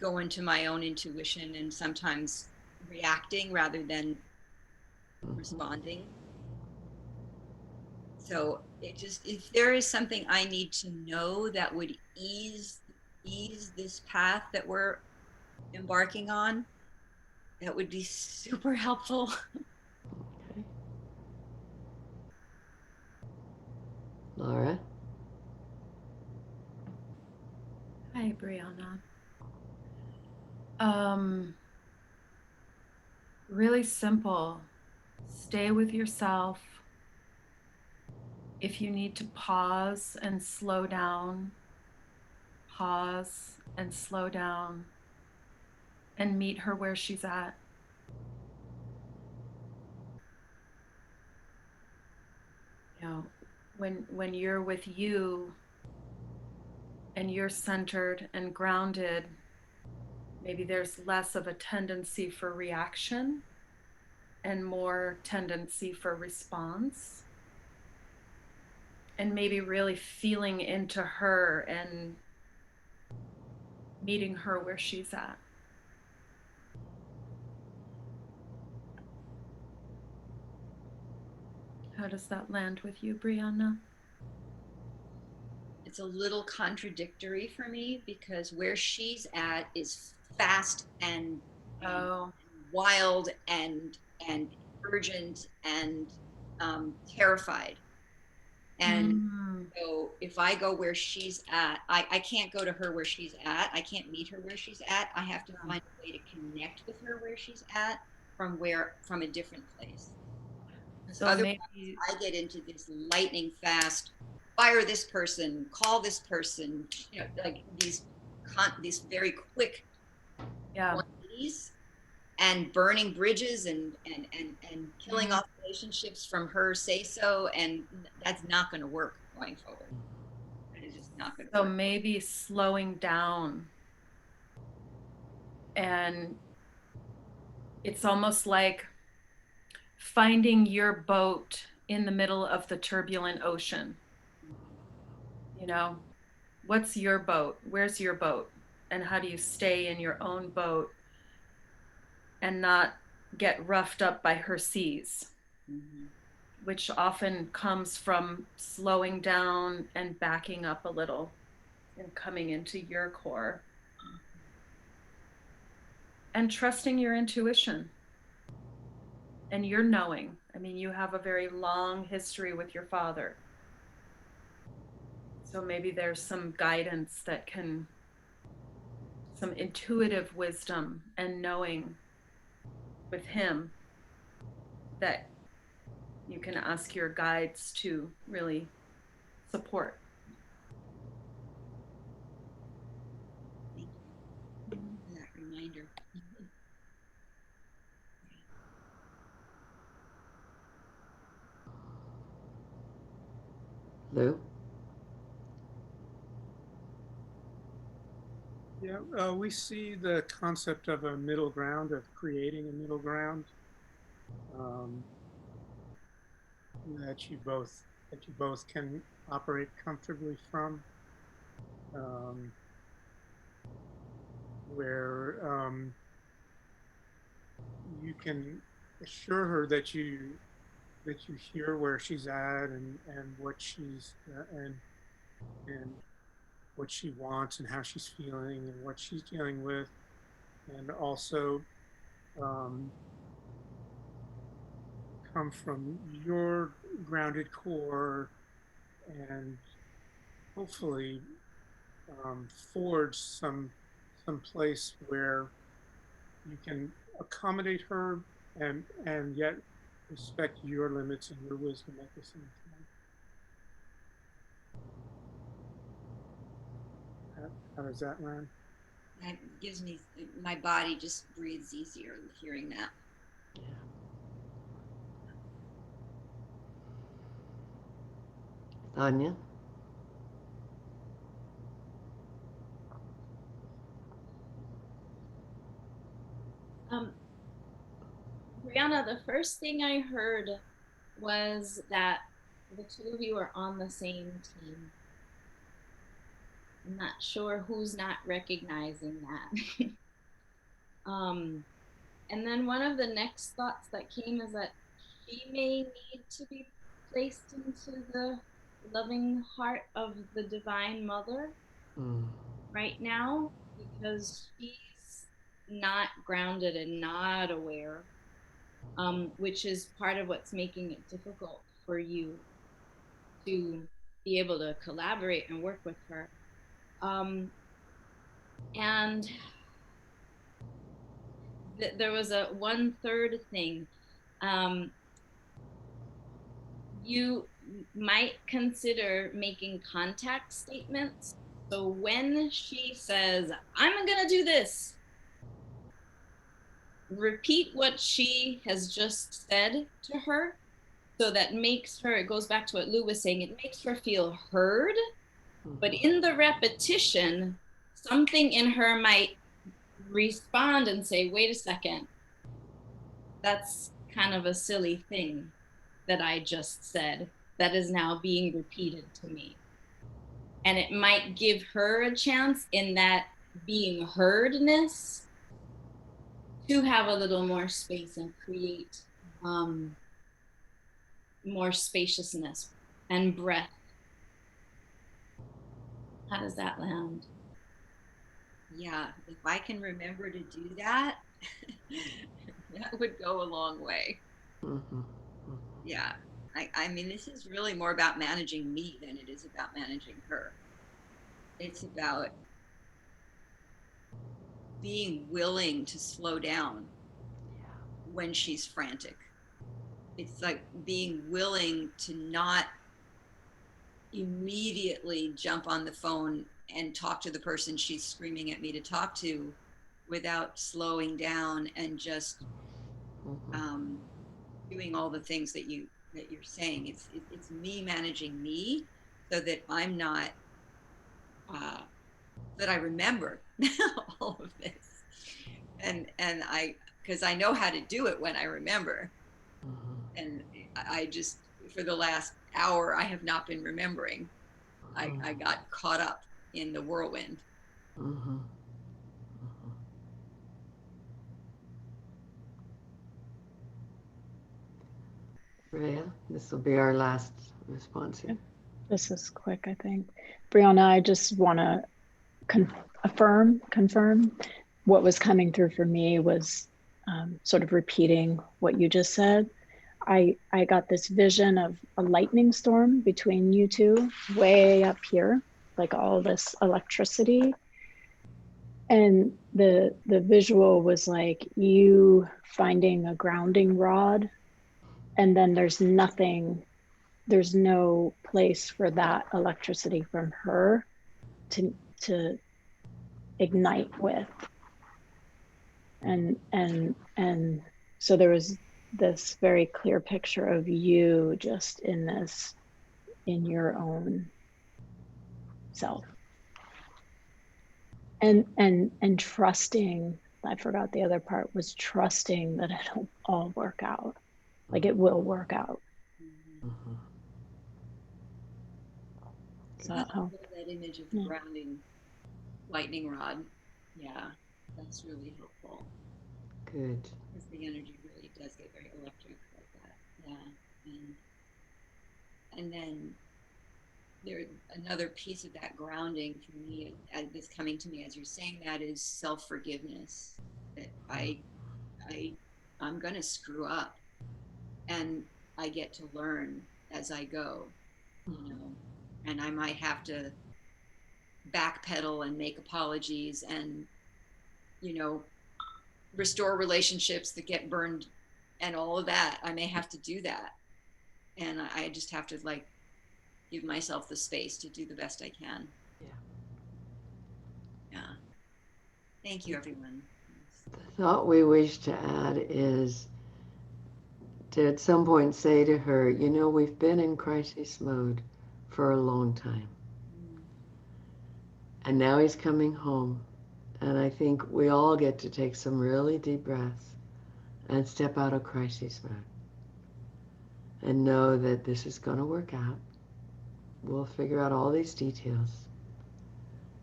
going to my own intuition and sometimes reacting rather than responding. So if there is something I need to know that would ease this path that we're embarking on, that would be super helpful. Okay. Laura? Hi, Brianna. Really simple. Stay with yourself. If you need to pause and slow down, pause and slow down and meet her where she's at. You know, when you're with you and you're centered and grounded, maybe there's less of a tendency for reaction and more tendency for response. And maybe really feeling into her and meeting her where she's at. How does that land with you, Brianna? It's a little contradictory for me because where she's at is fast and wild and and urgent and terrified. And so if I go where she's at, I can't go to her where she's at. I can't meet her where she's at. I have to find a way to connect with her where she's at from a different place. So Otherwise, maybe I get into this lightning fast, fire this person, call this person, like these very quick yeah. quantities, and burning bridges and killing off relationships from her say so, and that's not going to work going forward. It is just not going to So work. maybe slowing down, and it's almost like finding your boat in the middle of the turbulent ocean. You know, what's your boat? Where's your boat? And how do you stay in your own boat and not get roughed up by her seas? Which often comes from slowing down and backing up a little and coming into your core and trusting your intuition and your knowing. I mean, you have a very long history with your father. So maybe there's some guidance that can, some intuitive wisdom and knowing with him that you can ask your guides to really support. Thank you for that reminder. Lou? Yeah, we see the concept of a middle ground, of creating a middle ground, um, that you both can operate comfortably from, um, where you can assure her that you hear where she's at, and what she's and what she wants and how she's feeling and what she's dealing with, and also come from your grounded core, and hopefully forge some place where you can accommodate her, and yet respect your limits and your wisdom at the same time. How does that land? That gives me, my body just breathes easier hearing that. Anya? Brianna, the first thing I heard was that the two of you are on the same team. I'm not sure who's not recognizing that. And then one of the next thoughts that came is that she may need to be placed into the loving heart of the Divine Mother right now, because she's not grounded and not aware, which is part of what's making it difficult for you to be able to collaborate and work with her. And there was a one third thing. You might consider making contact statements. So when she says, I'm gonna do this, repeat what she has just said to her, so that makes her, it goes back to what Lou was saying, it makes her feel heard. But in the repetition, something in her might respond and say, wait a second, that's kind of a silly thing that I just said that is now being repeated to me. And it might give her a chance in that being heardness to have a little more space and create more spaciousness and breath. How does that land? Yeah, if I can remember to do that, That would go a long way. Mm-hmm. Yeah. I mean, this is really more about managing me than it is about managing her. It's about being willing to slow down when she's frantic. It's like being willing to not immediately jump on the phone and talk to the person she's screaming at me to talk to without slowing down and just Mm-hmm. um, doing all the things that you're saying. It's me managing me so that I'm not uh, that I remember all of this, and I because I know how to do it when I remember, Mm-hmm. and I just for the last hour I have not been remembering. I got caught up in the whirlwind. Mm-hmm. Rhea, this will be our last response here. This is quick, I think. Brianna, I just want to confirm what was coming through for me was sort of repeating what you just said. I got this vision of a lightning storm between you two way up here, like all this electricity. And the visual was like you finding a grounding rod, and then there's no place for that electricity from her to ignite with. And so there was this very clear picture of you just in your own self, and trusting. I forgot the other part was trusting that it'll all work out, like it will work out. Mm-hmm. So that helped. That image of the grounding lightning rod, yeah, that's really helpful. Good. Because the energy really does get very electric like that. Yeah, and then there another piece of that grounding for me that's coming to me as you're saying that is self-forgiveness. That I I'm gonna screw up, and I get to learn as I go, you know, and I might have to backpedal and make apologies and you know restore relationships that get burned and all of that. I may have to do that, and I just have to like give myself the space to do the best I can. Yeah. Yeah. Thank you, everyone. The thought we wish to add is to at some point say to her, you know, we've been in crisis mode for a long time. And now he's coming home. And I think we all get to take some really deep breaths and step out of crisis mode and know that this is going to work out. We'll figure out all these details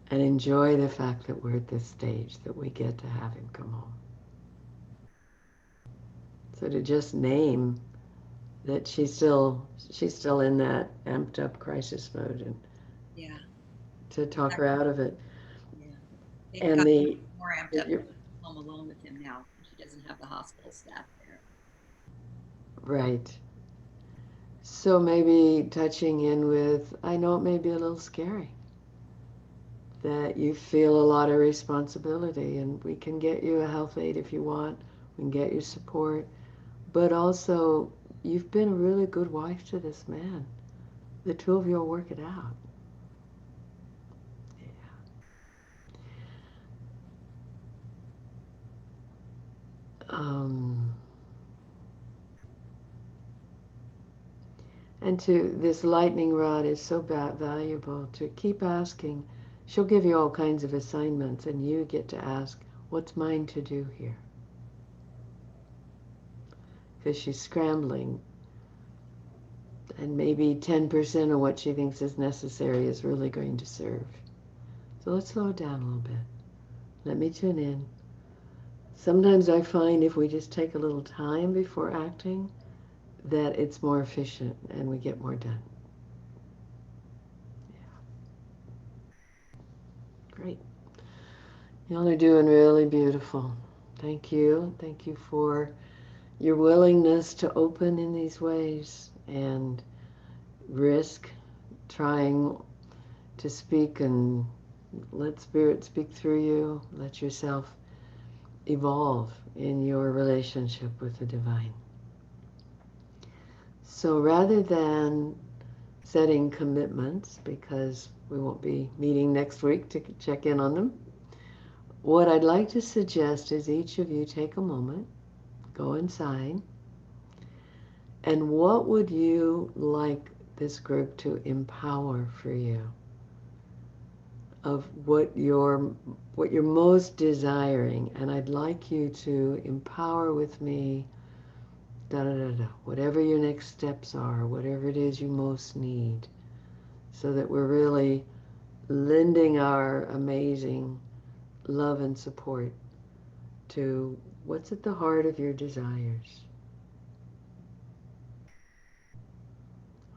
and enjoy the fact that we're at this stage that we get to have him come home. So to just name that she's still in that amped up crisis mode and Yeah. to talk her out of it. Yeah. It And got the more amped up home alone with him now. She doesn't have the hospital staff there. right. So maybe touching in with, I know it may be a little scary that you feel a lot of responsibility, and we can get you a health aide if you want. We can get you support. But also, you've been a really good wife to this man. The two of you will work it out. Yeah. And to this lightning rod is so valuable to keep asking. She'll give you all kinds of assignments, and you get to ask, what's mine to do here? Because she's scrambling, and maybe 10% of what she thinks is necessary is really going to serve. So let's slow it down a little bit. Let me tune in. Sometimes I find if we just take a little time before acting, that it's more efficient and we get more done. Yeah. Great. Y'all are doing really beautiful. Thank you. Thank you for your willingness to open in these ways and risk trying to speak and let Spirit speak through you. Let yourself evolve in your relationship with the divine. So rather than setting commitments, because we won't be meeting next week to check in on them, what I'd like to suggest is each of you take a moment, go inside, and what would you like this group to empower for you? Of what you're most desiring, and I'd like you to empower with me da da da da, whatever your next steps are, whatever it is you most need, so that we're really lending our amazing love and support to what's at the heart of your desires.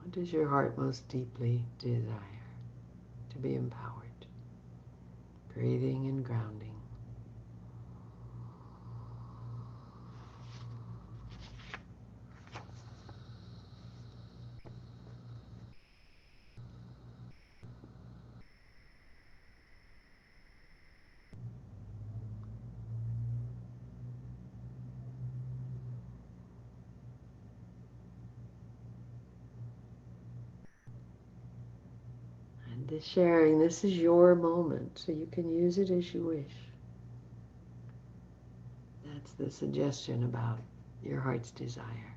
What does your heart most deeply desire? To be empowered. Breathing and grounding. And this sharing, this is your moment, so you can use it as you wish. That's the suggestion about your heart's desire.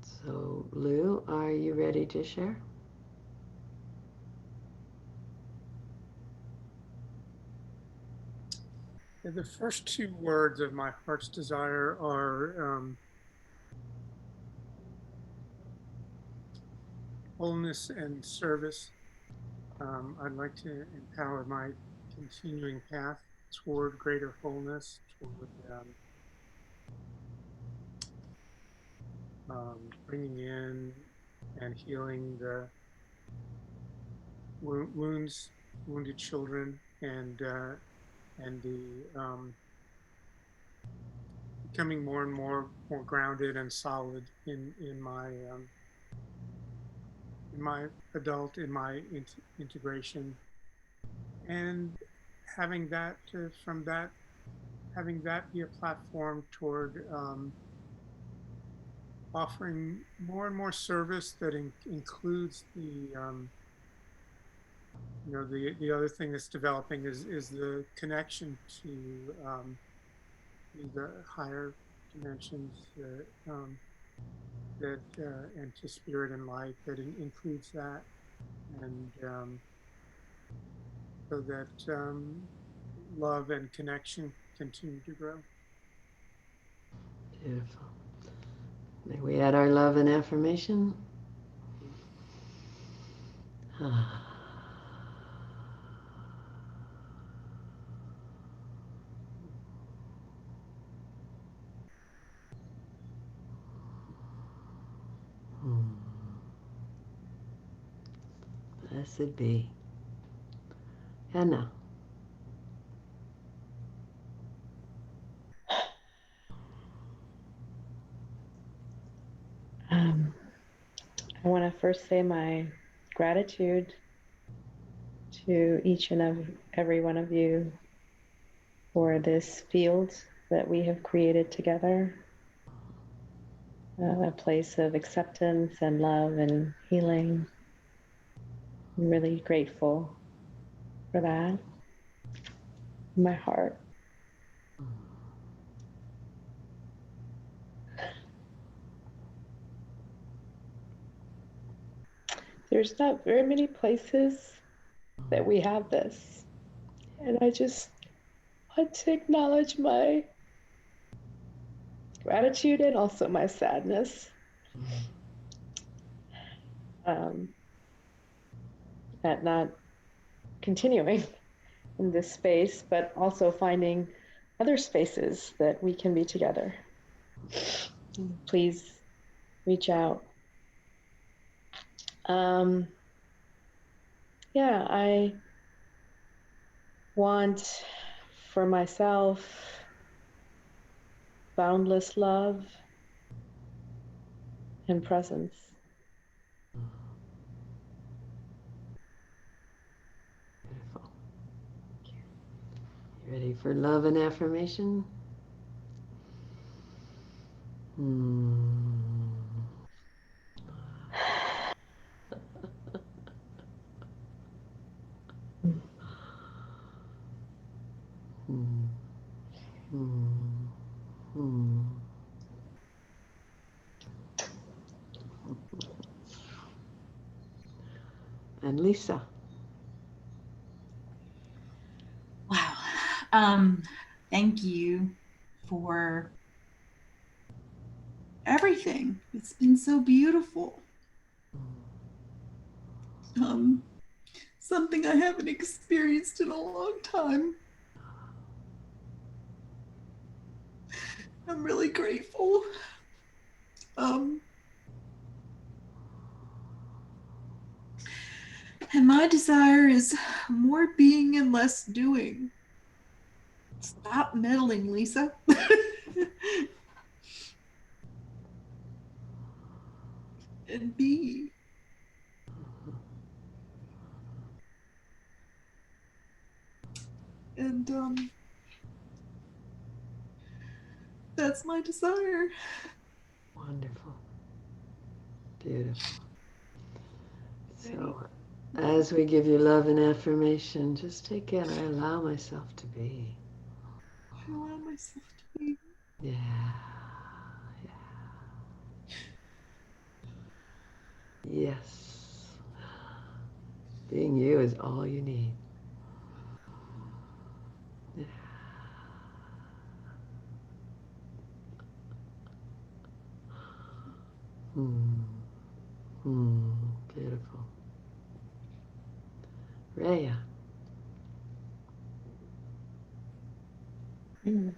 So, Lou, are you ready to share? The first two words of my heart's desire are wholeness and service. I'd like to empower my continuing path toward greater wholeness, toward bringing in and healing the wounds, wounded children, and the becoming more and more grounded and solid in my adult, in my integration, and having that from that having that be a platform toward offering more and more service that includes the the other thing that's developing is the connection to the higher dimensions that and to spirit and light that includes that, and so that love and connection continue to grow. Beautiful. May we add our love and affirmation? Blessed be. Hannah. I want to first say my gratitude to each and every one of you for this field that we have created together, a place of acceptance and love and healing. I'm really grateful for that in my heart. There's not very many places that we have this, and I just want to acknowledge my gratitude and also my sadness at not continuing in this space, but also finding other spaces that we can be together. Please reach out. yeah, I want for myself boundless love and presence. Beautiful. You ready for love and affirmation? Hmm. Hmm. Hmm. Hmm. And Lisa. Wow. Thank you for everything. It's been so beautiful. Something I haven't experienced in a long time. I'm really grateful. Um, and my desire is more being and less doing. Stop meddling, Lisa. And be. And that's my desire. Wonderful. Beautiful. So, as we give you love and affirmation, just take in, I allow myself to be. I allow myself to be. Yeah. Yeah. Yes. Being you is all you need. Yeah. Hmm. Hmm. Beautiful. Rhea. Mm.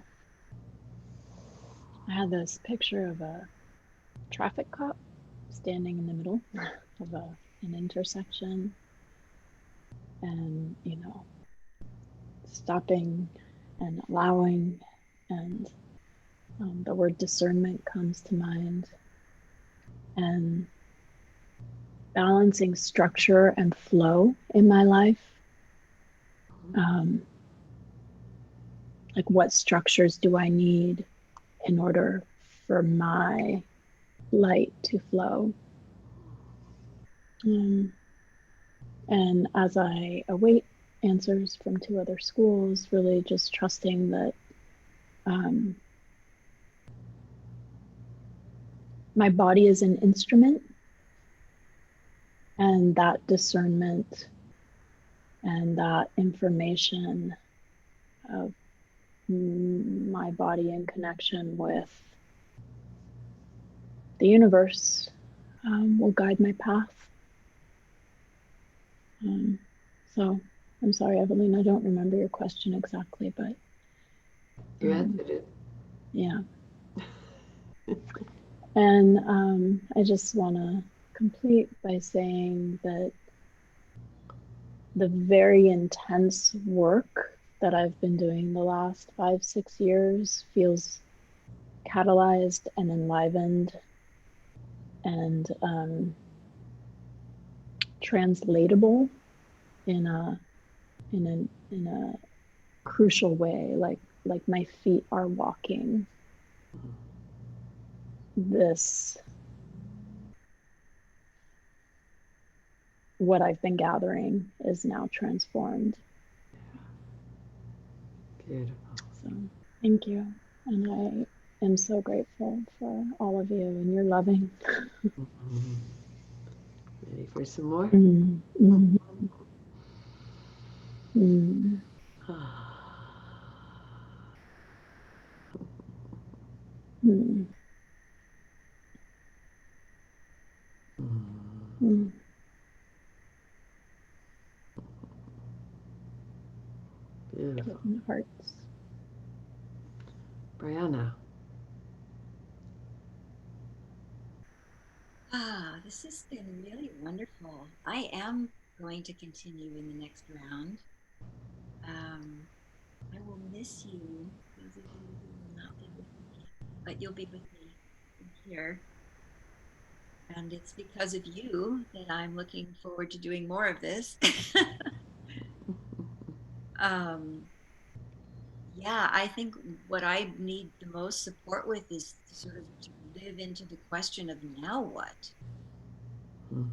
I had this picture of a traffic cop standing in the middle of an intersection and, stopping and allowing. And the word discernment comes to mind. And balancing structure and flow in my life. Um, like, what structures do I need in order for my light to flow? And as I await answers from 2 other schools, really just trusting that my body is an instrument, and that discernment and that information of my body in connection with the universe will guide my path. So I'm sorry, Evelyn, I don't remember your question exactly, but You answered it. yeah. And I just want to complete by saying that the very intense work that I've been doing the last 5, 6 years feels catalyzed and enlivened and translatable in a crucial way, like my feet are walking this, what I've been gathering is now transformed. Beautiful. So thank you. And I am so grateful for all of you and your loving. Mm-hmm. Ready for some more? Mm, mm, mm, mm, mm. Beautiful. Kitten hearts. Brianna. This has been really wonderful. I am going to continue in the next round. I will miss you, those of you who will not be with me, but you'll be with me here. And it's because of you that I'm looking forward to doing more of this. Yeah, I think what I need the most support with is to sort of to live into the question of now what? Mm.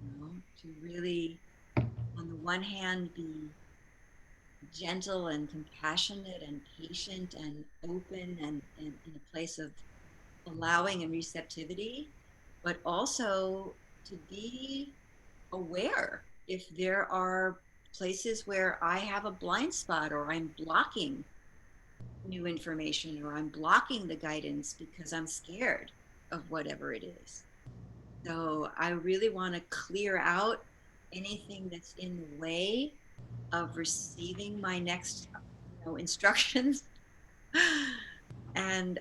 You know, to really, on the one hand, be gentle and compassionate and patient and open and in a place of allowing and receptivity, but also to be aware if there are places where I have a blind spot or I'm blocking new information or I'm blocking the guidance because I'm scared of whatever it is. So I really want to clear out anything that's in the way of receiving my next, instructions, and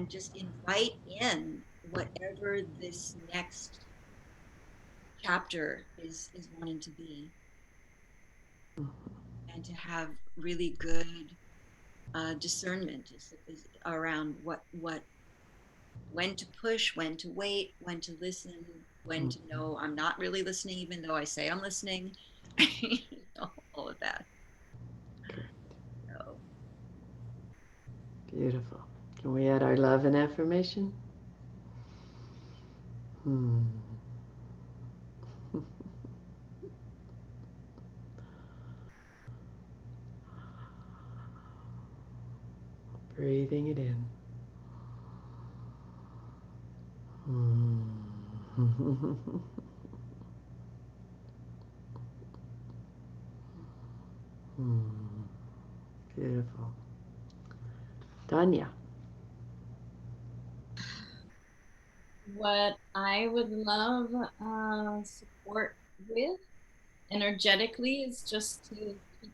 just invite in whatever this next chapter is wanting to be, and to have really good discernment around when to push, when to wait, when to listen, when to know I'm not really listening, even though I say I'm listening. All of that. So. Beautiful. Can we add our love and affirmation? Breathing it in. Beautiful. Tanya. What I would love support with energetically is just to keep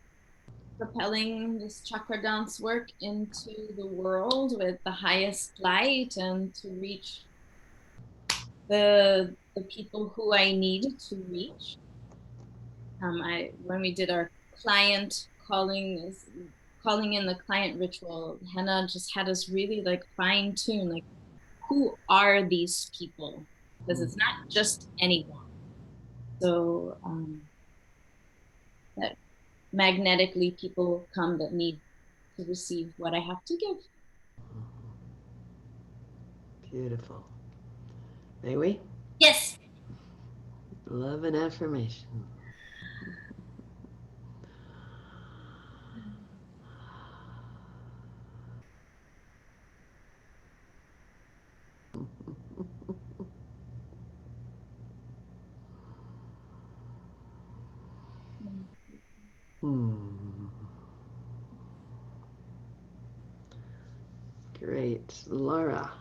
propelling this chakra dance work into the world with the highest light and to reach the people who I need to reach. When we did our client calling in the client ritual, Hannah just had us really like fine tune, like who are these people? Because it's not just anyone. So that magnetically people come that need to receive what I have to give. Beautiful. May we? Yes. Love and affirmation. Great. Laura.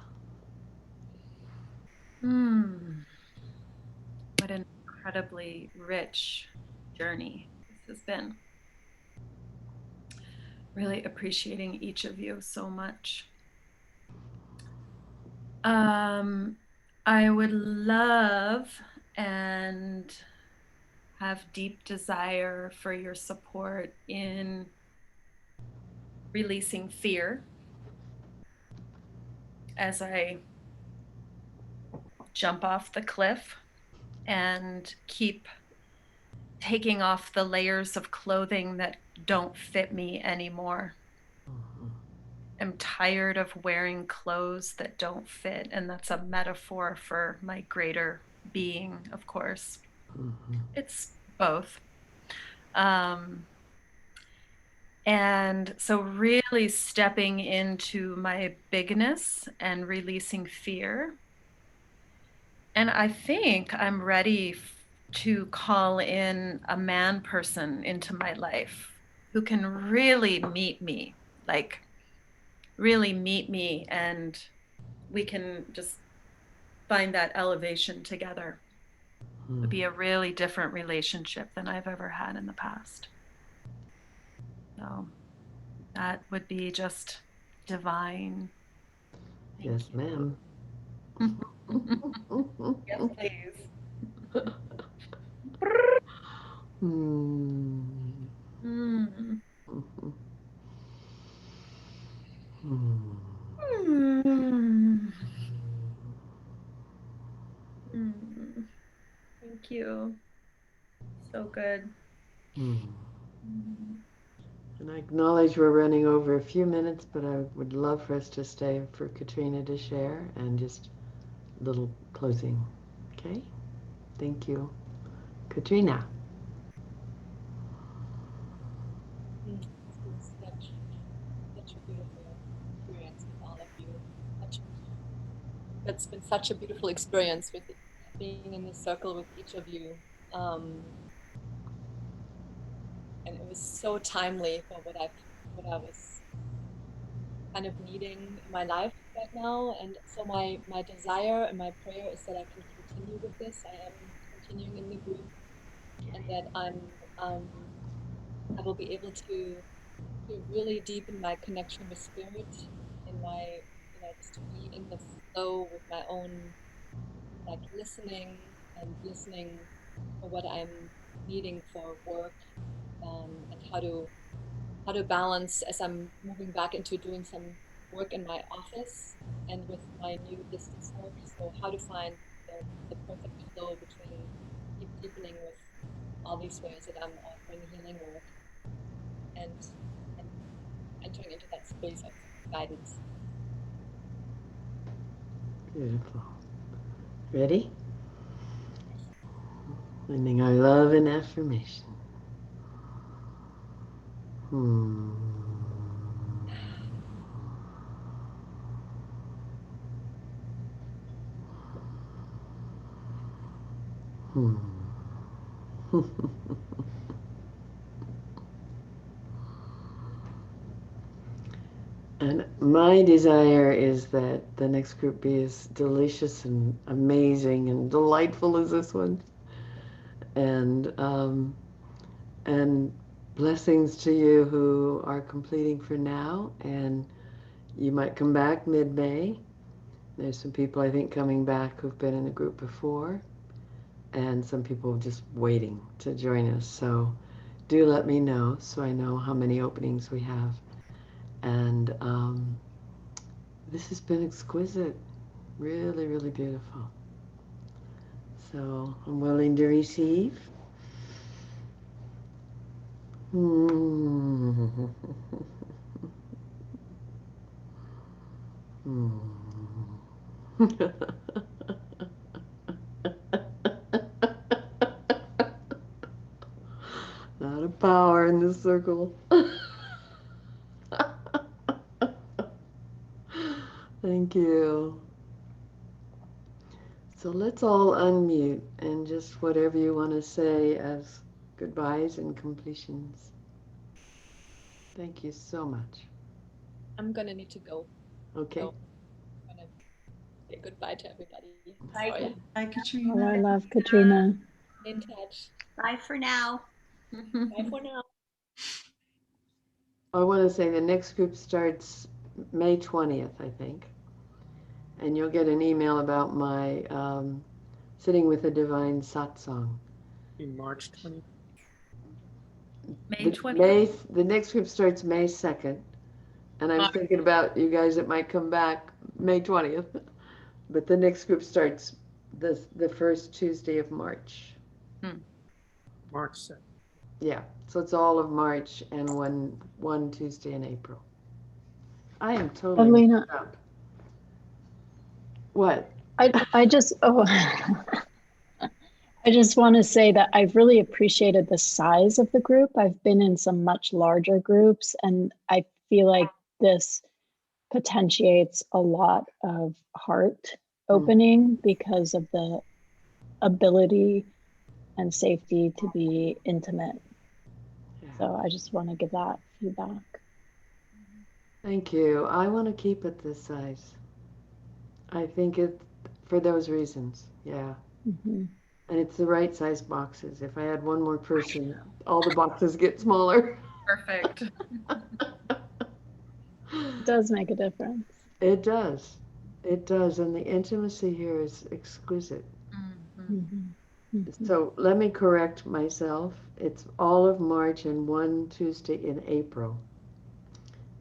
What an incredibly rich journey this has been. Really appreciating each of you so much. I would love and have deep desire for your support in releasing fear as I jump off the cliff and keep taking off the layers of clothing that don't fit me anymore. I'm tired of wearing clothes that don't fit, and that's a metaphor for my greater being, of course. It's both. And so really stepping into my bigness and releasing fear. And I think I'm ready to call in a man person into my life who can really meet me, like really meet me, and we can just find that elevation together. It would be a really different relationship than I've ever had in the past. So that would be just divine. Yes, ma'am. Yes, please. Hmm. Mm. Mhm. Hmm. Mm. Mm. Thank you. So good. Hmm. Mm. And I acknowledge we're running over a few minutes, but I would love for us to stay for Katrina to share and just a little closing. Okay? Thank you. Katrina. It's been such a beautiful experience with all of you. Such, it's been such a beautiful experience with being in this circle with each of you. Um, and it was so timely for what I was kind of needing in my life right now. And so my desire and my prayer is that I can continue with this. I am continuing in the group, and that um, I will be able to really deepen my connection with spirit, in my, just to be in the flow with my own, like, listening for what I'm needing for work, and how to balance as I'm moving back into doing some work in my office and with my new distance work. So how to find the perfect flow between keep deepening with all these ways that I'm offering healing work, and and entering into that space of guidance. Beautiful. Ready? Sending our love and affirmation. Hmm. Hmm. And my desire is that the next group be as delicious and amazing and delightful as this one. And and blessings to you who are completing for now. And you might come back mid-May. There's some people I think coming back who've been in the group before, and some people just waiting to join us. So do let me know so I know how many openings we have. And this has been exquisite, really, really beautiful. So I'm willing to receive. Hmm. Hmm. Lot of power in this circle. Thank you. So let's all unmute and just whatever you want to say as goodbyes and completions. Thank you so much. I'm gonna need to go, Okay. so I'm gonna say goodbye to everybody. Bye, Sorry. Bye, Oh, I Katrina. love Katrina. In touch. bye for now. Bye for now. I want to say the next group starts May 20th, I think. And you'll get an email about my Sitting with a Divine Satsang. In March 20th. May 20th. The next group starts May 2nd. And I was thinking about you guys that might come back May 20th. But the next group starts the first Tuesday of March. March 7th. Yeah, so it's all of March and one Tuesday in April. I am totally messed Alina, up. What? I just I just want to say that I've really appreciated the size of the group. I've been in some much larger groups, and I feel like this potentiates a lot of heart opening because of the ability and safety to be intimate. Yeah. So I just want to give that feedback. Thank you. I want to keep it this size. I think it for those reasons. Yeah. Mm-hmm. And it's the right size boxes. If I had one more person, all the boxes get smaller. Perfect. It does make a difference. It does. It does, and the intimacy here is exquisite. Mm-hmm. So let me correct myself. It's all of March and one Tuesday in April.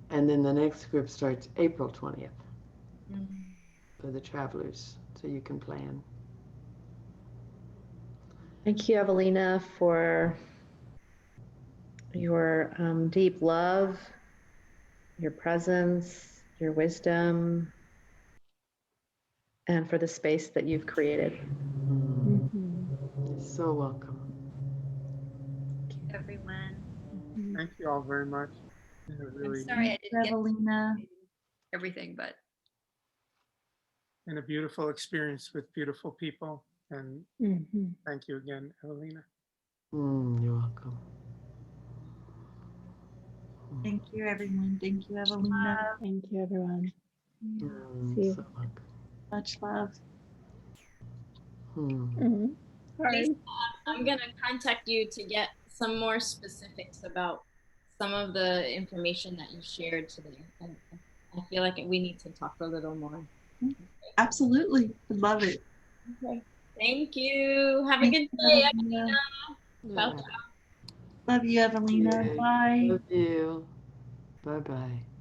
And then the next group starts April 20th for the travelers, so you can plan. Thank you, Evelina, for your deep love, your presence, your wisdom, and for the space that you've created. You're so welcome. Everyone. Thank you all very much. I'm sorry I didn't get Evelina. everything, but And a beautiful experience with beautiful people. And thank you again, Evelina. You're welcome. Thank you, everyone. Thank you, Evelina. Thank you, everyone. See you. So welcome. Much love. Sorry. Lisa, I'm going to contact you to get some more specifics about some of the information that you shared today. And I feel like we need to talk a little more. Absolutely. Would love it. Okay. Thank you. Have a Thank good you, day, Evelina. Evelina. Ciao, ciao. Love you, Evelina. Yeah. Bye. Love you. Bye-bye.